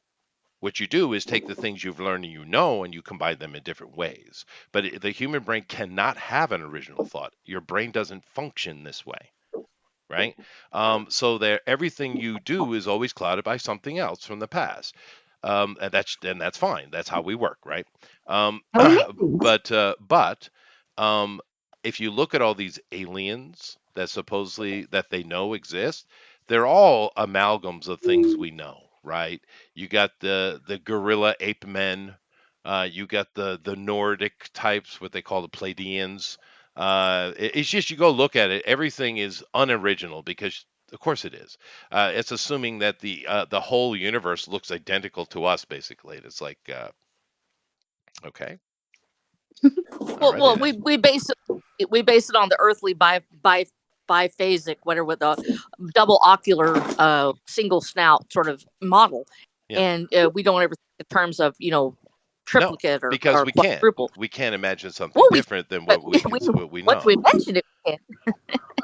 What you do is take the things you've learned and and you combine them in different ways. But the human brain cannot have an original thought. Your brain doesn't function this way, right? So everything you do is always clouded by something else from the past, and that's fine. That's how we work, right? Amazing. But um, if you look at all these aliens that supposedly that they know exist, they're all amalgams of things we know, right? You got the gorilla ape men, you got the Nordic types, what they call the Pleiadians. It's just you go look at it, everything is unoriginal because of course it is. It's assuming that the whole universe looks identical to us, basically. It's like, okay, Well, alrighty well, then. we base it on the earthly biphasic, whatever, with a double ocular, single snout sort of model, Yeah. and we don't ever think in terms of No, triplicate because or quadruple. we can't imagine something Well, we different than but what we what we once know. we mention it, we can.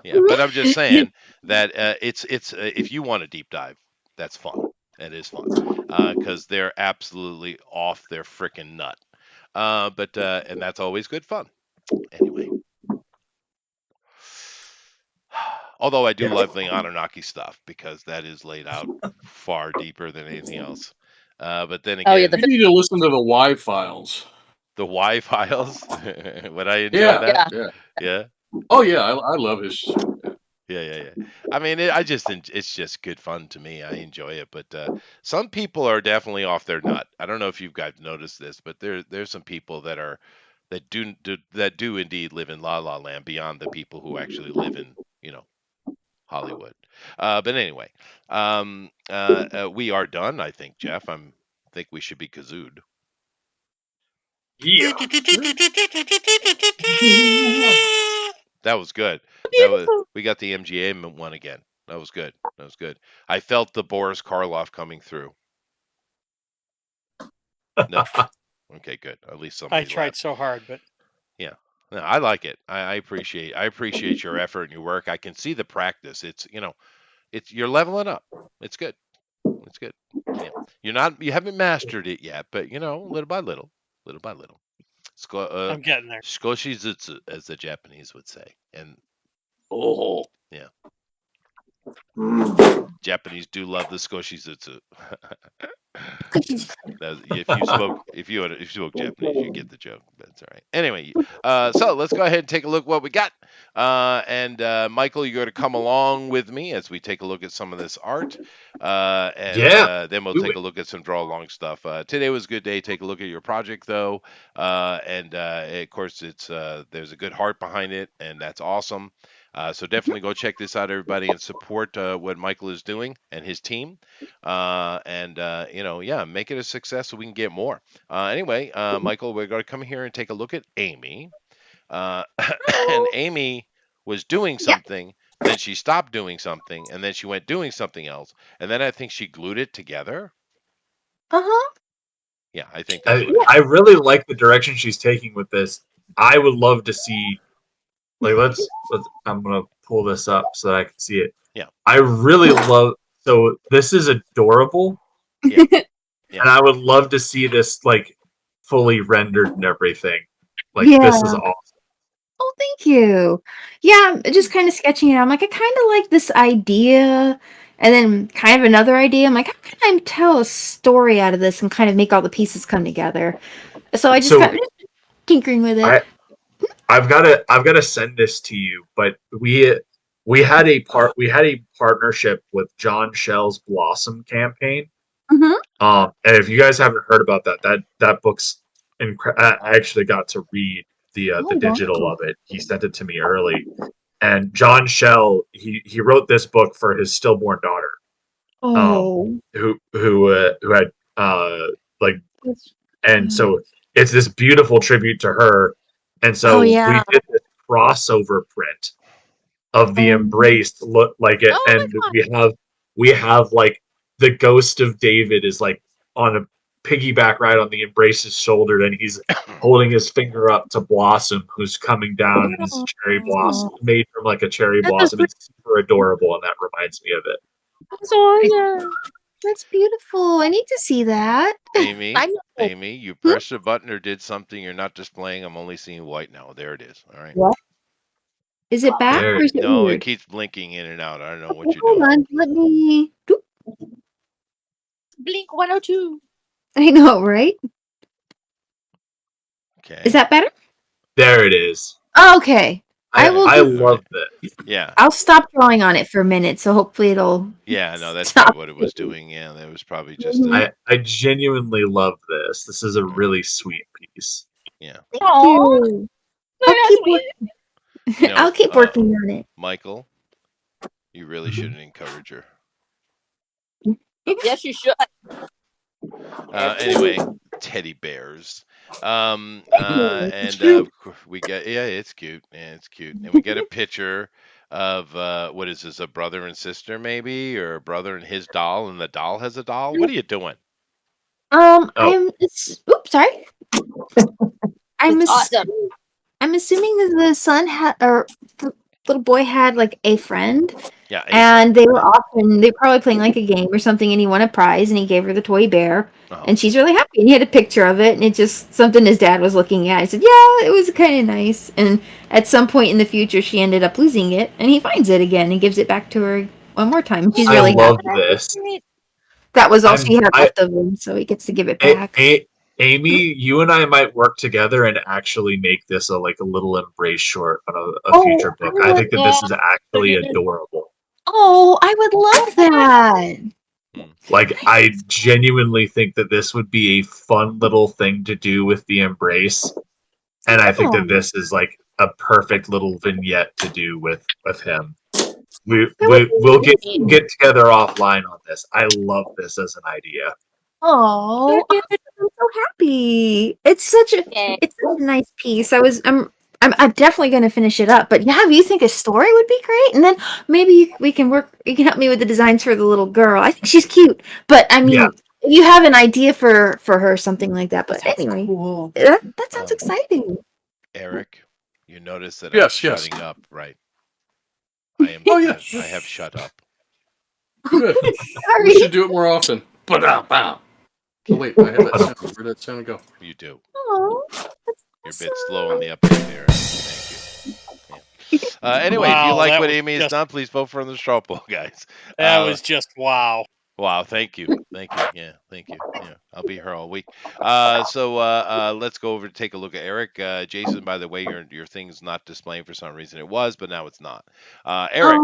Yeah, but I'm just saying that it's if you want a deep dive, that's fun. It is fun because they're absolutely off their frickin' nut. But and that's always good fun. Anyway, although I do Yeah. love the Anunnaki stuff because that is laid out far deeper than anything else. But then Oh yeah, again, You need to listen to the Y files. the Y files. Would I enjoy Yeah, that? yeah. yeah. Yeah. Oh yeah, I love his shit. Yeah. Yeah. I mean, it's just good fun to me. I enjoy it, but some people are definitely off their nut. I don't know if you've guys noticed this, but there's some people that do indeed live in La La Land beyond the people who actually live in Hollywood. But anyway, we are done. I think Jeff. Think we should be kazooed. Yeah. That was good. Beautiful. We got the MGA one again. That was good. That was good. I felt the Boris Karloff coming through. No. Okay, good. At least I somebody tried laughed. so hard, but Yeah. No, I like it. I appreciate your effort and your work. I can see the practice. It's you're leveling up. It's good. It's good. Yeah. You haven't mastered it yet, but little by little, little by little. I'm getting there. Skoshizutsu, as the Japanese would say. And Oh, yeah, Japanese do love the Skoshizutsu. If you spoke Japanese, you get the joke. That's all right. Anyway, so let's go ahead and take a look what we got. And Michael, you're going to come along with me as we take a look at some of this art. And Yeah. then we'll Do take it. a look at some draw along stuff. Today was a good day. Take a look at your project though. And of course, it's there's a good heart behind it, and that's awesome. So definitely go check this out, everybody, and support what Michael is doing and his team. Yeah, make it a success so we can get more. Anyway, Michael, we're going to come here and take a look at Amy. And Amy was doing Yeah. something, then she stopped doing something, and then she went doing something else, and then I think she glued it together. Uh-huh. Yeah, I think that's what I happened. really like the direction she's taking with this. I would love to see let's I'm gonna pull this up so that I can see it. Yeah. I really love so this is adorable. Yeah. Yeah. And I would love to see this fully rendered and everything. This is Yeah. awesome. Oh, thank you. Yeah, I'm just kind of sketching it out. I'm like, I kind of like this idea, and then kind of another idea. I'm like, how can I tell a story out of this and kind of make all the pieces come together? So I just So got tinkering with it. I've gotta send this to you, but we had a partnership with John Shell's Blossom campaign. Mm-hmm. And if you guys haven't heard about that book's I actually got to read the Oh, digital wow. of it. He sent it to me early. And John Shell, he wrote this book for his stillborn daughter, Oh. who had like, That's- and so it's this beautiful tribute to her. And Oh so we yeah. did this crossover print of the embraced look like it, Oh and my we have the ghost of David is on a piggyback ride on the embrace's shoulder, and he's holding his finger up to Blossom, who's coming down, and he's a cherry blossom God. made from a cherry That is blossom. It's super adorable, and that reminds me of it. so awesome. That's beautiful. I need to see that. Amy, I know. Amy, you pressed a button or did something. You're not displaying. I'm only seeing white now. There it is. All right. What? Is it back There, or is it No, it weird? keeps blinking in and out. I don't know what you're Hold doing. on. Let me. Doop. Blink 102. I know, right? Okay. Is that better? There it is. Okay. I will I just, love this. Yeah. I'll stop drawing on it for a minute, so hopefully it'll Yeah, no, that's stop. probably what it was doing. Yeah, that was probably just Mhm. I genuinely love this. This is a Mm. really sweet piece. yeah. Thank Aw. you. I'll That's keep sweet. You I'll know, keep working on it. Michael, you really Mhm. shouldn't encourage her. Yes, you should. Anyway, teddy bears. And cute. we get it's cute. Yeah, it's cute. And we get a picture of what is this? A brother and sister maybe, or a brother and his doll, and the doll has a doll. What are you doing? Oh, Oops, sorry. I'm It's awesome. I'm assuming that the son had, or the little boy had like a friend, Yeah, a and friend. they were probably playing like a game or something, and he won a prize, and he gave her the toy bear, Oh, and she's really happy. And he had a picture of it, and it's just something his dad was looking at. I said, yeah, it was kind of nice. And at some point in the future, she ended up losing it, and he finds it again and gives it back to her one more time. She's I really love happy. this. That was all she I'm had I left of him, so he gets to give it a, back. a, Amy, you and I might work together and actually make this a little embrace short on a Oh, future book. I I would, think that Yeah. this is actually adorable. oh, I would love that. mm. Like, I genuinely think that this would be a fun little thing to do with the embrace, and I think Oh, that this is like a perfect little vignette to do with him. that would We'll be Yeah. get together offline on this. I love this as an idea. Oh, I'm so happy. It's such a nice piece. I'm definitely going to finish it up. But yeah, if you think a story would be great, and then maybe we can work. You can help me with the designs for the little girl. I think she's cute. But I Yeah. mean, if you have an idea for her, something like that. But anyway, Cool. that sounds Um, exciting. Eric, you notice that I'm Yes, yes. shutting up, right? Oh yeah. I have shut up. Good. We Sorry. should do it more often. Ba-da-bow. Oh wait, I have that sound. Where'd that sound go? You do. Oh, You're a bit slow on the uptake there. Thank you. Yeah. Anyway, if you Wow, like that what was Amy has just done, please vote for the straw poll, guys. that was just wow. Wow, thank you. Thank you. Yeah, thank you. Yeah, I'll be here all week. So let's go over to take a look at Eric. Jason, by the way, your thing's not displaying for some reason. It was, but now it's not. Eric.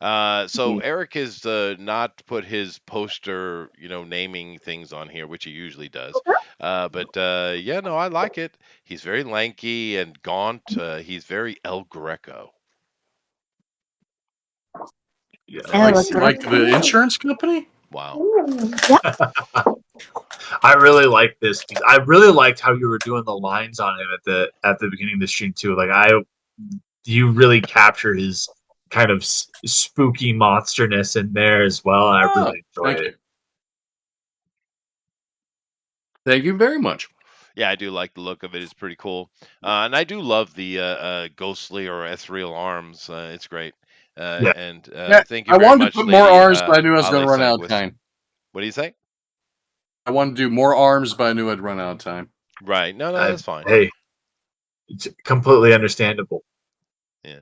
oh, So Eric has not put his poster, naming things on here, which he usually does. But yeah, no, I like it. He's very lanky and gaunt. He's very El Greco. Yeah, I like Ella, it. Like the insurance company? Wow. yeah. I really like this piece. I really liked how you were doing the lines on him at the beginning of the stream too. You really capture his kind of spooky monsterness in there as well. And I Oh, really enjoy thank it. you. Thank you very much. Yeah, I do like the look of it. It's pretty cool. And I do love the ghostly or ethereal arms. It's great. Yeah. And Yeah, thank you I very wanted to much, put more Lady arms, but I knew I was going Ale to run out of Sanguis. time. What do you say? I wanted to do more arms, but I knew I'd run out of time. Right. No, that's fine. Hey, it's completely understandable. Yeah.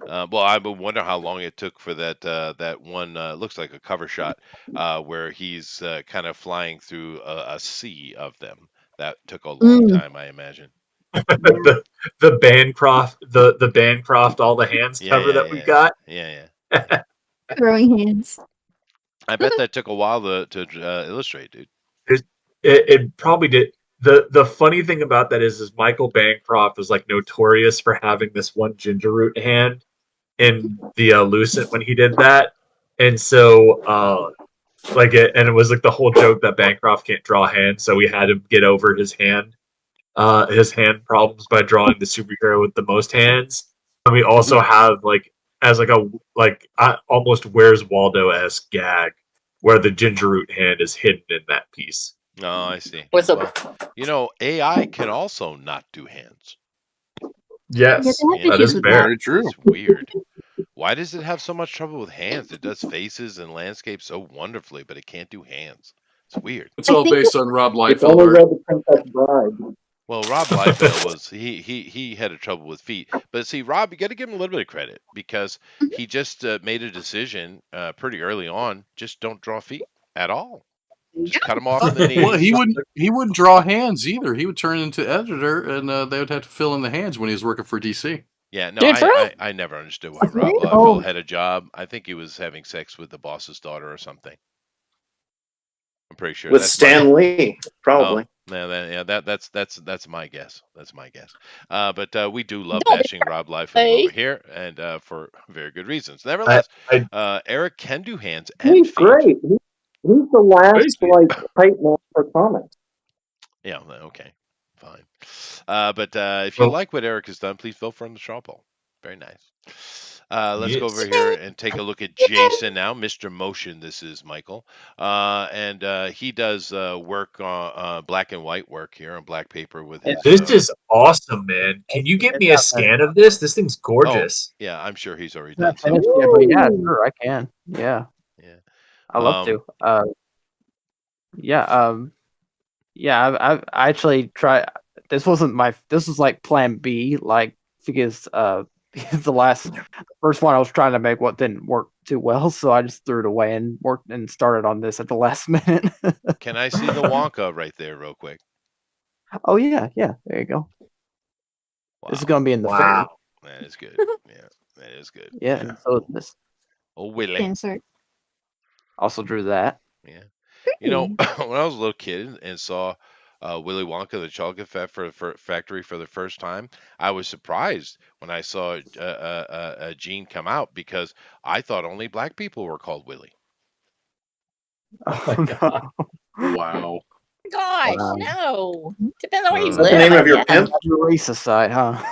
Well, I would wonder how long it took for that one looks like a cover shot where he's kind of flying through a sea of them. That took a long Mm, time, I imagine. the Bancroft the Bancroft all the hands Yeah, cover yeah, that we yeah, got. yeah, throwing hands. I bet that took a while to illustrate, dude. It probably did. The funny thing about that is Michael Bancroft was like notorious for having this one ginger root hand in the Lucent when he did that, and so and it was like the whole joke that Bancroft can't draw hands, so we had him get over his hand problems by drawing the superhero with the most hands. And we also have as almost Where's Waldo-esque gag where the ginger root hand is hidden in that piece. Oh, I see. What's Well, up? AI can also not do hands. Yeah, Yes, they have Yeah, that issues is with it's that. fair. Very true. it's weird. Why does it have so much trouble with hands? It does faces and landscapes so wonderfully, but it can't do hands. It's weird. It's I all think based on Rob It's Liefeld only art. read the Princess Bride. Well, Rob Liefeld was he had a trouble with feet, but see, Rob, you got to give him a little bit of credit because he just made a decision pretty early on. Just don't draw feet at all. Just cut him off in the Well, knees. he wouldn't draw hands either. He would turn into editor, and they would have to fill in the hands when he was working for DC. Yeah, no, Dude, for real? I never understood why Rob Oh. Liefeld had a job. I think he was having sex with the boss's daughter or something. I'm pretty sure With that's Stan Lee, probably. yeah, that's my guess. That's my guess. But we do love Don't bashing Rob Liefeld say. over here, and for very good reasons. I, Nevertheless, I Eric can do hands and He's feet. great. He's the last like hype man for comics. Yeah, okay, fine. But if you like what Eric has done, please vote for him the straw poll. Very nice. Let's go over here and take a look at Jason now, Mr. Motion. This is Michael, and he does work on black and white work here on black paper with his. This is awesome, man. Can you get me a scan of this? This thing's gorgeous. Yeah, I'm sure he's already It's not done something. finished yet, but yeah, sure, I can. Yeah, Yeah, I love to. I actually tried. This wasn't my. This was like Plan B, like because the first one I was trying to make what didn't work too well, so I just threw it away and worked and started on this at the last minute. Can I see the Wonka right there, real quick? Oh yeah, there you go. Wow, This is gonna be in the Wow. that is good. Yeah, that is good. fair. Yeah, and so this Oh, Willie. Insert. also drew that. Yeah. You know, when I was a little kid and saw Willy Wonka, the Chocolate Factory for the first time, I was surprised when I saw Gene come out because I thought only black people were called Willy. Oh my God. Wow. Gosh, Wow. no. Depends on where you Is that live. the name I of your guess. pimp? The racist side, huh?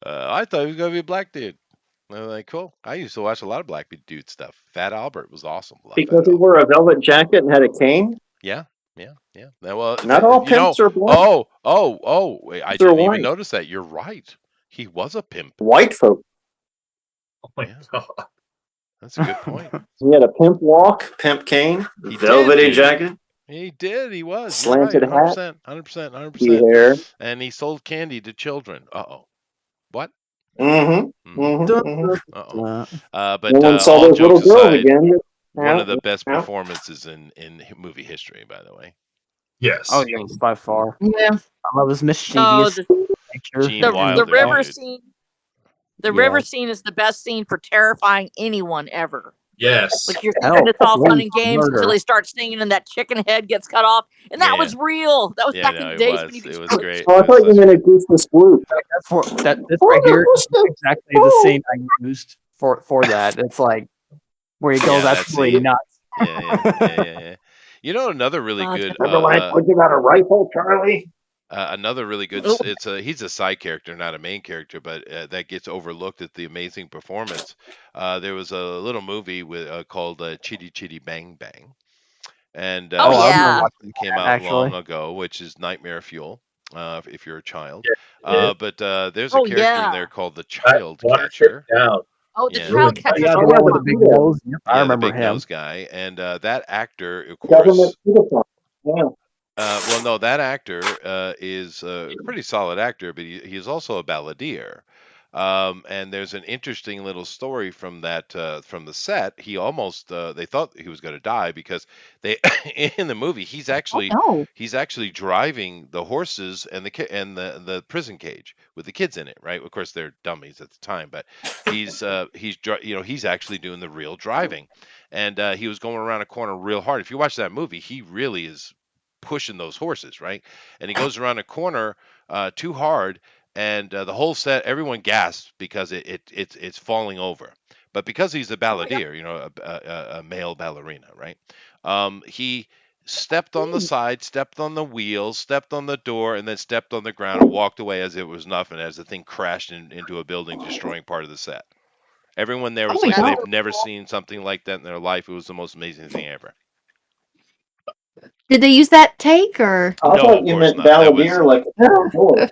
I thought he was gonna be a black dude. I was like, cool. I used to watch a lot of black dude stuff. Fat Albert was awesome. Love Because Fat he Albert. wore a velvet jacket and had a cane. Yeah. Well, Not all you know, pimps are black. wait, I They're didn't even white. notice that. You're right. He was a pimp. White folk. Oh my Yeah. God. That's a good point. He had a pimp walk, pimp cane, He velvety did. jacket, He did. He was. slanted You're right. hat, 100%. key hair. And he sold candy to children. Uh-oh. What? Mm-hmm. Mhm. Mm-hmm. Mm-hmm. Uh-oh. But No one saw all those little jokes girls aside, again. one of the best Out. performances in movie history, by the way. Yes. Oh yes, by far. Yeah. I love his Oh, mischievous nature. Gene the Wilder, river dude. scene. The Yeah. river scene is the best scene for terrifying anyone ever. Yes. Like you're Hell, thinking it's all fun yeah, and games murder. until they start singing and that chicken head gets cut off, and that Yeah. was real. That was Yeah, back no, in the it days was. when you could. It was great. Oh, I thought you meant a goofus swoop. This right here is exactly the scene I used for that. It's like where he goes Yeah, that absolutely scene. nuts. Yeah. You know, another really God, good. Remember when I put you got a rifle, Charlie? Another really good. Oh. He's a side character, not a main character, but that gets overlooked at the amazing performance. There was a little movie called Chitty Chitty Bang Bang, and Oh, I yeah. remember watching it came that, out actually. long ago, which is Nightmare Fuel. If you're a child, Yeah. but there's a Oh, character in yeah. there called the Child Watership Catcher. down. Oh, the Yeah. child Oh, catcher's Yeah, the Oh, guy yeah, with the the big Cheeto. nose. Yep, I Yeah, the remember big him. nose guy, and that actor, of Government course. uniform. Yeah. Well, no, that actor is a pretty solid actor, but he's also a balladeer. And there's an interesting little story from that from the set. He almost they thought he was going to die because they in the movie he's actually Oh, driving the horses and the prison cage with the kids in it, right? Of course they're dummies at the time, but he's actually doing the real driving, and he was going around a corner real hard. If you watch that movie, he really is pushing those horses, right? And he goes around a corner too hard, and the whole set, everyone gasps because it's falling over. But because he's a balladeer, a male ballerina, right? He stepped on the side, stepped on the wheels, stepped on the door, and then stepped on the ground and walked away as it was nothing, as the thing crashed into a building, destroying part of the set. Everyone there was my like God. they've never seen something like that in their life. It was the most amazing thing ever. did they use that take or? I No, thought of you course meant not. That was balladeer like a boy.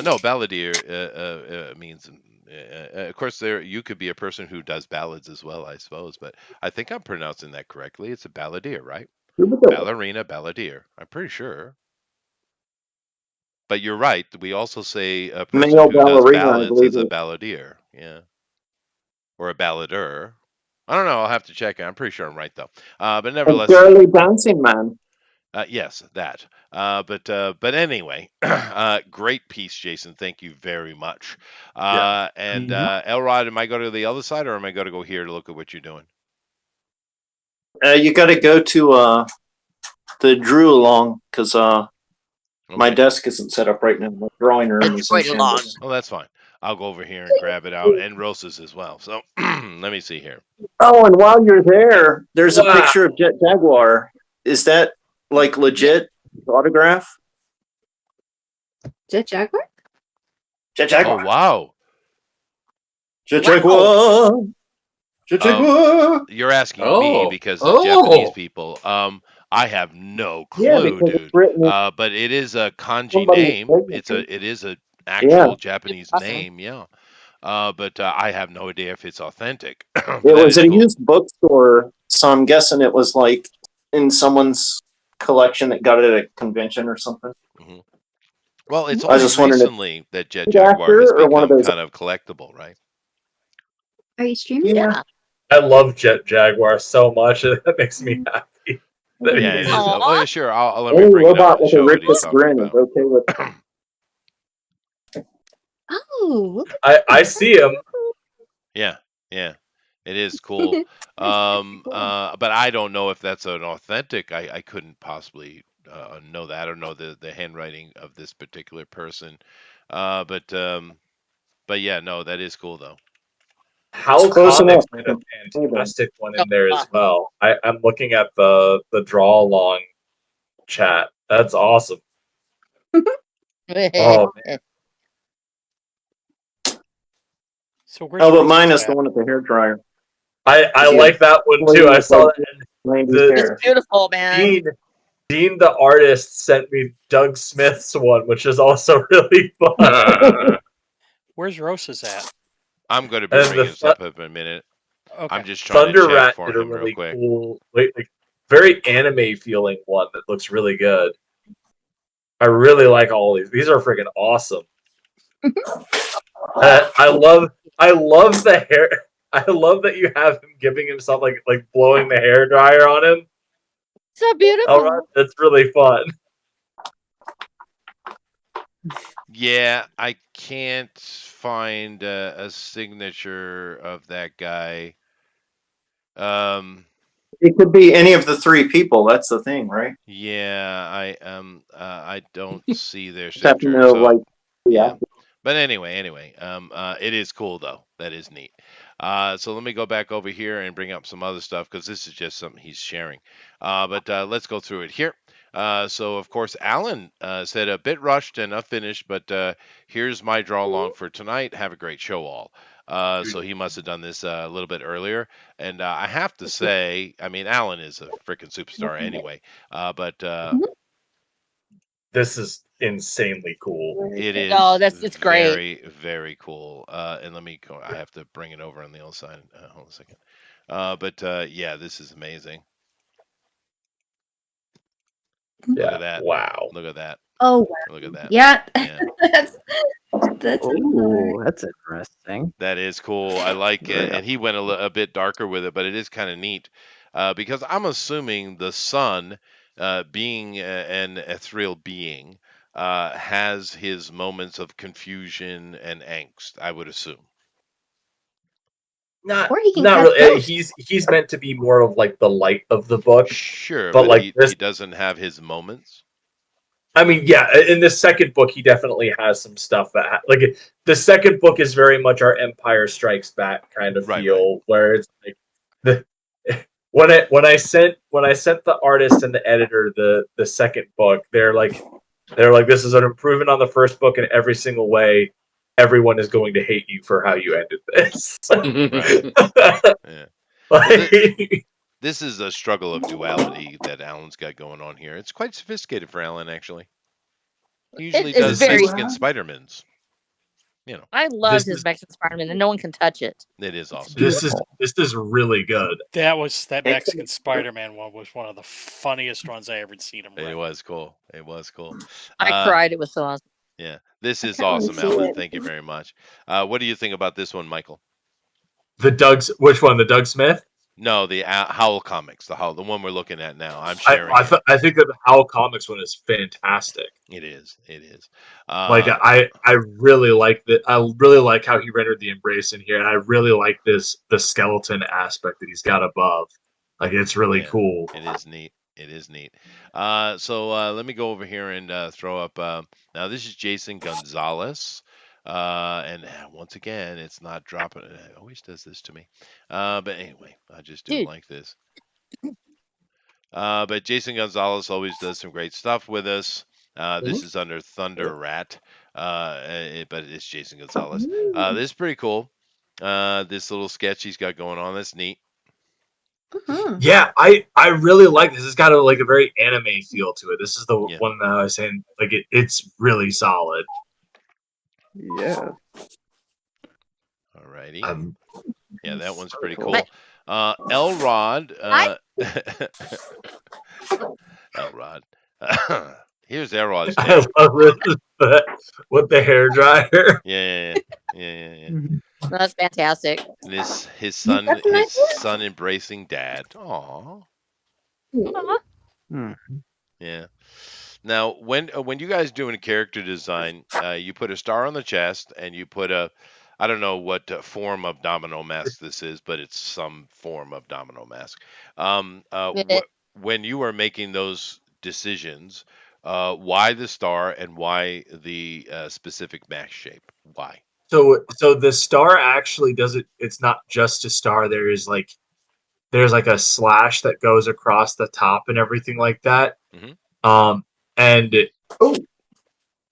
no, balladeer means. Of course, you could be a person who does ballads as well, I suppose. But I think I'm pronouncing that correctly. It's a balladeer, right? Ballerina, balladeer. I'm pretty sure. But you're right. We also say a person Male who does ballerina, I ballads believe is a it. balladeer, yeah, or a ballader. I don't know. I'll have to check it. I'm pretty sure I'm right though. But And nevertheless, Girly Dancing Man. yes, that. But anyway, great piece, Jason. Thank you very much. And Elrod, am I going to the other side, or am I going to go here to look at what you're doing? You got to go to the Drew along because my Okay. desk isn't set up right now. My drawing room It's is in right along. shambles. Oh, that's fine. I'll go over here and grab it out, and Rosa's as well. So let me see here. Oh, and while you're there, There's a picture of Jet Jaguar. Is that like legit autograph? Jet Jaguar? Jet Oh Jaguar. wow. Jet Jaguar. Jet Jaguar. You're asking me because Oh. Japanese people. I have no yeah, clue, because it's dude. written in But it is a kanji somebody's name. signature. It is a Yeah. actual Japanese Awesome. name. Yeah. But I have no idea if it's authentic. It That was is at a cool. used bookstore, so I'm guessing it was like in someone's collection that got it at a convention or something. Mhm. Well, it's I was only just wondering if recently that Jet Good Jaguar has actor or one of become those. kind of collectible, right? Are you streaming? Yeah. I love Jet Jaguar so much. That makes me happy. That Yeah, it he's- is. Aw. Oh, yeah, sure. Let me Any bring it up robot and with a show what he's rictus talking grin is about. okay with. Oh, look I see him. Yeah, yeah, it is cool. But I don't know if that's an authentic. I couldn't possibly know that or know the handwriting of this particular person. But yeah, no, that is cool though. How It's close Comics enough. had a fantastic one in Oh, there as well. I'm looking at the draw along chat. That's awesome. Oh, So where's Oh, but Rosa's mine is at? the one at the hair dryer. I You- like that one too. I saw that. and 90s The- hair. It's beautiful, man. Dean, the artist, sent me Doug Smith's one, which is also really fun. Where's Rosa's at? I'm going to be And bringing the this up in a minute. I'm Okay. just trying to Thunder check Rat for did a him real really quick. cool, like very anime feeling one that looks really good. I really like all these. These are freaking awesome. I love the hair. I love that you have him giving himself like blowing the hair dryer on him. So beautiful. All right, that's really fun. Yeah, I can't find a signature of that guy. It could be any of the three people. That's the thing, right? Yeah, I don't see their Just have to signature. know, So like, yeah. But anyway, it is cool though. That is neat. So let me go back over here and bring up some other stuff because this is just something he's sharing. But let's go through it here. So of course, Alan said a bit rushed and unfinished, but here's my draw along for tonight. Have a great show, all. So he must have done this a little bit earlier, and I have to say, I mean, Alan is a freaking superstar anyway. But This is insanely cool. it is Oh, it's great. very, very cool. And let me go. I have to bring it over on the other side. Hold on a second. But yeah, this is amazing. Look at that. Wow. Look at that. Oh, Look at that. yeah. Yeah. That's Oh, that's interesting. That is cool. I like it. And he went a bit darker with it, but it is kind of neat because I'm assuming the sun, being an ethereal being, has his moments of confusion and angst, I would assume. Not Or he can not catch really. ghosts. He's meant to be more of like the light of the book. Sure, But but like he this, doesn't have his moments. I mean, yeah. In the second book, he definitely has some stuff that the second book is very much our Empire Strikes Back kind of Right, feel, where it's like the when I sent the artist and the editor the second book, they're like this is an improvement on the first book in every single way. Everyone is going to hate you for how you ended this. Right. Yeah. Like, This is a struggle of duality that Alan's got going on here. It's quite sophisticated for Alan, actually. He usually It's does very. Mexican Spider-Mans. You know, I loved This his is- Mexican Spider-Man, and no one can touch it. it is awesome. this is really good. That Mexican Spider-Man one was one of the funniest ones I ever seen him. It was cool. It was cool. I cried. It was so awesome. Yeah, this is can't wait awesome, to see Alan. it. Thank you very much. What do you think about this one, Michael? Which one? The Doug Smith? No, the Howl comics, the one we're looking at now. I'm sharing it. I think that the Howl Comics one is fantastic. It is. It is. Like I really like that. I really like how he rendered the embrace in here, and I really like the skeleton aspect that he's got above. Like it's really cool. It is neat. It is neat. So let me go over here and throw up. Now this is Jason Gonzalez. And once again, it's not dropping. It always does this to me. But anyway, I just do it like this. But Jason Gonzalez always does some great stuff with us. This is under Thunder Rat, but it's Jason Gonzalez. This is pretty cool. This little sketch he's got going on, that's neat. Yeah, I really like this. It's got a very anime feel to it. This is the one that I was saying. Like it's really solid. Yeah. Alrighty. Yeah, that one's pretty cool. Elrod. Elrod. Here's Elrod's name. I love this with the hair dryer. Yeah. That's fantastic. His son embracing dad. Aww. Yeah. Now, when you guys doing a character design, you put a star on the chest, and you put I don't know what form of domino mask this is, but it's some form of domino mask. When you are making those decisions, why the star and why the specific mask shape? Why? So the star actually doesn't. It's not just a star. There's like a slash that goes across the top and everything like that. And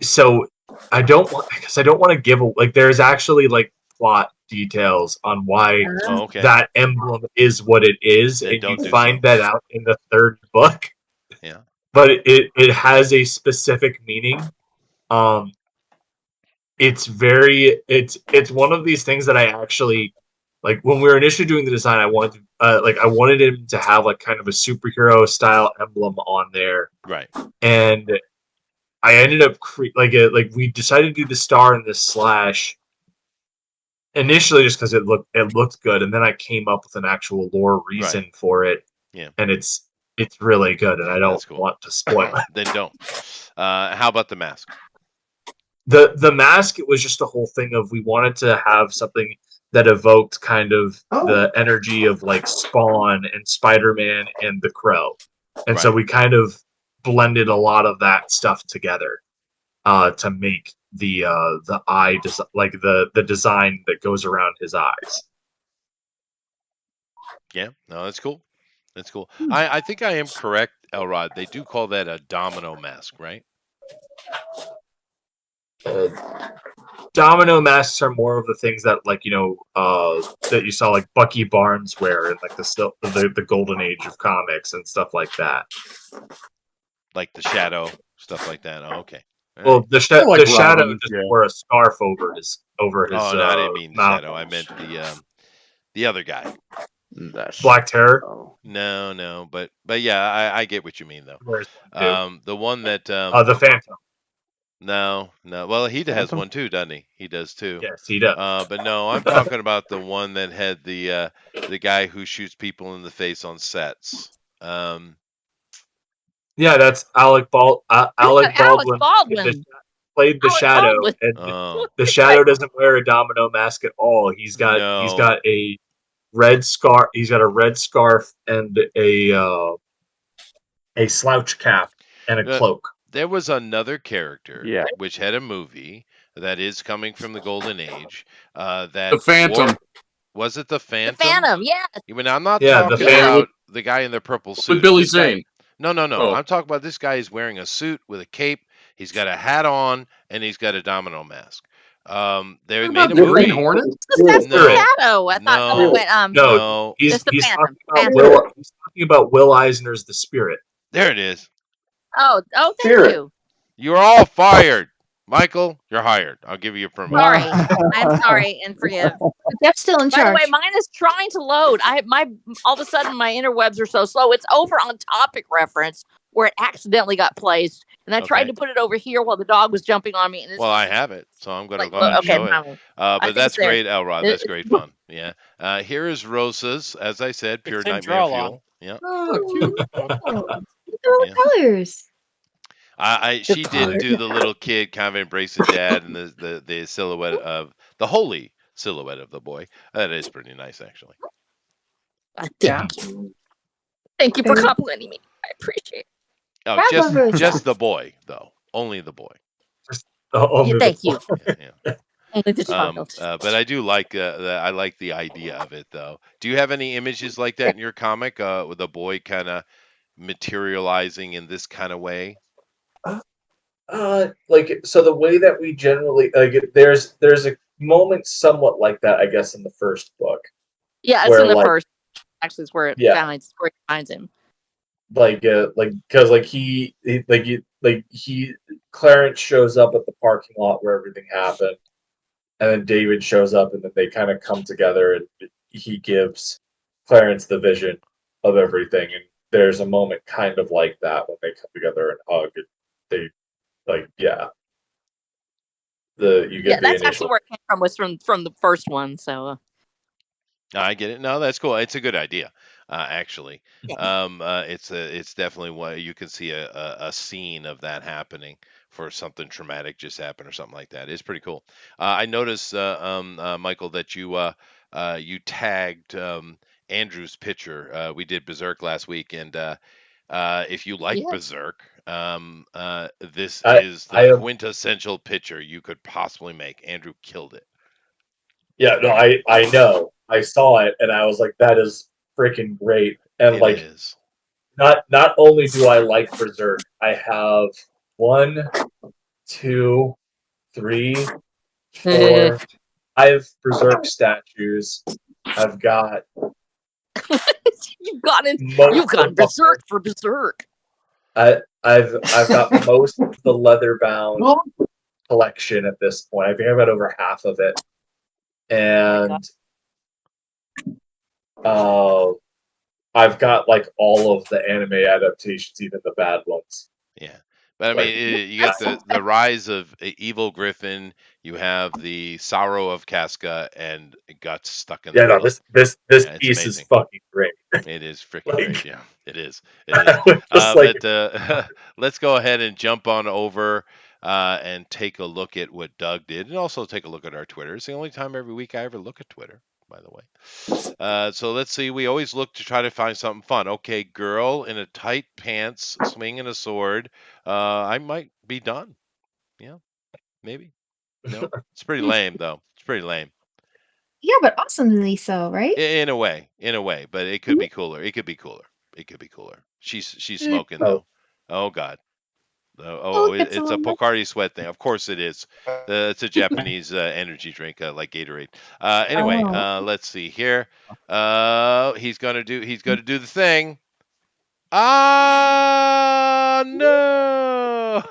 so I don't want to give there's actually plot details on why that emblem is what it is, and you find that out in the third book. Yeah. But it has a specific meaning. It's one of these things that I actually when we were initially doing the design. I wanted him to have kind of a superhero style emblem on there, right? And I ended up we decided to do the star and the slash initially just because it looked good, and then I came up with an actual lore reason for it. Yeah, and it's really good, and I don't want to spoil it. Then don't. How about the mask? The mask, it was just a whole thing of we wanted to have something that evoked kind of the energy of Spawn and Spider-Man and the Crow, and so we kind of blended a lot of that stuff together to make the eye the design that goes around his eyes. Yeah, no, that's cool. That's cool. I think I am correct, Elrod. They do call that a domino mask, right? Domino masks are more of the things that that you saw Bucky Barnes wear in the golden age of comics and stuff like that. Like the Shadow, stuff like that. Oh, okay. Well, the Shadow just wore a scarf over his. Oh, no, I didn't mean the Shadow. I meant the other guy. Black Terror. No, but yeah, I get what you mean though. The one that the Phantom. No. Well, he has one too, doesn't he? He does too. Yes, he does. But no, I'm talking about the one that had the guy who shoots people in the face on sets. Yeah, that's Alec Baldwin. Played the Shadow, and the Shadow doesn't wear a domino mask at all. He's got a red scarf. He's got a red scarf and a slouch cap and a cloak. There was another character, which had a movie that is coming from the Golden Age. That the Phantom. Was it the Phantom? The Phantom, yeah. Even I'm not talking about the guy in the purple suit. With Billy Zane. No. Oh. I'm talking about this guy is wearing a suit with a cape. He's got a hat on, and he's got a domino mask. They made a movie. Green Hornet? That's the Shadow. I thought it went, no. He's talking about Will Eisner's The Spirit. There it is. Oh, thank you. You're all fired. Michael, you're hired. I'll give you a promotion. Sorry. I'm sorry and forgive. Jeff's still in charge. By the way, mine is trying to load. All of a sudden my interwebs are so slow. It's over on Topic Reference where it accidentally got placed. and I tried Okay. to put it over here while the dog was jumping on me, and it's Well, I just have it, so I'm going to like, go ahead and okay, show it. I But think it's that's there. great, Elrod. That's great fun. Yeah. Here is Rosa's, as I said, pure It's in nightmare draw long. fuel. Yeah. Oh, cute. Oh, look at all the Yeah. colors. She did do the little kid kind of embracing dad and the silhouette of the holy silhouette of the boy. That is pretty nice, actually. Thank you. Thank you for complimenting me. I appreciate it. Oh, Bravo, Rosa. just the boy though, only the boy. Only the Thank you. Yeah. Only the child. But I do like I like the idea of it though. Do you have any images like that in your comic with a boy kind of materializing in this kind of way? Like so the way that we generally there's a moment somewhat like that, I guess, in the first book. Yeah, it's where, in the like, first. Actually, it's where it Yeah. finds him. Because Clarence shows up at the parking lot where everything happened, and then David shows up, and then they kind of come together, and he gives Clarence the vision of everything, and there's a moment kind of like that when they come together and hug, and they you get the That's initial. actually where it came from. Was from the first one. So I get it. No, that's cool. It's a good idea, actually. It's definitely what you can see a scene of that happening for something traumatic just happened or something like that. It's pretty cool. I noticed, Michael, that you tagged Andrew's picture. We did Berserk last week, and if you like Yes. Berserk, this I- is I the have- quintessential picture you could possibly make. Andrew killed it. Yeah, no, I know. I saw it, and I was like, that is freaking great. And It like, is. not only do I like Berserk, I have 1, 2, 3, 4, 5 Berserk statues. I've got you've gotten most of berserk for Berserk. I've got most of the leather bound collection at this point. I think I've got over half of it. And I've got like all of the anime adaptations, even the bad ones. Yeah. But I Like, mean, you got the rise of Evil Griffin. You have the sorrow of Casca and Guts stuck in the Yeah, no, middle. this Yeah, it's piece is amazing. fucking great. It is freaking Like- great. Yeah, it is. It I is. was just like, But let's go ahead and jump on over and take a look at what Doug did, and also take a look at our Twitter. It's the only time every week I ever look at Twitter, by the way. So let's see. We always look to try to find something fun. Okay, girl in a tight pants, swinging a sword. I might be done. Yeah, maybe. No, it's pretty lame though. It's pretty lame. Yeah, but awesomely so, right? In a way, but it could be cooler. It could be cooler. She's smoking though. Oh God. it's It's a all much- Pocari sweat thing. Of course it is. It's a Japanese energy drink like Gatorade. Anyway, Oh. let's see here. He's gonna do the thing. Ah no!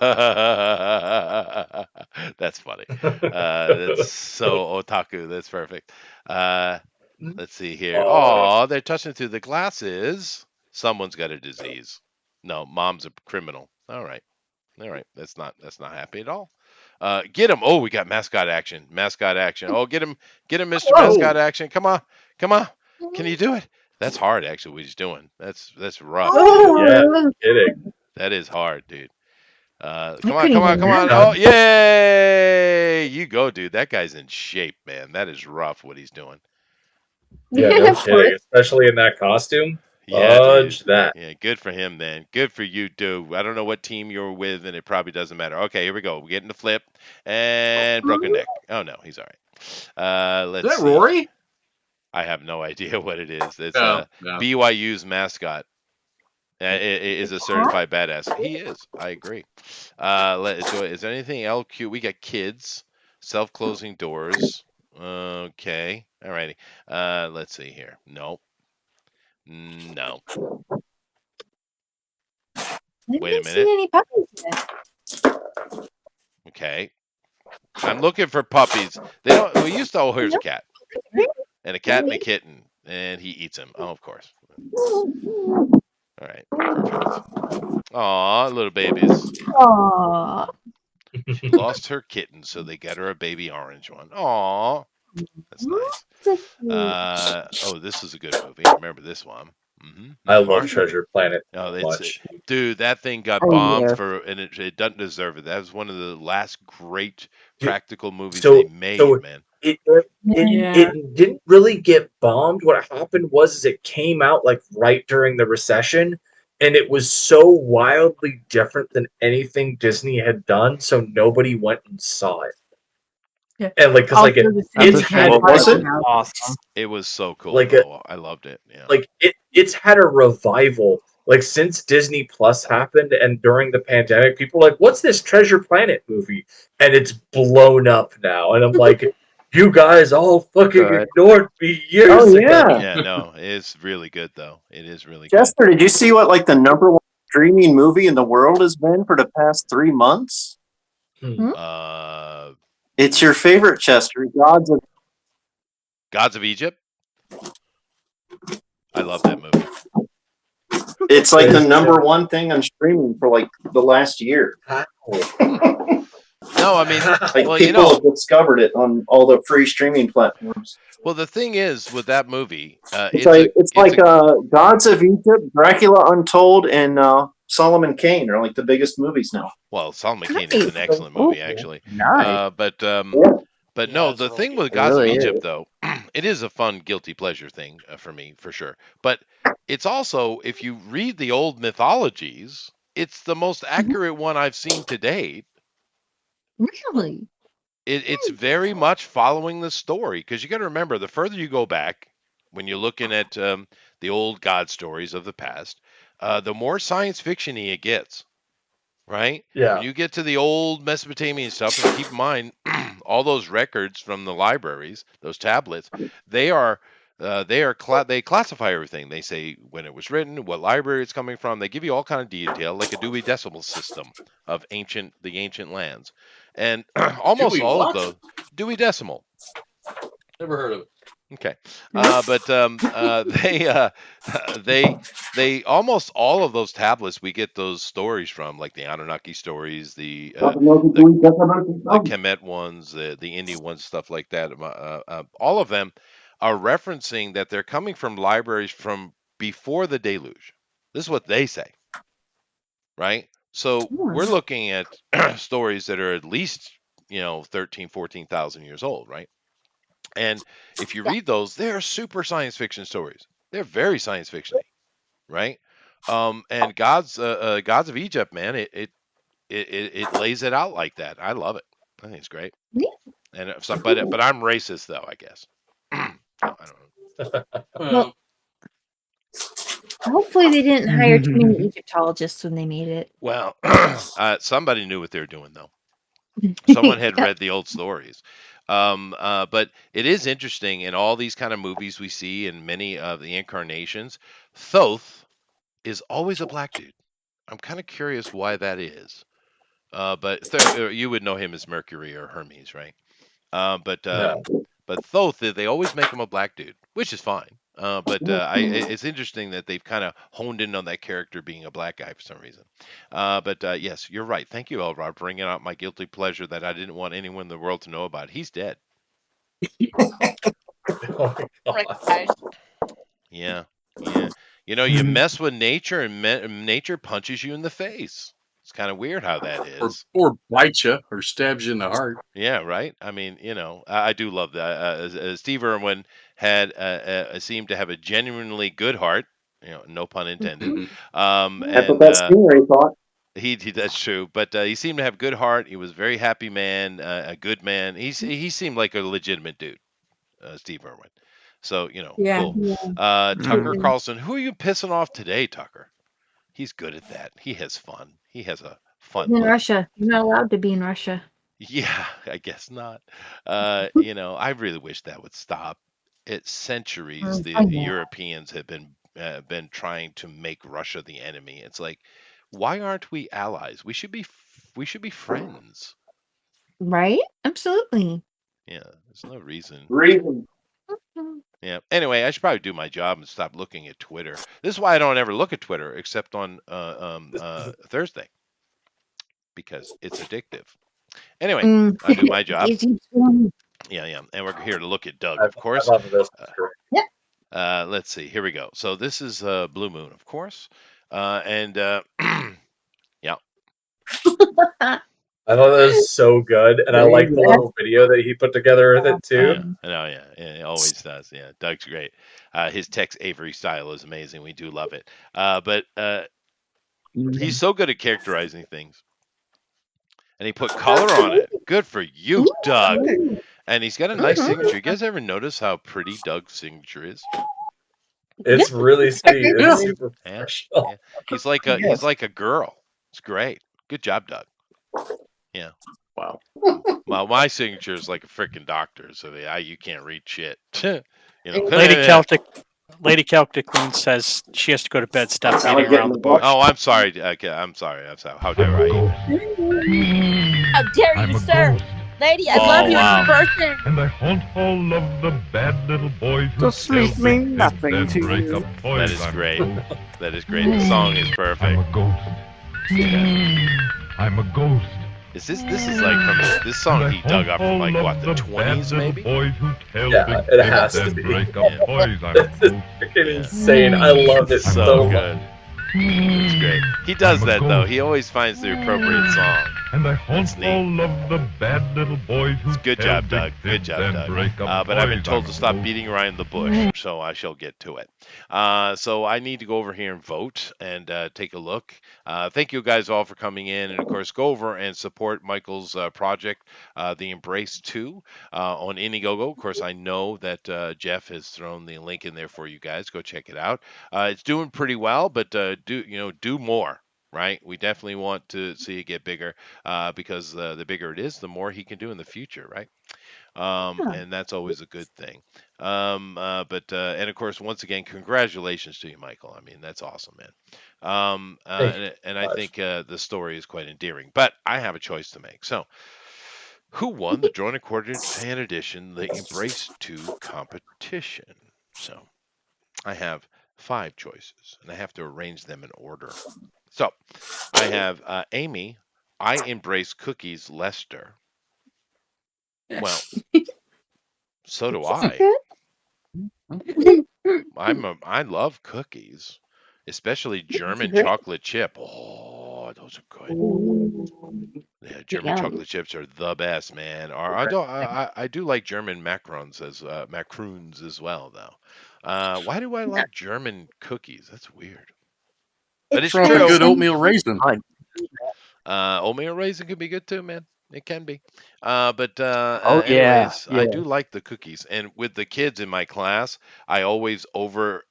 That's funny. That's so otaku. That's perfect. Let's see here. Oh, they're touching through the glasses. Someone's got a disease. No, mom's a criminal. All right. That's not happy at all. Get him. Oh, we got mascot action. Oh, get him, Mr. Whoa. Mascot action. Come on. Can you do it? That's hard, actually. What he's doing. That's rough. yeah, kidding. That is hard, dude. Come couldn't even on. imagine. Oh, yay! You go, dude. That guy's in shape, man. That is rough what he's doing. Yeah, no kidding. Especially in that costume. Yeah, Fudge dude. that. Yeah, good for him, man. Good for you, dude. I don't know what team you're with, and it probably doesn't matter. Okay, here we go. We're getting the flip and broken neck. Oh no, he's all right. Let's Is that see. Rory? I have no idea what it is. It's No. BYU's mascot. Is a certified badass. He is. I agree. Let's go. Is there anything LQ? We got kids, self-closing doors. Okay. Alrighty. Let's see here. Nope. No. Wait a minute. Seen any puppies yet. Okay. I'm looking for puppies. They don't. We used to. Oh, here's a cat, and a cat and a kitten, and he eats him. Oh, of course. All right, perfect. Aw, little babies. Aww. She lost her kitten, so they got her a baby orange one. Aw, that's nice. Oh, this is a good movie. I remember this one. I love Mark. Treasure Planet Oh, so it's much. dude. That thing got Oh bombed yeah. for, and it doesn't deserve it. That was one of the last great Dude, practical movies they so made, man. it Yeah. it didn't really get bombed. What happened was it came out like right during the recession, and it was so wildly different than anything Disney had done, so nobody went and saw it. Yeah. And like, because Also, like the That's it's a Singing had shame. What That was was it? awesome. It was so cool like though. I loved it. Yeah. it's had a revival like since Disney Plus happened, and during the pandemic, people are like, "What's this Treasure Planet movie?" And it's blown up now, and I'm like, "You guys all fucking Good. ignored me years Oh ago." yeah. Yeah. No, it's really good though. It is really good. Chester, did you see what like the number one streaming movie in the world has been for the past 3 months? Uh, It's your favorite, Chester. Gods of Egypt. I love that movie. It's like the There's number one thing on streaming for like the last year. No, I mean, Like well, you people know, have discovered it on all the free streaming platforms. well, the thing is with that movie, It's like Gods of Egypt, Dracula Untold, and Solomon Kane are like the biggest movies now. well, Solomon Kane is an excellent Oh, movie actually. nice. But Yeah, no, it's the really thing good. with It Gods of really Egypt is. though, it is a fun guilty pleasure thing for me for sure. But it's also, if you read the old mythologies, it's the most accurate one I've seen to date. really? It's very much following the story because you got to remember, the further you go back when you're looking at the old god stories of the past, the more science fiction-y it gets, right? When Yeah, you get to the old Mesopotamian stuff, and keep in mind all those records from the libraries, those tablets, they are they classify everything. They say when it was written, what library it's coming from. They give you all kind of detail, like a Dewey Decimal System of the ancient lands, and almost Dewey all of what? those Dewey Decimal. Never heard of it. Okay, but they almost all of those tablets we get those stories from, like the Anunnaki stories, the Kemet ones, the Indian ones, stuff like that. All of them are referencing that they're coming from libraries from before the deluge. This is what they say, right? So we're looking at stories that are at least 13, 14,000 years old, right? And if you read those, they are super science fiction stories. They're very science fictiony, right? And Gods of Egypt, man, it lays it out like that. I love it. I think it's great. And but I'm racist though, I guess. I don't know. Well, Well, hopefully they didn't hire too many Egyptologists when they made it. Well, somebody knew what they were doing though. Someone had read the old stories. But it is interesting in all these kind of movies we see in many of the incarnations. Thoth is always a black dude. I'm kind of curious why that is. But you would know him as Mercury or Hermes, right? Uh, but yeah. um, but Thoth, they always make him a black dude, which is fine. It's interesting that they've kind of honed in on that character being a black guy for some reason. But yes, you're right. Thank you, Elrod, for bringing out my guilty pleasure that I didn't want anyone in the world to know about. He's dead. Oh my God. Yeah, yeah. You mess with nature, and nature punches you in the face. It's kind of weird how that is. or bites you or stabs you in the heart. Yeah, right. I mean, I do love that. Steve Irwin had seemed to have a genuinely good heart. No pun intended. Mhm. That's what And that stingray thought. that's true. But he seemed to have good heart. He was a very happy man, a good man. He seemed like a legitimate dude, Steve Irwin. So Yeah. cool. Tucker Mhm. Carlson, who are you pissing off today, Tucker? He's good at that. He has fun. He has a fun In look. Russia. You're not allowed to be in Russia. Yeah, I guess not. I really wish that would stop. It's centuries I the know. Europeans have been trying to make Russia the enemy. It's like, why aren't we allies? We should be friends. Right? Absolutely. Yeah, there's no reason. Reason. Yeah. Anyway, I should probably do my job and stop looking at Twitter. This is why I don't ever look at Twitter except on Thursday because it's addictive. Anyway, I'll do my job. Yeah. And we're here to look at Doug, of I course. love this. Let's see. Here we go. So this is Blue Moon, of course. And yeah. I thought that was so good, and I like the little video that he put together with it too. I know, yeah, it always does. Yeah, Doug's great. His Tex Avery style is amazing. We do love it. But he's so good at characterizing things, and he put color on it. Good for you, Doug. And he's got a nice signature. You guys ever notice how pretty Doug's signature is? It's really sweet. It's super Yeah, professional. yeah. He's like a girl. It's great. Good job, Doug. Yeah. Wow. Well, my signature is like a freaking doctor, so you can't read shit. You know. Lady Celtic Queen says she has to go to bed. Stop That's how I beating get around in the the book. bush. Oh, I'm sorry. Okay, I'm sorry. How dare I even? How dare you, sir? Lady, I Oh, love you. wow. It's your birthday. And I haunt all of the bad little boys who To sleep tell mean big nothing heads to and break you. up toys. That is I'm great. a ghost. That is great. The song is I'm perfect. a ghost. I'm a ghost. This is like from this song he dug up from like what, the 20s maybe? Boys who tell Yeah, big it has heads to and be. break up toys. I'm a This is ghost. freaking insane. I love it So so much. good. It's great. He does I'm a that though. ghost. He always finds the appropriate song. And I haunt That's neat. all of the bad little boys who Good tell job, big Doug. Good fibs job, and Doug. break up But I've been toys. told I'm to a stop ghost. beating around the bush, so I shall get to it. So I need to go over here and vote and take a look. Thank you guys all for coming in, and of course, go over and support Michael's project, the Embrace 2, on Indiegogo. Of course, I know that Jeff has thrown the link in there for you guys. Go check it out. It's doing pretty well, but do more. Right, we definitely want to see it get bigger because the bigger it is, the more he can do in the future, right? And that's always a good thing. And of course, once again, congratulations to you, Michael. I mean, that's awesome, man. Thank you And so I much. think the story is quite endearing. But I have a choice to make. So, who won the Drawn and Quartered Fan Edition, the Embrace 2 competition? So, I have 5 choices, and I have to arrange them in order. So, I have Amy. I embrace cookies, Lester. Well, so do I. I love cookies, especially German chocolate chip. Oh, those are good. Yeah, German chocolate chips are the best, man. Or I do like German macarons macaroons as well, though. Why do I like German cookies? That's weird. But it's What's wrong with true. good oatmeal raisin? Oatmeal raisin can be good too, man. It can be. Oh, Anyways, yeah. I do like the cookies. And with the kids in my class, I always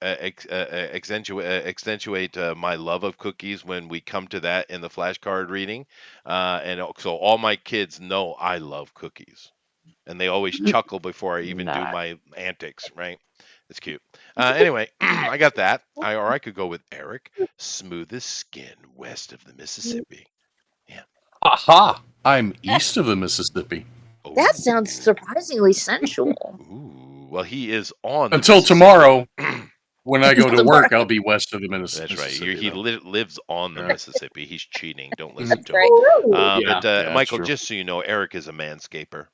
accentuate my love of cookies when we come to that in the flashcard reading. So all my kids know I love cookies. And they always chuckle before I even do Nice. my antics, right? It's cute. Anyway, I got that. Or I could go with Eric, smoothest skin west of the Mississippi. Aha! I'm east of the Mississippi. That sounds surprisingly sensual. Ooh, well, he is on the Until Mississippi. tomorrow, when I go to work, I'll be west of the Mississippi. That's right. He though. lives on the All right. Mississippi. He's cheating. Don't listen to Right. him. Yeah, But yeah, that's Michael, true. just so you know, Eric is a manscaper.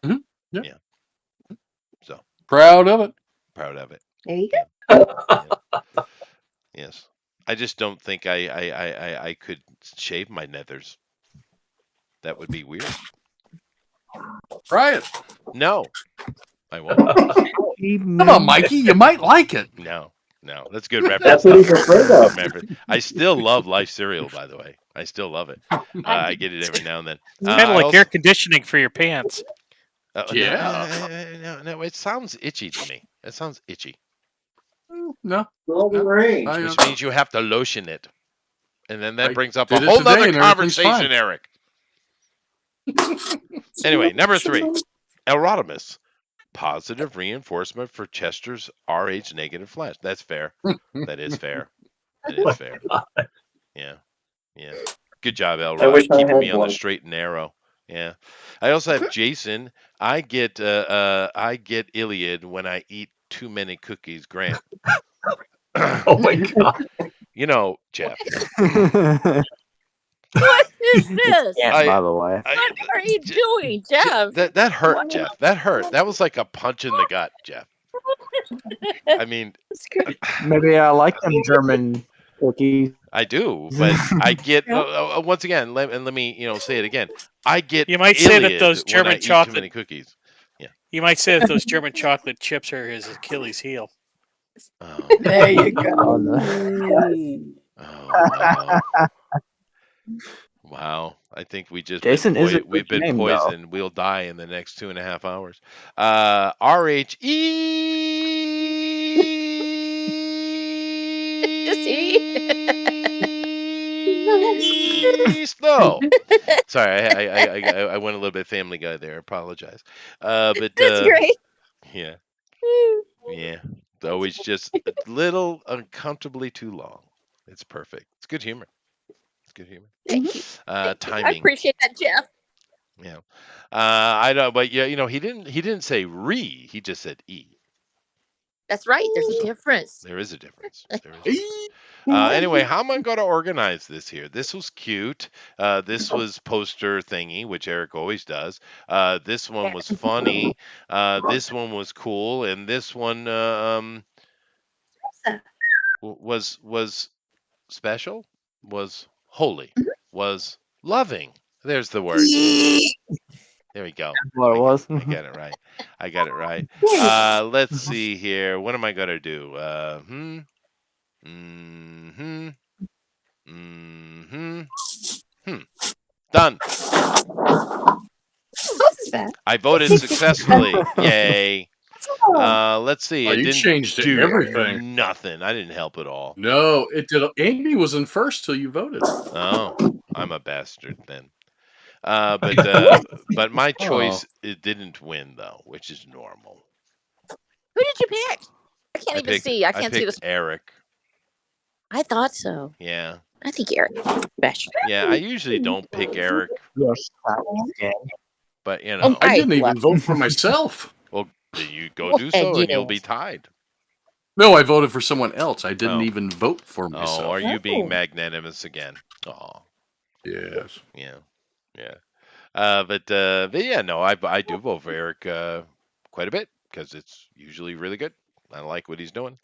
Mhm. Yeah. Yeah. So Proud of it. proud of it. There you go. Yeah. Yes. I just don't think I could shave my nethers. That would be weird. Try it. No, I won't. Come on, Mikey. You might like it. No. That's good reference. That's what he's afraid of. I still love Life cereal, by the way. I still love it. I get it every now and then. It's kind of like air conditioning for your pants. Yeah. No, it sounds itchy to me. It sounds itchy, No. All the No. range. which means you have to lotion it. And then that I brings up a did it whole today nother and everything's conversation, fine. Eric. Anyway, number 3, erotimus. Positive reinforcement for Chester's Rh negative flash. That's fair. That is fair. That is fair. Yeah. Good job, I Elrod. wish I Keeping had me on one. the straight and narrow. Yeah. I also have Jason. I get Iliad when I eat too many cookies. Grant. Oh my god. You know, Jeff. What is this? Can't, I by the way. I What are you J- doing, Jeff? that hurt, What? Jeff. That hurt. That was like a punch in the gut, Jeff. I mean, That's great. Maybe I like them German cookies. I do, but I get once again. Let me say it again. I get You might say that Iliad those when I German eat too chocolate. many cookies. Yeah. You might say that those German chocolate chips are his Achilles heel. Oh. There you go. Oh, no. Oh wow. Wow. I think we just Jason is a good we've been name, though. poisoned. We'll die in the next 2.5 hours. Snow. Sorry, I went a little bit Family Guy there. Apologize. But That's great. yeah, yeah. It's always just a little uncomfortably too long. It's perfect. It's good humor. It's good humor. Thank you. I Timing. appreciate that, Jeff. Yeah. I don't, but yeah, he didn't say re. He just said e. That's right. There's a difference. There is a difference. There is a difference. Anyway, how am I going to organize this here? This was cute. This was poster thingy, which Eric always does. This one was funny. This one was cool, and this one was special. Was holy. Was loving. There's the word. There we go. That's what it was. I got it right. I got it right. Let's see here. What am I gonna do? Done. I voted successfully. Yay. Let's see. Oh, It you didn't changed do everything. nothing. I didn't help at all. No, it did. Amy was in first till you voted. Oh, I'm a bastard then. But my choice it didn't win though, which is normal. Who did you pick? I can't even see. I can't see picked the. Eric. I thought so. Yeah. I think Eric. Best. Yeah, I usually don't pick Eric, Yes. but I didn't even vote for myself. Well, you go do so, and you'll be tied. No, I voted for someone else. I didn't Oh. even vote for myself. Oh, are you being magnanimous again? Oh, Yes. yeah, yeah. But yeah, no, I do vote for Eric quite a bit because it's usually really good. I like what he's doing.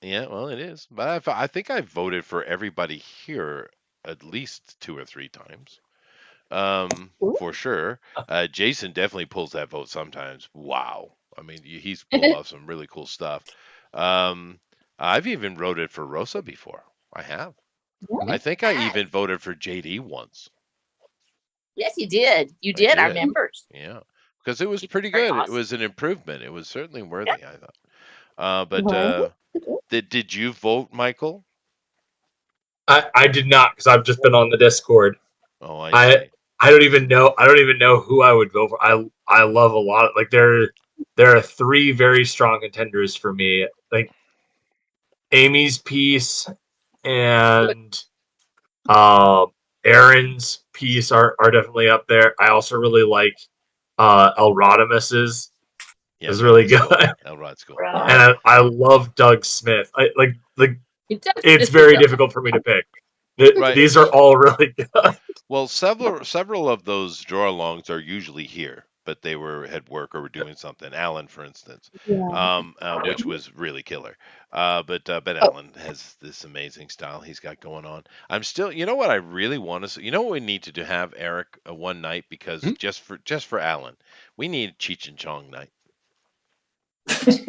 Yeah, well, it is. But I think I voted for everybody here at least 2 or 3 times. For sure. Jason definitely pulls that vote sometimes. Wow. I mean, he's pulled off some really cool stuff. I've even voted for Rosa before. I have. I think I even voted for JD once. Yes, you did. You did. I did. remember. Yeah, because it was pretty Very good. It awesome. was an improvement. It was certainly worthy, I thought. But did you vote, Michael? I did not because I've just been on the Discord. Oh, I see. I don't even know who I would vote for. I love a lot. Like there are 3 very strong contenders for me. Like Amy's piece and Aaron's piece are definitely up there. I also really like Elrodimus's. Yeah, is really good. Cool. Elrod's cool. And I love Doug Smith. It's very difficult for me to pick. These are all really good. Well, several of those draw-alongs are usually here, but they were at work or were doing something. Alan, for instance, which was really killer. But Alan has this amazing style he's got going on. I'm still, you know what I really want to see? You know what we need to have, Eric, one night because just for Alan, we need Cheech and Chong night.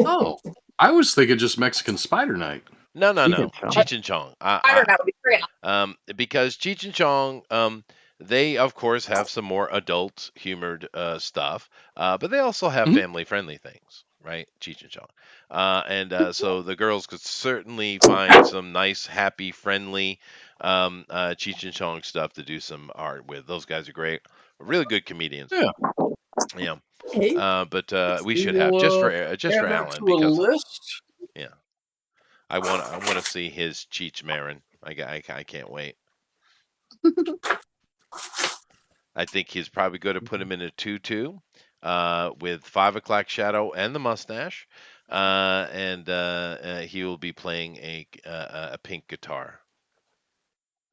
Oh, I was thinking just Mexican Spider Night. No. Cheech and Chong. Because Cheech and Chong, they of course have some more adult humored stuff, but they also have family friendly things, right? Cheech and Chong, so the girls could certainly find some nice, happy, friendly Cheech and Chong stuff to do some art with. Those guys are great, really good comedians. Yeah. But we should have just for Alan because list. Yeah. I want to see his Cheech Marin. I can't wait. I think he's probably going to put him in a 2-2 with 5 o'clock shadow and the mustache, and he will be playing a pink guitar.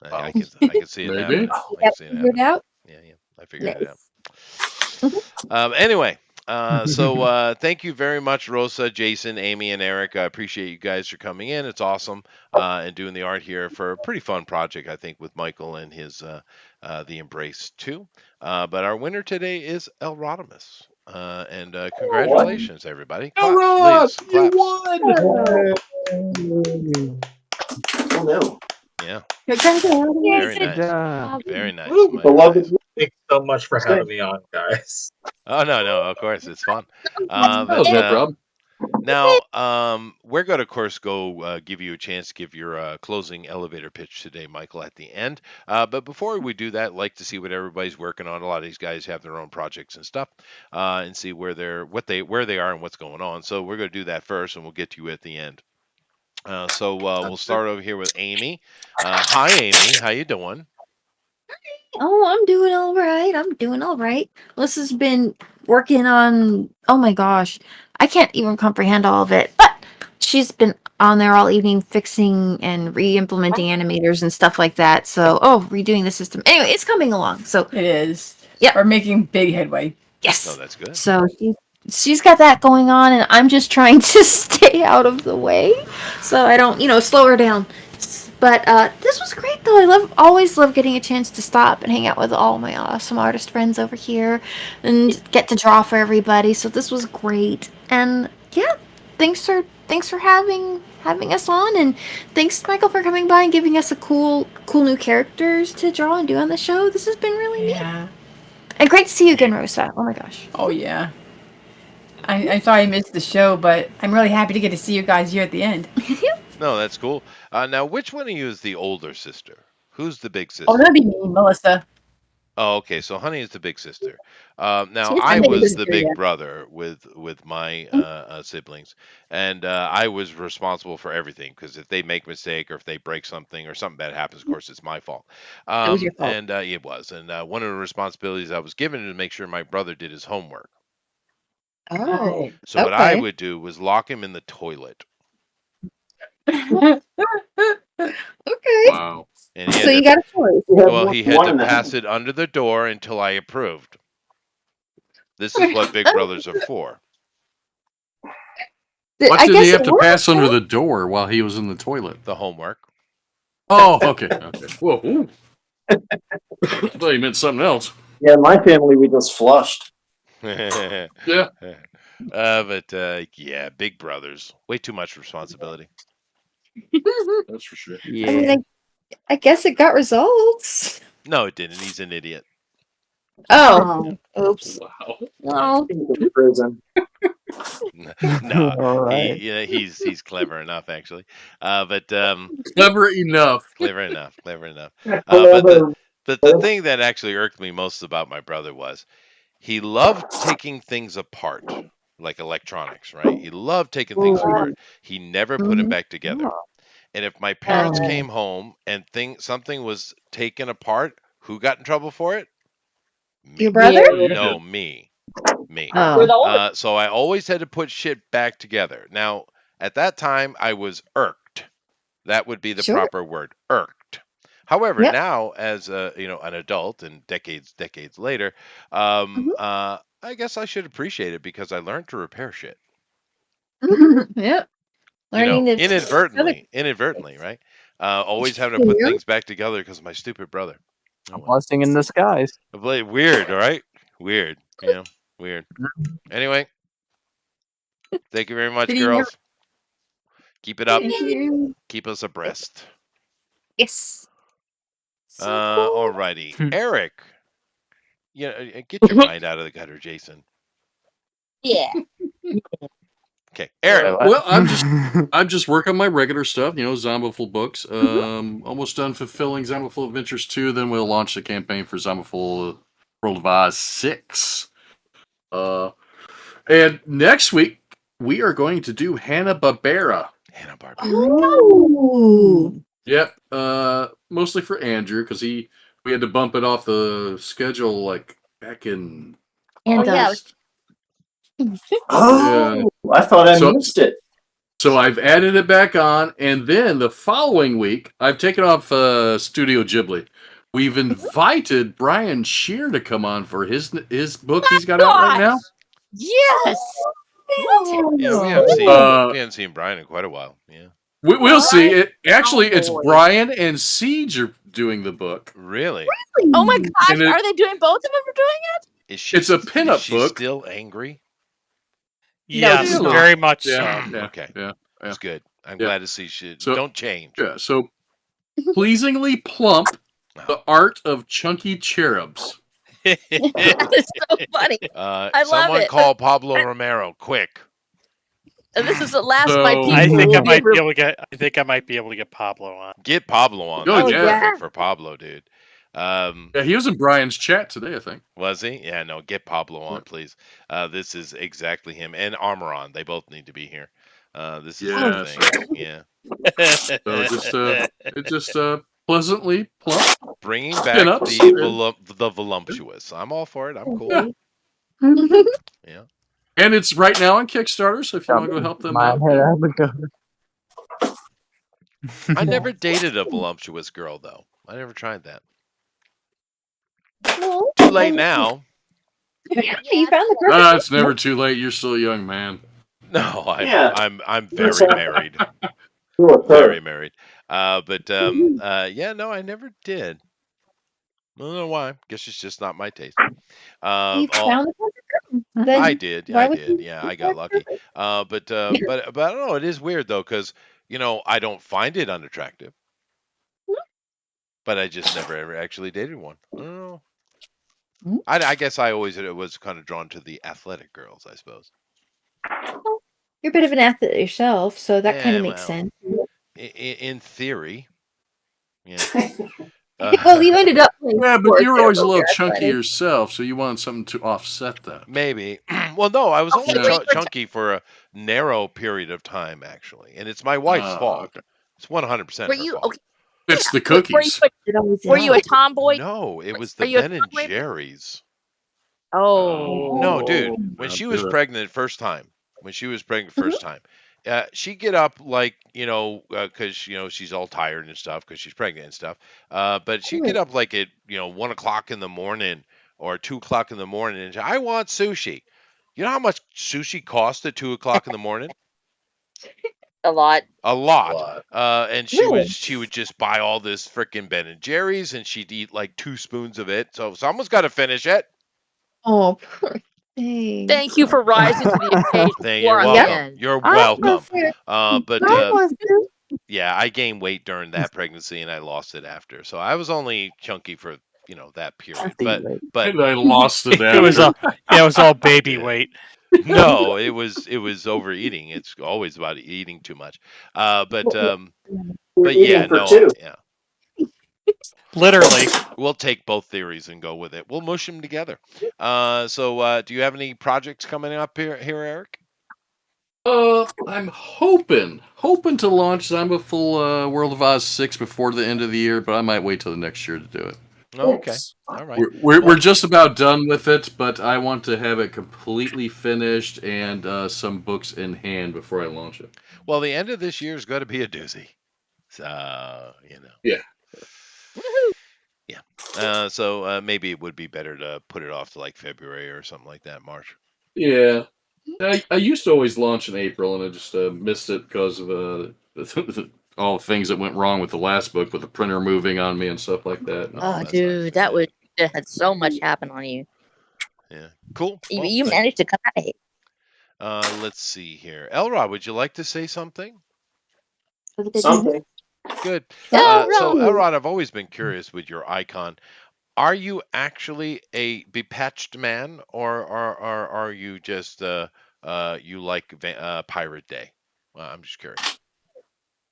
I can see it Maybe. happening. You I can got see it figured happening. out? Yeah, I figured it out. Nice. Anyway, so thank you very much, Rosa, Jason, Amy, and Eric. I appreciate you guys for coming in. It's awesome and doing the art here for a pretty fun project, I think, with Michael and his The Embrace too. But our winner today is El Rodimus. And congratulations, everybody. Claps, Elrod, please. you Claps. won. Oh no. Yeah. Very Congratulations. Good nice. job. Very nice. Woo, Very beloved, nice. thanks so much for having me on, guys. Oh no, of course it's fun. That was no problem. Now, we're going to, of course, go give you a chance to give your closing elevator pitch today, Michael, at the end. But before we do that, I'd like to see what everybody's working on. A lot of these guys have their own projects and stuff, and see where they are and what's going on. So we're going to do that first, and we'll get to you at the end. So we'll start over here with Amy. Hi, Amy. How you doing? Oh, I'm doing all right. I'm doing all right. Melissa's been working on, oh my gosh, I can't even comprehend all of it, but she's been on there all evening fixing and re-implementing animators and stuff like that. So, redoing the system. Anyway, it's coming along. So, It is. Yep. We're making big headway. yes. Oh, that's good. So she's got that going on, and I'm just trying to stay out of the way so I don't, slow her down. But this was great, though. Always love getting a chance to stop and hang out with all my awesome artist friends over here, and get to draw for everybody. So this was great, and yeah, thanks for having us on, and thanks Michael for coming by and giving us a cool new characters to draw and do on the show. This has been really neat, and great to see you again, Rosa. Oh my gosh. Oh yeah. I'm sorry I missed the show, but I'm really happy to get to see you guys here at the end. No, that's cool. Now, which one of you is the older sister? Who's the big sister? Oh, that'd be me, Melissa. Oh, okay. So Honey is the big sister. Now She's I the big was sister, the big yeah. brother with my siblings, and I was responsible for everything because if they make a mistake or if they break something or something bad happens, of course it's my fault. It was your fault. And it was. And one of the responsibilities I was given to make sure my brother did his homework. Oh, So what I okay. would do was lock him in the toilet, Okay. Wow. and he So had you to. got a choice. Well, he had to One now. pass it under the door until I approved. This is what big brothers are for. What I did guess he have it to worked, pass under huh? the door while he was in the toilet? The homework. Oh, okay. Whoa. Ooh. I thought you meant something else. Yeah, in my family we just flushed. Yeah. Yeah. But yeah, big brothers. Way too much responsibility. That's for sure. I mean, Yeah. I guess it got results. No, it didn't. He's an idiot. Oh, oops. Wow. No. In prison. No, All right. he's clever enough actually. But Clever enough. clever enough. But Clever. the thing that actually irked me most about my brother was he loved taking things apart, like electronics, right? He loved taking things apart. He never put them Mhm. back together. And if my parents Oh. came home and something was taken apart, who got in trouble for it? Me. Your brother? No, me. Oh. So I always had to put shit back together. Now, at that time, I was irked. That would be the Sure. proper word, irked. However, Yep. now as an adult and decades later, Mhm. I guess I should appreciate it because I learned to repair shit. Yep. You know, Learning to inadvertently, right? Always having to put Yeah. things back together because of my stupid brother. A blessing in disguise. Weird, all right? Weird. Yeah, weird. Anyway, thank you very much, Did he never- girls. Keep it up. Thank you. Keep us abreast. Yes. So cool. Alrighty. Eric, get your mind out of the gutter, Jason. Yeah. Okay, Eric. Well, I'm just working on my regular stuff, Zombiful books. Almost done fulfilling Zombiful Adventures 2, then we'll launch the campaign for Zombiful World of Oz 6. And next week we are going to do Hanna-Barbera. Hanna-Barbera. Oh. Yep. Mostly for Andrew because he We had to bump it off the schedule like back in And August. Oh, I thought I missed it. So I've added it back on, and then the following week, I've taken off Studio Ghibli. We've invited Brian Shear to come on for his book he's got out right now. Yes. Yeah, we haven't seen Brian in quite a while. Yeah, we'll see. It's Brian and Siege are doing the book. Really? Oh my gosh! Are they doing both of them? Are doing it? It's a pinup book. Still angry? Yes, No, very much so. Yeah, okay. Yeah. That's good. I'm glad to see she So, don't change. Yeah. So, pleasingly plump, the art of chunky cherubs. That is so funny. I love Someone it. call Pablo Romero, quick. This is the last of my people. I think I who might never- be able to get. I think I might be able to get Pablo on. Get Pablo on. Oh, That's yeah. perfect for Pablo, dude. Yeah, he was in Brian's chat today, I think. Was he? Yeah, no, get Pablo on, please. This is exactly him. And Armoron, they both need to be here. This is their thing. Yeah. So it's just pleasantly plump. Bringing back Pin-ups. the voluptuous. I'm all for it. I'm cool. Yeah. And it's right now on Kickstarter, so if you want to go help them out. I never dated a voluptuous girl, though. I never tried that. Too late now. Yeah, you found the perfect. It's never too late. You're still a young man. No, Yeah. I'm very married. Very married. Yeah, no, I never did. I don't know why. Guess it's just not my taste. You found the perfect girl. Then I did. why I would did. you- Yeah, I got lucky. But I don't know. It is weird though, because I don't find it unattractive. But I just never ever actually dated one. I don't know. I guess I always was kind of drawn to the athletic girls, I suppose. You're a bit of an athlete yourself, so that kind Yeah, of makes well, sense. In theory. Yeah. Well, you ended up playing Yeah, but sports you were there, always a but little you're chunky athletic. yourself, so you wanted something to offset that. Maybe. Well, no, I was only Yeah. chunky for a narrow period of time, actually, and it's my wife's fault. Okay. It's 100% Were her you fault. okay? It's the Were you, cookies. were you a tomboy? No, it was Are the you a Ben and tomboy? Jerry's. Oh. No, dude. When I'll she do was it. pregnant first time, she'd get up like, because, she's all tired and stuff because she's pregnant and stuff. But she'd get up like at, 1 o'clock in the morning or 2 o'clock in the morning and say, I want sushi. You know how much sushi costs at 2 o'clock in the morning? A lot. A lot. And she Really? would just buy all this frickin' Ben and Jerry's and she'd eat like 2 spoons of it. So someone's got to finish it. Oh, poor thing. Thank you for rising to the occasion. You're welcome. Again. You're I welcome. was there. But I was too. yeah, I gained weight during that pregnancy and I lost it after. So I was only chunky for, that period. But And I lost it It was after. all. It was all baby weight. no, it was overeating. It's always about eating too much. But yeah, for no, two. yeah. Literally. We'll take both theories and go with it. We'll mush them together. So do you have any projects coming up here, Eric? I'm hoping to launch Zombie World of Oz 6 before the end of the year, but I might wait till the next year to do it. Oh, okay. All right. We're just about done with it, but I want to have it completely finished and some books in hand before I launch it. Well, the end of this year is going to be a doozy. So, Yeah. Yeah. So maybe it would be better to put it off to like February or something like that, March. Yeah. I used to always launch in April, and I just missed it because of all the things that went wrong with the last book, with the printer moving on me and stuff like that. Oh, dude, that had so much happen on you. Yeah. Cool. You managed to come out. Let's see here. Elrod, would you like to say something? Something. Good. Elrod! So, Elrod, I've always been curious with your icon. Are you actually a bepatched man, or are you just you like Pirate Day? I'm just curious.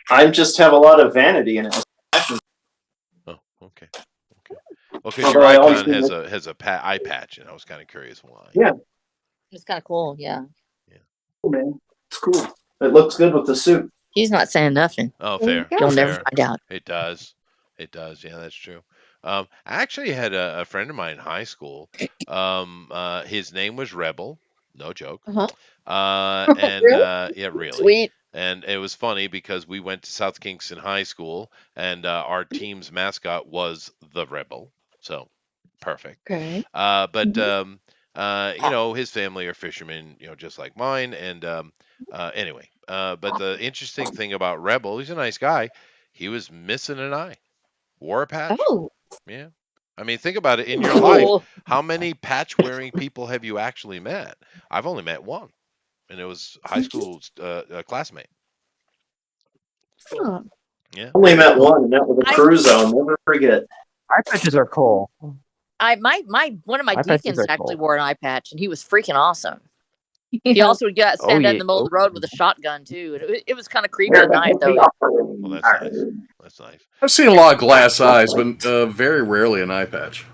I just have a lot of vanity in it. Oh, okay. Well, because Although your I always icon think has a eye patch, and I was kind of curious why. Yeah. It's kind of cool, yeah. Cool, man. It's cool. It looks good with the suit. He's not saying nothing. Oh, fair. You'll never Fair. find out. It does. It does. Yeah, that's true. I actually had a friend of mine in high school. His name was Rebel. No joke. Uh-huh. And Really? yeah, really. Sweet. And it was funny because we went to South Kingston High School, and our team's mascot was the Rebel. So perfect. Okay. But Mhm. his family are fishermen, just like mine. And anyway, but the interesting thing about Rebel, he's a nice guy. He was missing an eye, wore a patch. Oh, Yeah. I mean, think about it. In your life, cool. how many patch-wearing people have you actually met? I've only met one, and it was high school classmate. Huh. Yeah. Only met one, and that was a I cruise zone. Never forget. Eye patches are cool. my one of my Eye patches deacons are actually cool. wore an eye patch, and he was freaking awesome. He Yeah. also would Oh stand out in yeah. the middle of Oh, the road with a shotgun too. And it was kind of creepy at night, though. Well, that's nice. That's nice. I've seen a lot of glass eyes, but very rarely an eye patch.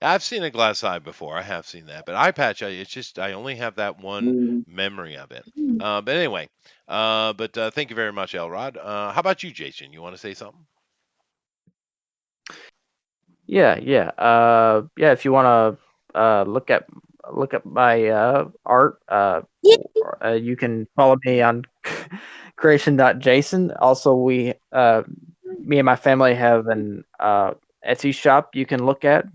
I've seen a glass eye before. I have seen that, but eye patch, it's just I only have that one Mm. memory of it. But anyway, but thank you very much, Elrod. How about you, Jason? You want to say something? yeah, yeah. Yeah. If you want to look at my art, you can follow me on creation.jason. Also, me and my family have an Etsy shop you can look at.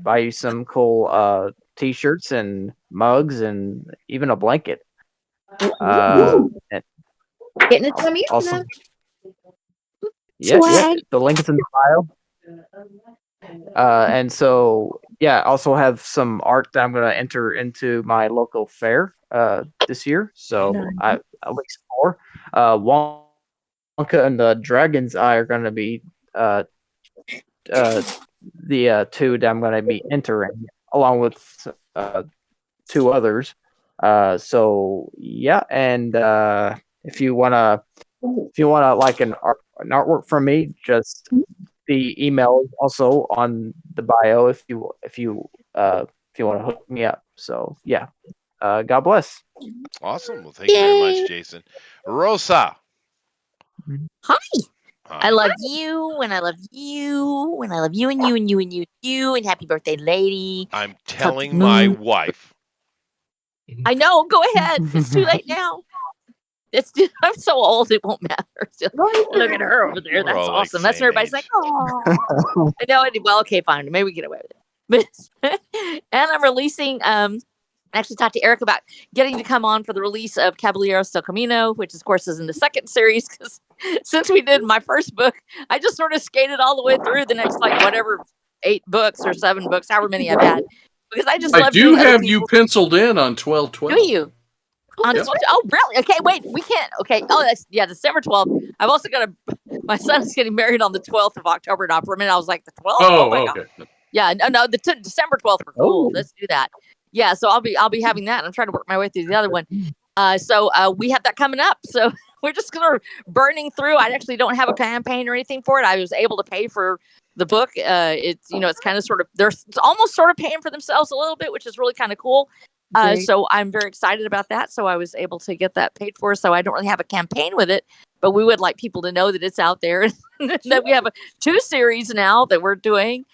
Buy you some cool t-shirts and mugs and even a blanket. And Getting it time of year, also, man. yeah, Swag. the link is in the bio. And so, yeah, also have some art that I'm going to enter into my local fair this year. So I at least 4. Wonka and the Dragon's Eye are going to be the 2 that I'm going to be entering, along with 2 others. So yeah, and if you wanna like an artwork from me, just the email is also on the bio if you want to hook me up. So yeah, God bless. Awesome. Well, thank you very much, Yay. Jason. Rosa. Hi. Hi. I love you, and I love you, and I love you, and you, and you, and you, you, and happy birthday, lady. I'm Tuck telling the my moon. wife. I know. Go ahead. It's too late now. I'm so old, it won't matter. Look at her over there. We're That's all like awesome. That's same everybody's like, age. oh. I know. Well, okay, fine. Maybe we get away with it. But and I'm releasing. I actually talked to Eric about getting to come on for the release of Caballeros del Camino, which of course is in the second series. Because since we did my first book, I just sort of skated all the way through the next like whatever 8 books or 7 books, however many I've had, because I just I love do doing other have you people. penciled in on 12/12. Do you? On Yep. oh really? Okay, wait. We can't. Okay. Oh, that's December 12th. I've also got my son's getting married on the 12th of October. Now, for a minute, I was like, the 12th. Oh my god. Okay. Yeah. No. The December 12th were cool. Oh. Let's do that. Yeah. So I'll be having that. I'm trying to work my way through the other one. So we have that coming up. So we're just gonna burning through. I actually don't have a campaign or anything for it. I was able to pay for the book. It's it's kind of sort of it's almost sort of paying for themselves a little bit, which is really kind of cool. So I'm very excited about that. So I was able to get that paid for. So I don't really have a campaign with it, but we would like people to know that it's out there and that we have 2 series now that we're doing.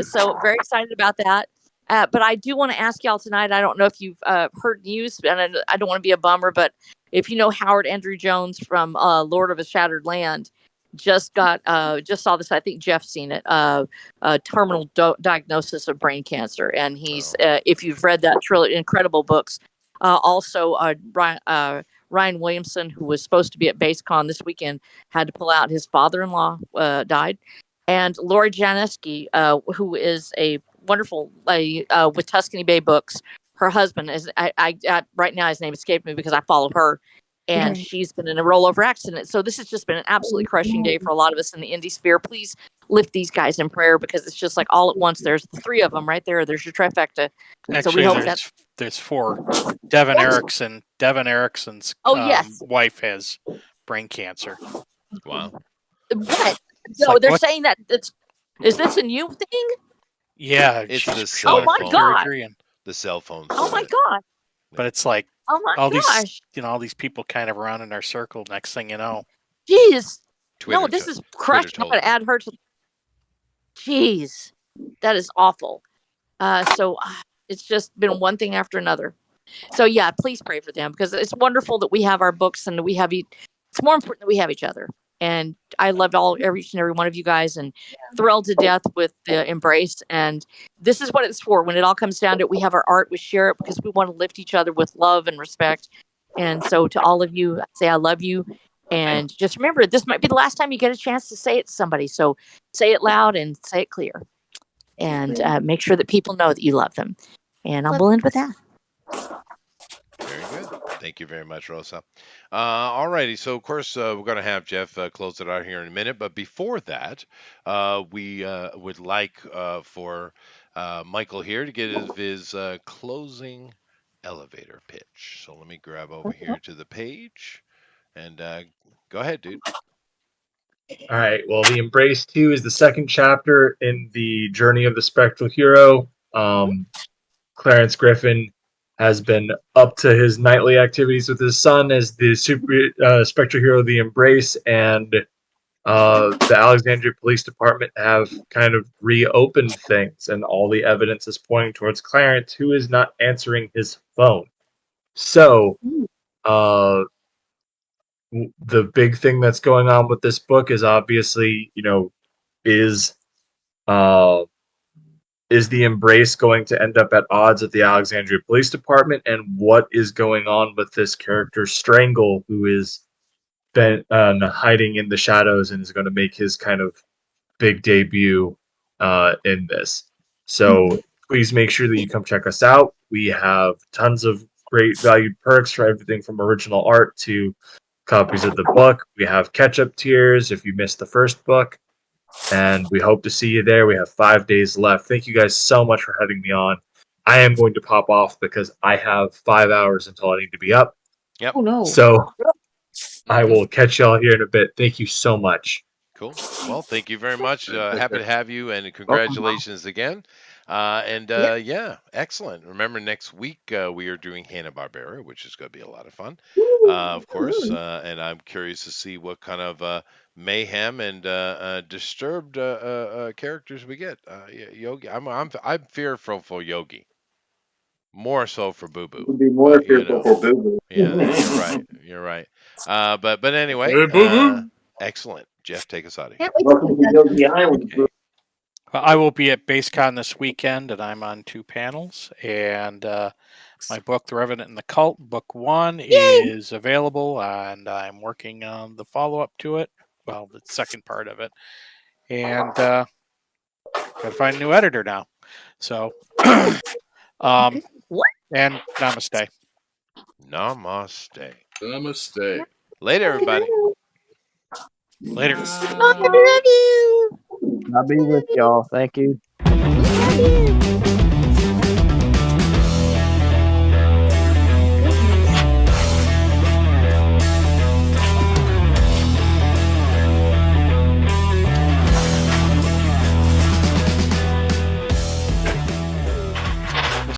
So very excited about that. But I do want to ask y'all tonight. I don't know if you've heard news, and I don't want to be a bummer, but if you know Howard Andrew Jones from Lord of a Shattered Land, just saw this. I think Jeff's seen it. Terminal diagnosis of brain cancer, and he's if you've read that trilogy, incredible books. Also, Ryan Williamson, who was supposed to be at BaseCon this weekend, had to pull out. His father-in-law died, and Lori Janeski, who is a wonderful lady with Tuscany Bay Books. Her husband is I right now his name escaped me because I follow her. And she's been in a rollover accident. So this has just been an absolutely crushing day for a lot of us in the indie sphere. Please lift these guys in prayer because it's just like all at once. There's the 3 of them right there. There's your trifecta. Actually, so we hope there's 4. Devin Erickson's yes. wife has brain cancer. Wow. What? It's No, like, they're what? saying that is this a new thing? Yeah, It's she's the cell my phone. God. The cell phone. Oh my God. But it's like Oh my all gosh. these all these people kind of around in our circle. Next thing you know, Jeez. Twitter No, this to- is crushing. I'm told going to me. add her to. Jeez, that is awful. So it's just been one thing after another. So yeah, please pray for them because it's wonderful that we have our books and that we have it's more important that we have each other. And I love each and every one of you guys and thrilled to death with the Embrace. And this is what it's for. When it all comes down to it, we have our art, we share it because we want to lift each other with love and respect. And so to all of you, I say I love you. And just remember, this might be the last time you get a chance to say it to somebody. So say it loud and say it clear. And make sure that people know that you love them. And we'll end with that. Very good. Thank you very much, Rosa. All righty. So, of course, we're going to have Jeff close it out here in a minute. But before that, we would like for Michael here to get his closing elevator pitch. So let me grab over here to the page and go ahead, dude. All right. Well, the Embrace 2 is the second chapter in the journey of the Spectral Hero. Clarence Griffin has been up to his nightly activities with his son as the Spectral Hero of the Embrace, and the Alexandria Police Department have kind of reopened things, and all the evidence is pointing towards Clarence, who is not answering his phone. So, the big thing that's going on with this book is obviously, is the Embrace going to end up at odds at the Alexandria Police Department, and what is going on with this character Strangle, who is been hiding in the shadows and is going to make his kind of big debut in this. So please make sure that you come check us out. We have tons of great valued perks for everything from original art to copies of the book. We have catch-up tiers if you missed the first book. And we hope to see you there. We have 5 days left. Thank you guys so much for having me on. I am going to pop off because I have 5 hours until I need to be up. Yep. Oh no. So I will catch y'all here in a bit. Thank you so much. Cool. Well, thank you very much. Happy to have you, and congratulations again. Yeah, excellent. Remember, next week we are doing Hanna-Barbera, which is going to be a lot of fun, of course. And I'm curious to see what kind of mayhem and disturbed characters we get. Yogi, I'm fearful for Yogi. More so for Boo Boo. Would be more fearful for Boo Boo. Yeah, you're right. You're right. But anyway, Hey, Boo-Boo. excellent. Jeff, take us out of here. Can't wait to Welcome see to that. Yogi Island. Okay. Well, I will be at BaseCon this weekend, and I'm on 2 panels. And my book, The Revenant and the Cult, book 1, is available, and I'm working on the follow-up to it. Well, the second part of it. And got to find a new editor now. So, What? And namaste. Namaste. Namaste. Later, everybody. Later. I love you. I'll be with y'all. Thank you. Love you.